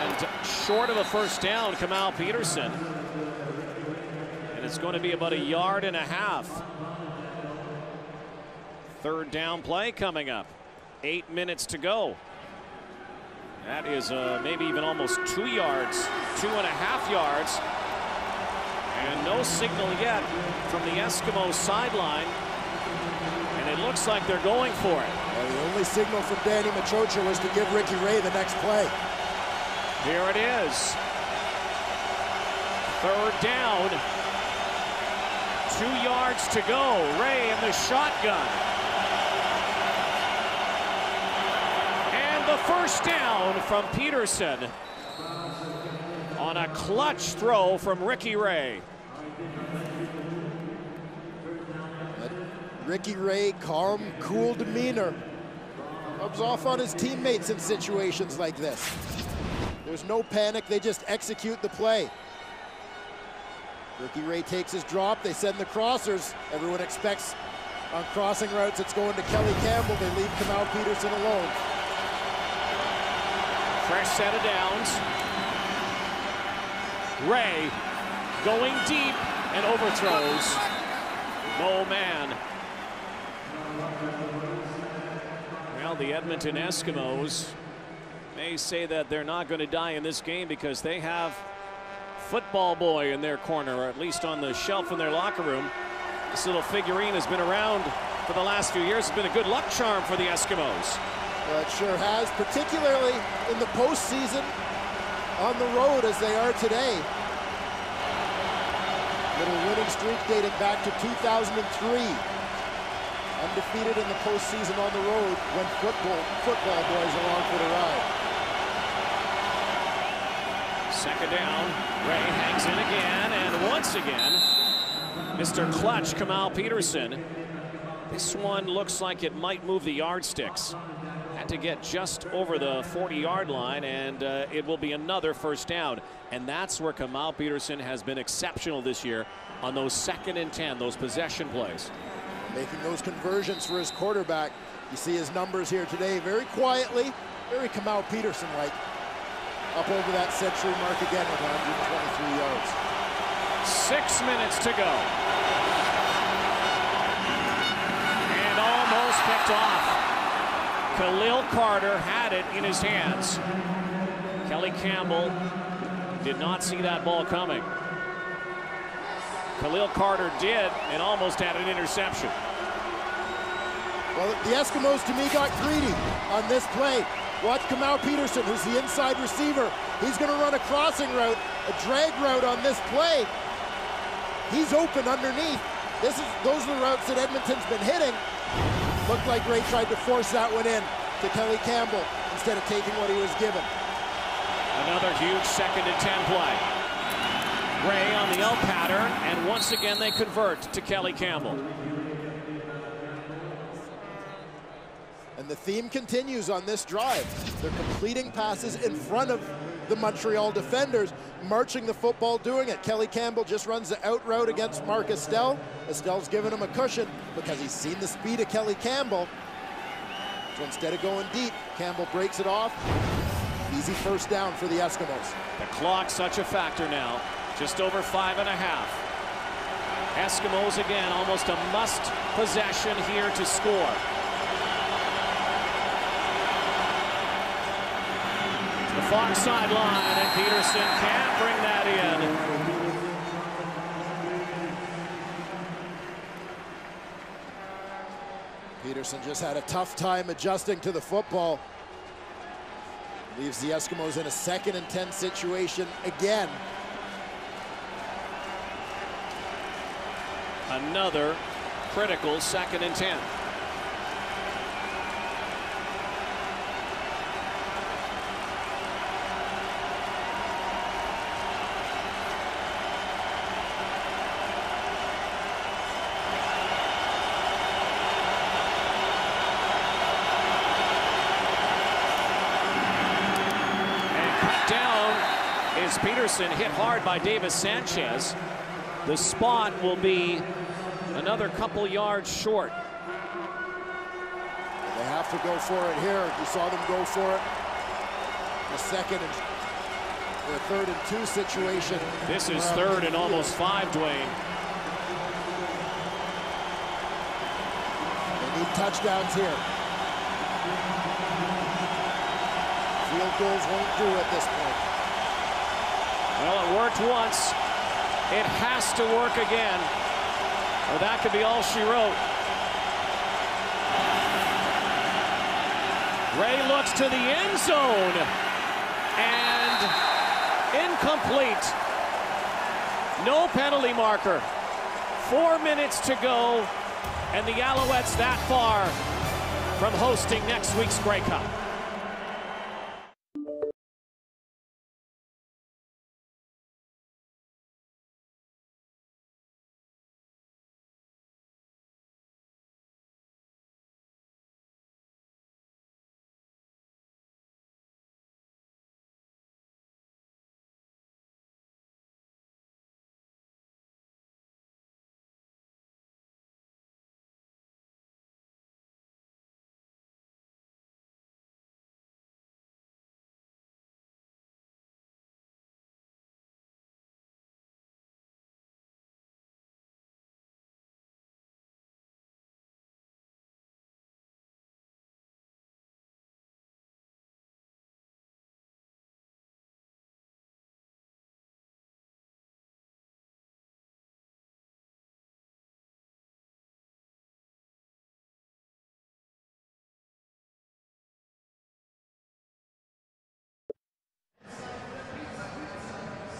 And short of a first down, Kamal Peterson. And it's going to be about 1.5 yards. Third down play coming up. 8 minutes to go. That is maybe even almost 2 yards, 2.5 yards. And no signal yet from the Eskimos sideline. And it looks like they're going for it. The only signal from Danny Machocha was to give Ricky Ray the next play. Here it is. 3rd down. 2 yards to go. Ray in the shotgun. And the first down from Peterson on a clutch throw from Ricky Ray. Ricky Ray, calm, cool demeanor, rubs off on his teammates in situations like this. There's no panic, they just execute the play. Ricky Ray takes his drop, they send the crossers. Everyone expects on crossing routes it's going to Kelly Campbell. They leave Kamal Peterson alone. Fresh set of downs. Ray going deep and overthrows. No man. Well, the Edmonton Eskimos may say that they're not going to die in this game because they have Football Boy in their corner, or at least on the shelf in their locker room. This little figurine has been around for the last few years. It's been a good luck charm for the Eskimos. Well, it sure has, particularly in the postseason on the road as they are today. Little winning streak dating back to 2003. Undefeated in the postseason on the road when football boys along for the ride. 2nd down. Ray hangs in again, and once again, Mr. Clutch, Kamal Peterson. This one looks like it might move the yardsticks. Had to get just over the 40-yard line, and it will be another first down. And that's where Kamal Peterson has been exceptional this year on those 2nd and 10, those possession plays. Making those conversions for his quarterback. You see his numbers here today, very quietly, very Kamal Peterson-like. Up over that century mark again with 123 yards. 6 minutes to go. And almost picked off. Khalil Carter had it in his hands. Kelly Campbell did not see that ball coming. Khalil Carter did and almost had an interception. Well, the Eskimos, to me, got greedy on this play. Watch Kamal Peterson, who's the inside receiver. He's going to run a crossing route, a drag route on this play. He's open underneath. Those are the routes that Edmonton's been hitting. Looked like Ray tried to force that one in to Kelly Campbell instead of taking what he was given. Another huge 2nd and 10 play. Ray on the L pattern, and once again they convert to Kelly Campbell. And the theme continues on this drive. They're completing passes in front of the Montreal defenders, marching the football, doing it. Kelly Campbell just runs the out route against Mark Estelle. Estelle's given him a cushion because he's seen the speed of Kelly Campbell. So instead of going deep, Campbell breaks it off. Easy first down for the Eskimos. The clock's such a factor now. Just over 5.5. Eskimos again, almost a must possession here to score. The far sideline, and Peterson can't bring that in. Peterson just had a tough time adjusting to the football. Leaves the Eskimos in a 2nd and 10 situation again. Another critical 2nd and 10. Peterson hit hard by Davis Sanchez. The spot will be another couple yards short. They have to go for it here. You saw them go for it. The 2nd and 3rd and 2 situation. This is 3rd and almost 5, Dwayne. They need touchdowns here. Field goals won't do at this point. Well, it worked once. It has to work again, or that could be all she wrote. Ray looks to the end zone, and incomplete. No penalty marker. 4 minutes to go, and the Alouettes that far from hosting next week's Grey Cup.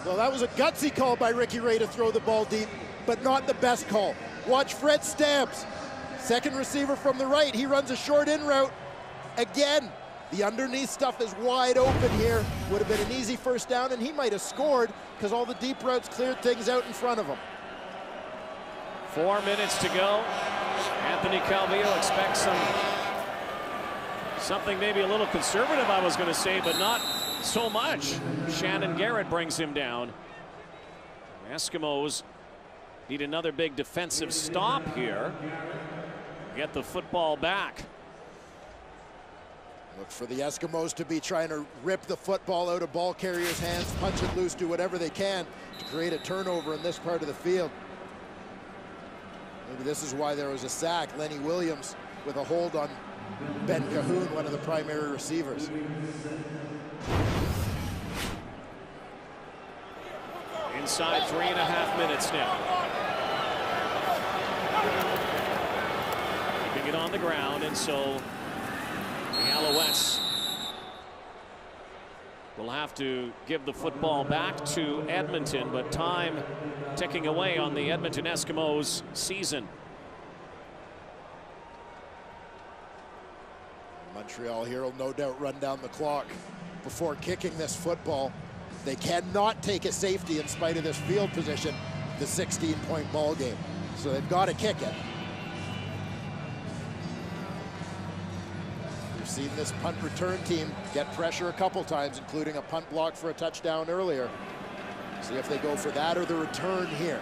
Well, that was a gutsy call by Ricky Ray to throw the ball deep, but not the best call. Watch Fred Stamps, second receiver from the right. He runs a short in route. Again, the underneath stuff is wide open here. Would have been an easy first down, and he might have scored because all the deep routes cleared things out in front of him. 4 minutes to go. Anthony Calvillo expects something maybe a little conservative, I was going to say, but not so much. Shannon Garrett brings him down. Eskimos need another big defensive stop here. Get the football back. Look for the Eskimos to be trying to rip the football out of ball carriers' hands, punch it loose, do whatever they can to create a turnover in this part of the field. Maybe this is why there was a sack. Lenny Williams with a hold on Ben Cahoon, one of the primary receivers. Inside 3.5 minutes now. Keeping it on the ground, and so the Alouettes will have to give the football back to Edmonton, but time ticking away on the Edmonton Eskimos season. Montreal here will no doubt run down the clock before kicking this football. They cannot take a safety in spite of this field position, the 16-point ball game. So they've got to kick it. We've seen this punt return team get pressure a couple times, including a punt block for a touchdown earlier. See if they go for that or the return here.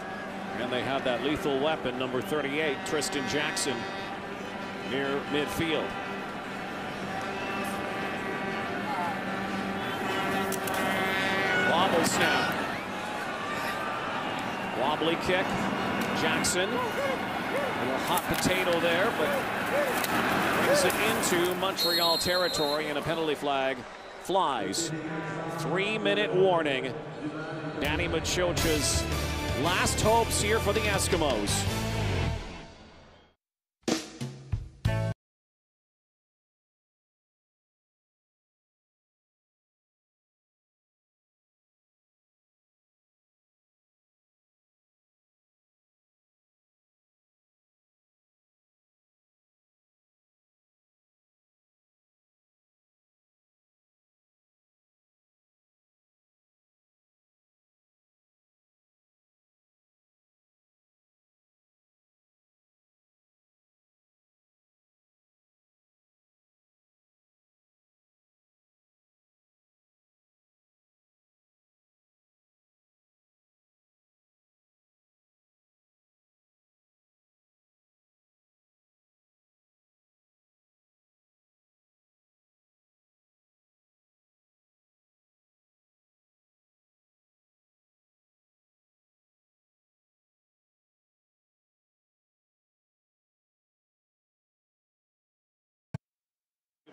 And they have that lethal weapon, number 38, Tristan Jackson, near midfield. Wobble snap. Wobbly kick. Jackson. A little hot potato there, but brings it into Montreal territory, and a penalty flag flies. 3-minute warning. Danny Machocha's last hopes here for the Eskimos.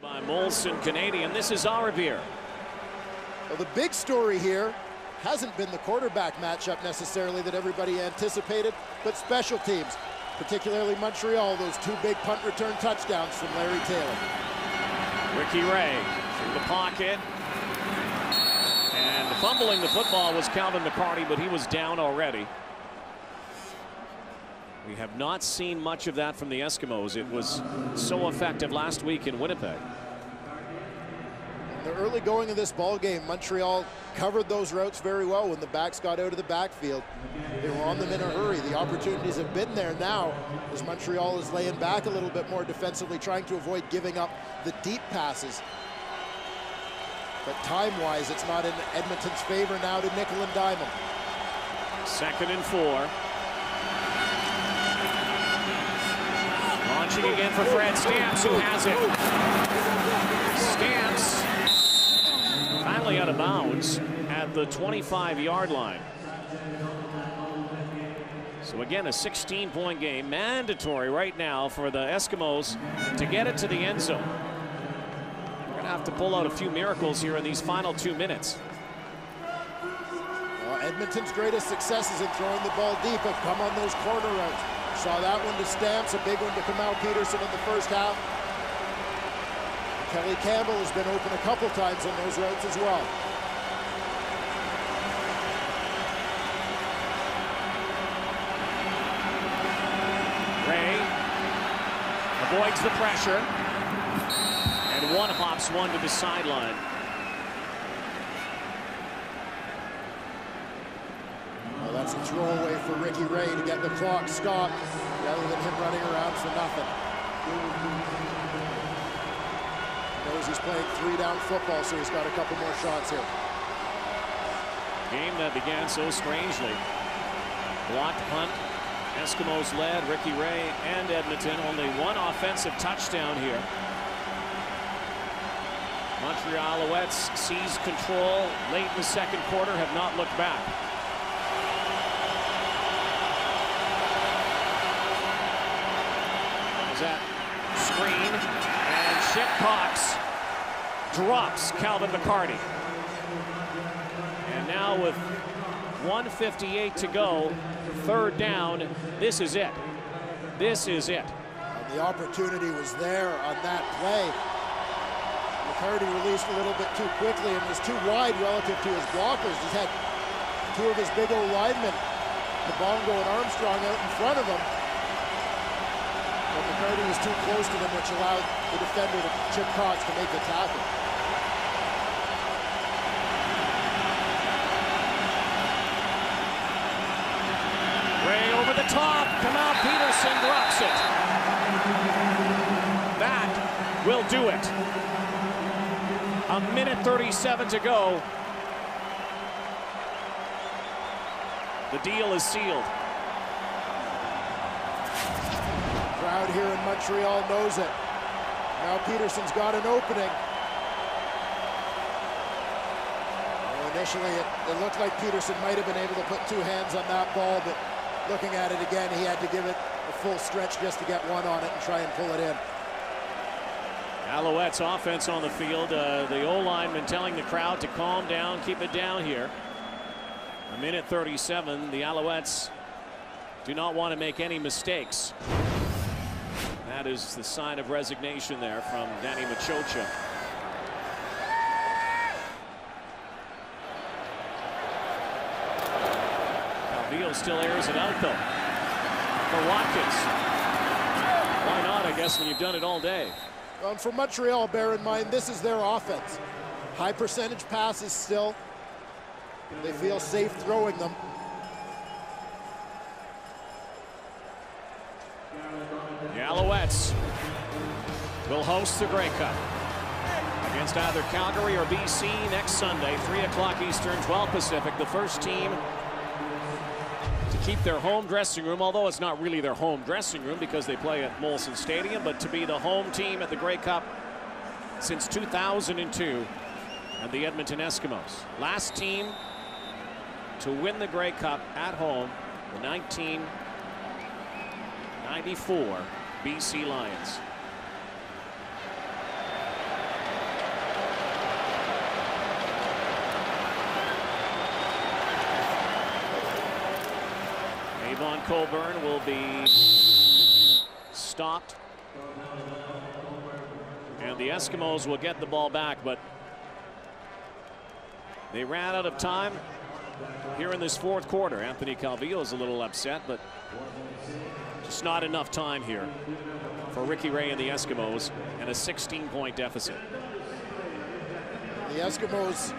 By Molson Canadian. This is Arevere. Well, the big story here hasn't been the quarterback matchup necessarily that everybody anticipated, but special teams, particularly Montreal, those two big punt return touchdowns from Larry Taylor. Ricky Ray through the pocket. And fumbling the football was Calvin McCarty, but he was down already. We have not seen much of that from the Eskimos. It was so effective last week in Winnipeg. In the early going of this ball game, Montreal covered those routes very well when the backs got out of the backfield. They were on them in a hurry. The opportunities have been there now as Montreal is laying back a little bit more defensively, trying to avoid giving up the deep passes. But time-wise, it's not in Edmonton's favor now to nickel and dime them. 2nd and 4. Launching again for Fred Stamps, who has it. Stamps finally out of bounds at the 25-yard line. So again, a 16-point game, mandatory right now for the Eskimos to get it to the end zone. We're going to have to pull out a few miracles here in these final 2 minutes. Well, Edmonton's greatest successes in throwing the ball deep have come on those corner routes. Saw that one to Stamps, a big one to Kamal Peterson in the first half. Kelly Campbell has been open a couple times on those routes as well. Ray avoids the pressure, and one hops one to the sideline. Well, that's a throwaway for Ricky Ray to get the clock stopped rather than him running around for nothing. Knows he's playing 3-down football, so he's got a couple more shots here. Game that began so strangely. Blocked punt. Eskimos led. Ricky Ray and Edmonton. Only one offensive touchdown here. Montreal Alouettes seized control late in the second quarter, have not looked back. That screen, and Chip Cox drops Calvin McCarty. And now with 1:58 to go, 3rd down, this is it. This is it. The opportunity was there on that play. McCarty released a little bit too quickly and was too wide relative to his blockers. He's had 2 of his big old linemen, Kabongo and Armstrong, out in front of him. But McCarty was too close to them, which allowed the defender, Chip Cox, to make the tackle. Ray over the top. Kamal Peterson drops it. That will do it. 1:37 to go. The deal is sealed. Crowd here in Montreal knows it. Now Peterson's got an opening. Well, initially, it looked like Peterson might have been able to put 2 hands on that ball, but looking at it again, he had to give it a full stretch just to get one on it and try and pull it in. Alouettes offense on the field. The O-lineman telling the crowd to calm down, keep it down here. 1:37. The Alouettes do not want to make any mistakes. That is the sign of resignation there from Danny Machocha. Calvillo still airs it out though for Watkins. Why not, I guess, when you've done it all day. Well, and for Montreal, bear in mind, this is their offense. High percentage passes still. They feel safe throwing them. The Alouettes will host the Grey Cup against either Calgary or BC next Sunday, 3 o'clock Eastern, 12 Pacific. The first team to keep their home dressing room, although it's not really their home dressing room because they play at Molson Stadium, but to be the home team at the Grey Cup since 2002, and the Edmonton Eskimos. Last team to win the Grey Cup at home, the 1994 BC Lions. Avon Coburn will be stopped. And And the Eskimos will get the ball back, but they ran out of time here in this fourth quarter. Anthony Calvillo is a little upset, but just not enough time here for Ricky Ray and the Eskimos, and a 16-point deficit. The Eskimos,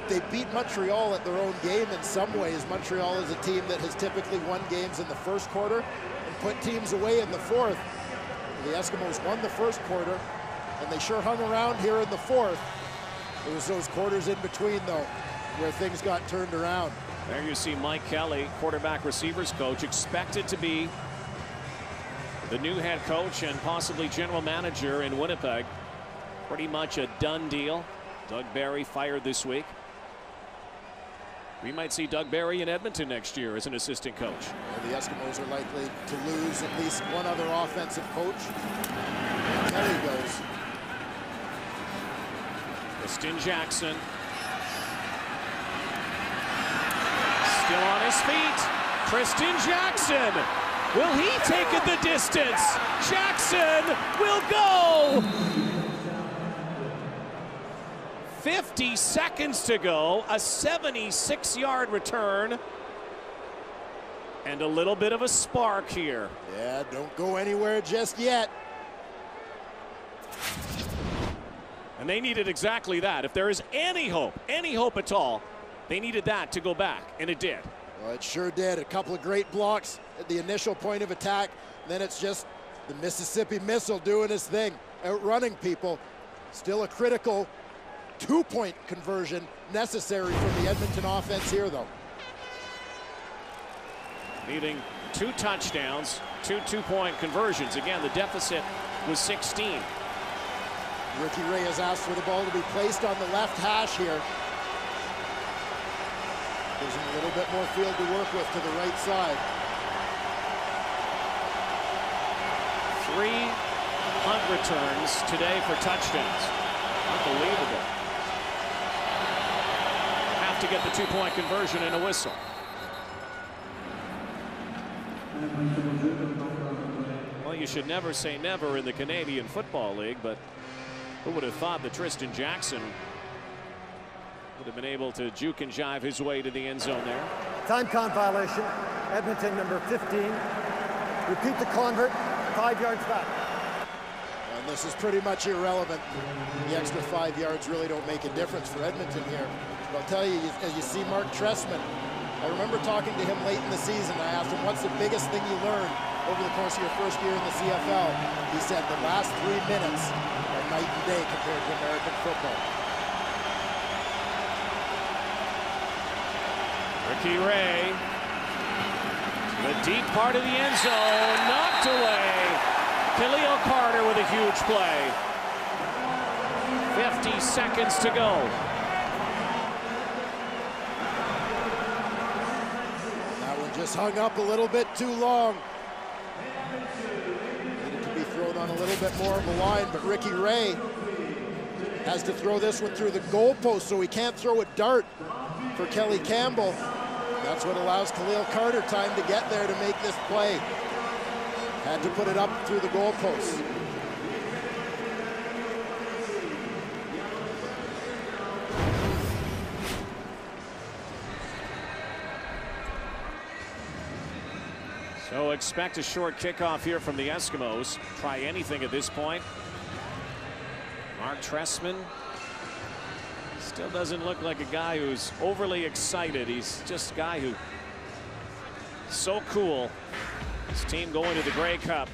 they beat Montreal at their own game in some ways. Montreal is a team that has typically won games in the first quarter and put teams away in the fourth. The Eskimos won the first quarter, and they sure hung around here in the fourth. It was those quarters in between, though, where things got turned around. There you see Mike Kelly, quarterback receivers coach, expected to be the new head coach and possibly general manager in Winnipeg. Pretty much a done deal. Doug Barry fired this week. We might see Doug Barry in Edmonton next year as an assistant coach. Well, the Eskimos are likely to lose at least one other offensive coach. There he goes. Tristan Jackson. Still on his feet. Tristan Jackson. Will he take it the distance? Jackson will go. 50 seconds to go. A 76-yard return. And a little bit of a spark here. Yeah, don't go anywhere just yet. And they needed exactly that. If there is any hope at all, they needed that to go back, and it did. Well, it sure did. A couple of great blocks at the initial point of attack. Then it's just the Mississippi Missile doing his thing, outrunning people. Still a critical two-point conversion necessary for the Edmonton offense here, though. Needing 2 touchdowns, 2 two-point conversions. Again, the deficit was 16. Ricky Ray has asked for the ball to be placed on the left hash here. Gives him a little bit more field to work with to the right side. 3 punt returns today for touchdowns. Unbelievable. Have to get the 2-point conversion and a whistle. Well, you should never say never in the Canadian Football League, but who would have thought that Tristan Jackson would have been able to juke and jive his way to the end zone there. Time count violation. Edmonton number 15. Repeat the convert. 5 yards back. And this is pretty much irrelevant. The extra 5 yards really don't make a difference for Edmonton here. But I'll tell you, as you see Mark Trestman, I remember talking to him late in the season. I asked him, what's the biggest thing you learned over the course of your first year in the CFL? He said the last 3 minutes are night and day compared to American football. Ricky Ray, the deep part of the end zone, knocked away. Khalil Carter with a huge play. 50 seconds to go. That one just hung up a little bit too long. Needed to be thrown on a little bit more of a line, but Ricky Ray has to throw this one through the goalpost, so he can't throw a dart for Kelly Campbell. That's what allows Khalil Carter time to get there to make this play. Had to put it up through the goalposts. So expect a short kickoff here from the Eskimos. Try anything at this point. Mark Trestman still doesn't look like a guy who's overly excited. He's just a guy who so cool. His team going to the Grey Cup.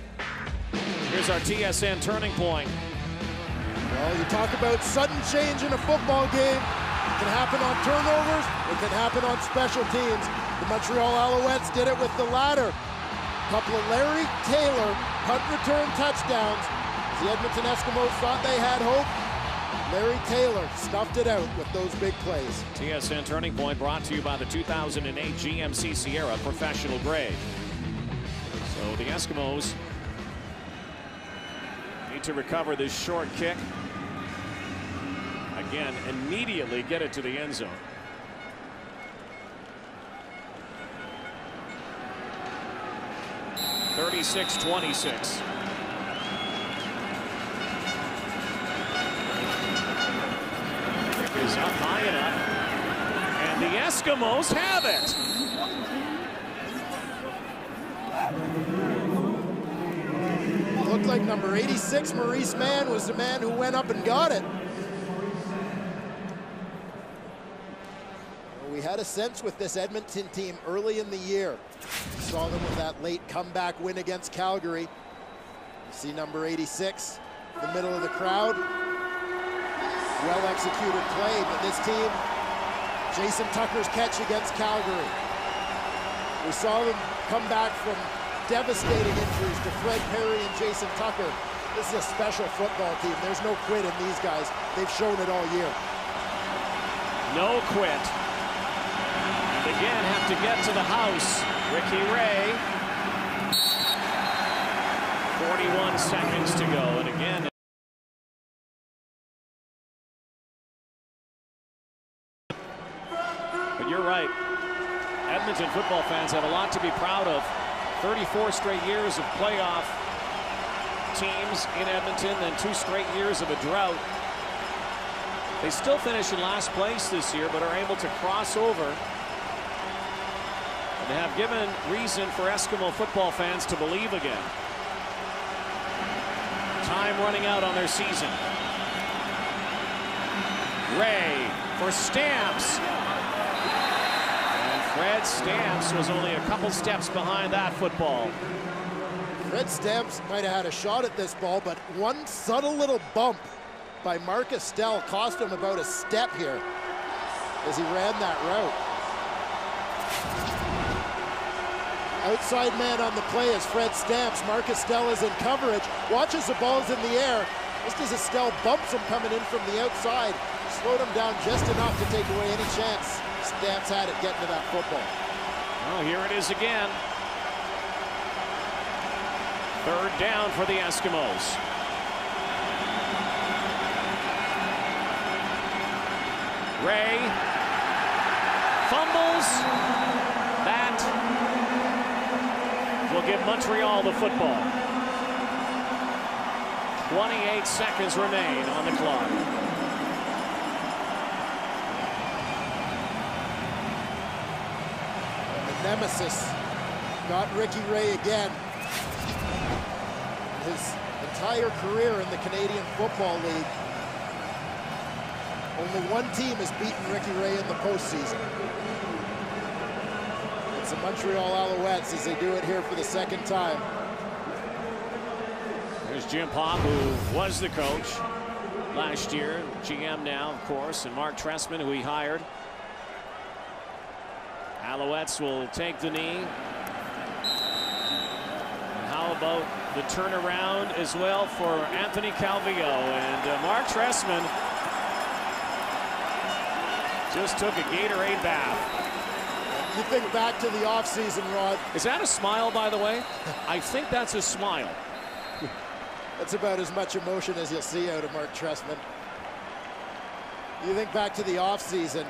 Here's our TSN turning point. Well, you talk about sudden change in a football game. It can happen on turnovers. It can happen on special teams. The Montreal Alouettes did it with the latter. A couple of Larry Taylor punt return touchdowns. The Edmonton Eskimos thought they had hope. Larry Taylor stuffed it out with those big plays. TSN Turning Point brought to you by the 2008 GMC Sierra Professional Grade. So the Eskimos need to recover this short kick. Again, immediately get it to the end zone. (36-26). high enough. And the Eskimos have it. It looked like number 86, Maurice Mann, was the man who went up and got it. We had a sense with this Edmonton team early in the year. We saw them with that late comeback win against Calgary. You see number 86 in the middle of the crowd. Well-executed play, but this team, Jason Tucker's catch against Calgary. We saw them come back from devastating injuries to Fred Perry and Jason Tucker. This is a special football team. There's no quit in these guys. They've shown it all year. No quit. Again, have to get to the house. Ricky Ray. 41 seconds to go, and again. But you're right. Edmonton football fans have a lot to be proud of. 34 straight years of playoff teams in Edmonton, then 2 straight years of a drought. They still finish in last place this year, but are able to cross over. They have given reason for Eskimo football fans to believe again. Time running out on their season. Ray for Stamps. And Fred Stamps was only a couple steps behind that football. Fred Stamps might have had a shot at this ball, but one subtle little bump by Mark Estelle cost him about a step here as he ran that route. Outside man on the play is Fred Stamps. Mark Estelle is in coverage, watches the balls in the air. Just as Estelle bumps him coming in from the outside, slowed him down just enough to take away any chance Stamps had at getting to that football. Well, here it is again. 3rd down for the Eskimos. Ray fumbles. That will give Montreal the football. 28 seconds remain on the clock. The nemesis got Ricky Ray again. His entire career in the Canadian Football League, only one team has beaten Ricky Ray in the postseason. It's the Montreal Alouettes as they do it here for the 2nd time. There's Jim Pop, who was the coach last year, GM now, of course, and Mark Trestman, who he hired. Alouettes will take the knee. And how about the turnaround as well for Anthony Calvillo, and Mark Trestman just took a Gatorade bath. You think back to the offseason, Rod. Is that a smile, by the way? I think that's a smile. That's about as much emotion as you'll see out of Mark Trestman. You think back to the offseason.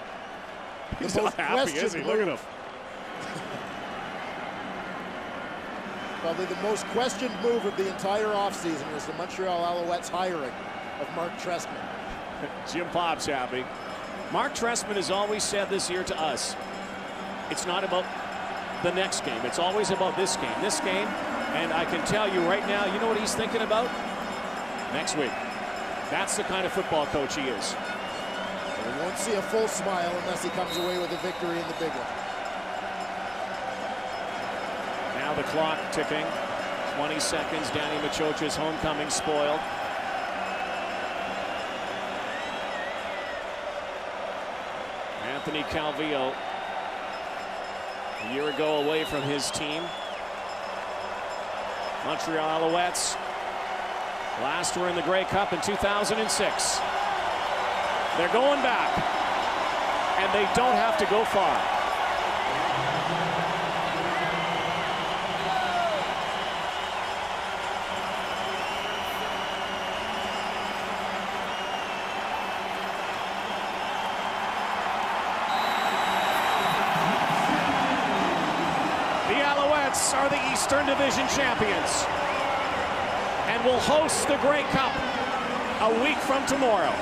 He's not happy, is he? Look at him. Probably the most questioned move of the entire offseason was the Montreal Alouettes hiring of Mark Trestman. Jim Pop's happy. Mark Trestman has always said this year to us, it's not about the next game. It's always about this game. This game, and I can tell you right now, you know what he's thinking about? Next week. That's the kind of football coach he is. We won't see a full smile unless he comes away with a victory in the big one. Now the clock ticking. 20 seconds. Danny Machocha's homecoming spoiled. Anthony Calvillo, a year ago away from his team. Montreal Alouettes last were in the Grey Cup in 2006. They're going back, and they don't have to go far. Are the Eastern Division champions and will host the Grey Cup a week from tomorrow.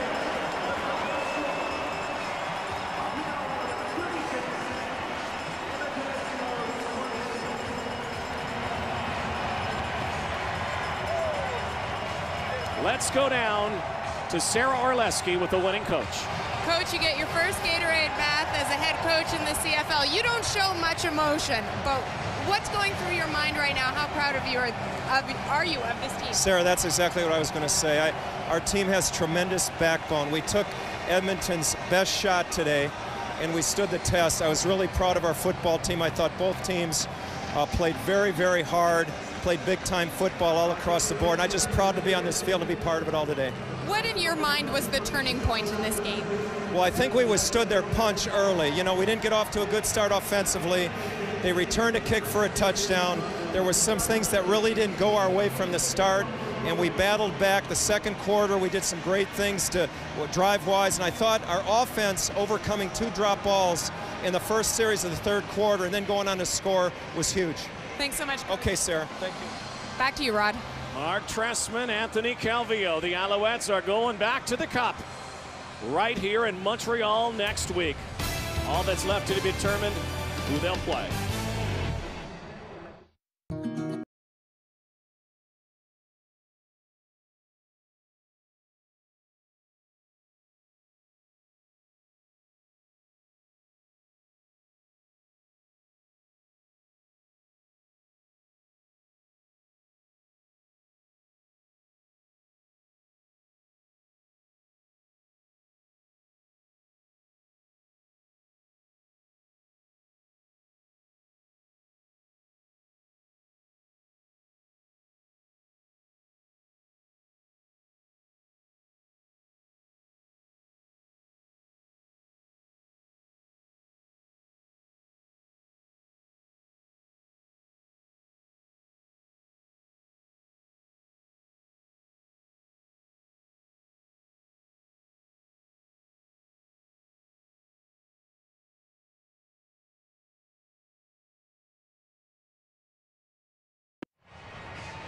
Let's go down to Sarah Orlesky with the winning coach. Coach, you get your first Gatorade bath as a head coach in the CFL. You don't show much emotion, but what's going through your mind right now? How proud of you are you of this team? Sarah, that's exactly what I was going to say. Our team has tremendous backbone. We took Edmonton's best shot today, and we stood the test. I was really proud of our football team. I thought both teams played very, very hard, played big-time football all across the board. And I'm just proud to be on this field and be part of it all today. What in your mind was the turning point in this game? Well, I think we withstood their punch early. You know, we didn't get off to a good start offensively. They returned a kick for a touchdown. There was some things that really didn't go our way from the start, and we battled back. The second quarter, we did some great things to drive-wise, and I thought our offense overcoming 2 drop balls in the first series of the third quarter and then going on to score was huge. Thanks so much. Okay, Sarah. Thank you. Back to you, Rod. Mark Trestman, Anthony Calvillo. The Alouettes are going back to the Cup right here in Montreal next week. All that's left to be determined who they'll play.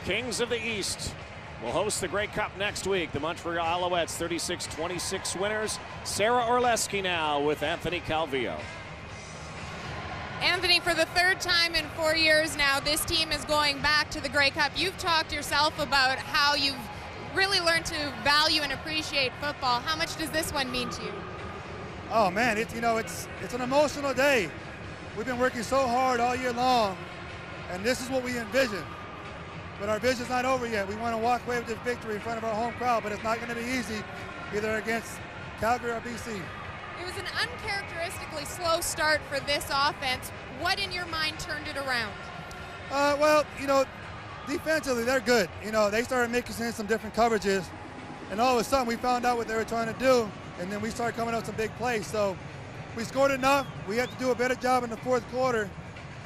Kings of the East will host the Grey Cup next week. The Montreal Alouettes, 36-26 winners. Sarah Orlesky now with Anthony Calvillo. Anthony, for the 3rd time in 4 years now, this team is going back to the Grey Cup. You've talked yourself about how you've really learned to value and appreciate football. How much does this one mean to you? Oh man, it's an emotional day. We've been working so hard all year long, and this is what we envision. But our vision's not over yet. We want to walk away with this victory in front of our home crowd, but it's not going to be easy, either against Calgary or BC. It was an uncharacteristically slow start for this offense. What in your mind turned it around? Well, you know, defensively, they're good. You know, they started making some different coverages, and all of a sudden we found out what they were trying to do, and then we started coming up with some big plays. So we scored enough. We had to do a better job in the 4th quarter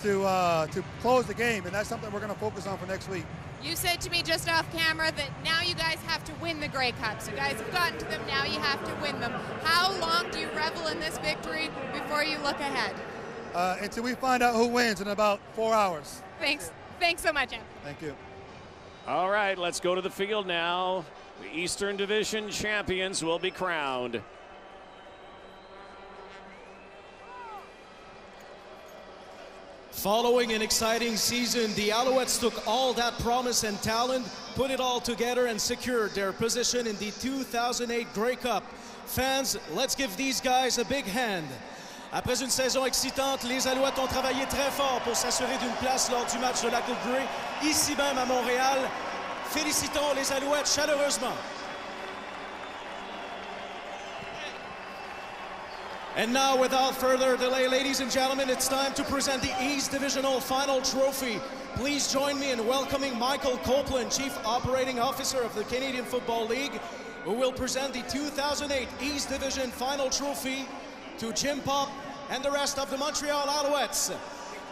to close the game, and that's something we're going to focus on for next week. You said to me just off camera that now you guys have to win the Grey Cup. So guys have gotten to them, now you have to win them. How long do you revel in this victory before you look ahead? Until we find out who wins in about 4 hours. Thanks so much, Em. Thank you. All right, let's go to the field now. The Eastern Division champions will be crowned. Following an exciting season, the Alouettes took all that promise and talent, put it all together and secured their position in the 2008 Grey Cup. Fans, let's give these guys a big hand. Après une saison excitante, les Alouettes ont travaillé très fort pour s'assurer d'une place lors du match de la Coupe Grey, ici même à Montréal. Félicitons les Alouettes chaleureusement. And now, without further delay, ladies and gentlemen, it's time to present the East Divisional Final Trophy. Please join me in welcoming Michael Copeland, Chief Operating Officer of the Canadian Football League, who will present the 2008 East Division Final Trophy to Jim Pop and the rest of the Montreal Alouettes.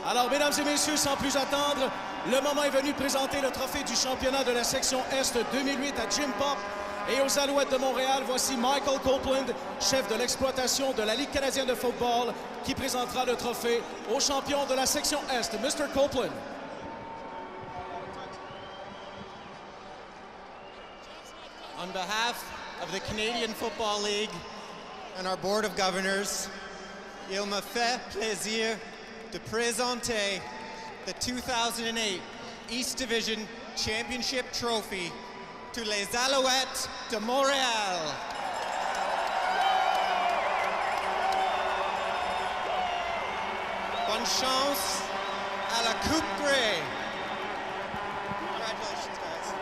Alors, mesdames et messieurs, sans plus attendre, le moment est venu de présenter le trophée du championnat de la section Est 2008 à Jim Pop. Et aux Alouettes de Montréal, voici Michael Copeland, chef de l'exploitation de la Ligue canadienne de football, qui présentera le trophée aux champions de la section Est. Mr. Copeland. On behalf of the Canadian Football League and our Board of Governors, il me fait plaisir de présenter the 2008 East Division Championship Trophy to les Alouettes de Montréal. Bonne chance à la Coupe Grey. Congratulations, guys.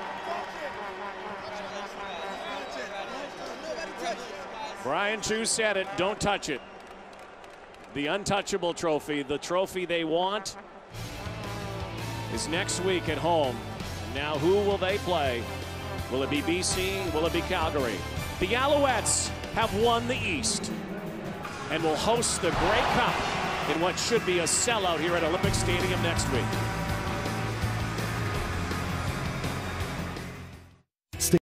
Brian Chu said it, don't touch it. The untouchable trophy, the trophy they want, is next week at home. Now who will they play? Will it be BC? Will it be Calgary? The Alouettes have won the East and will host the Grey Cup in what should be a sellout here at Olympic Stadium next week.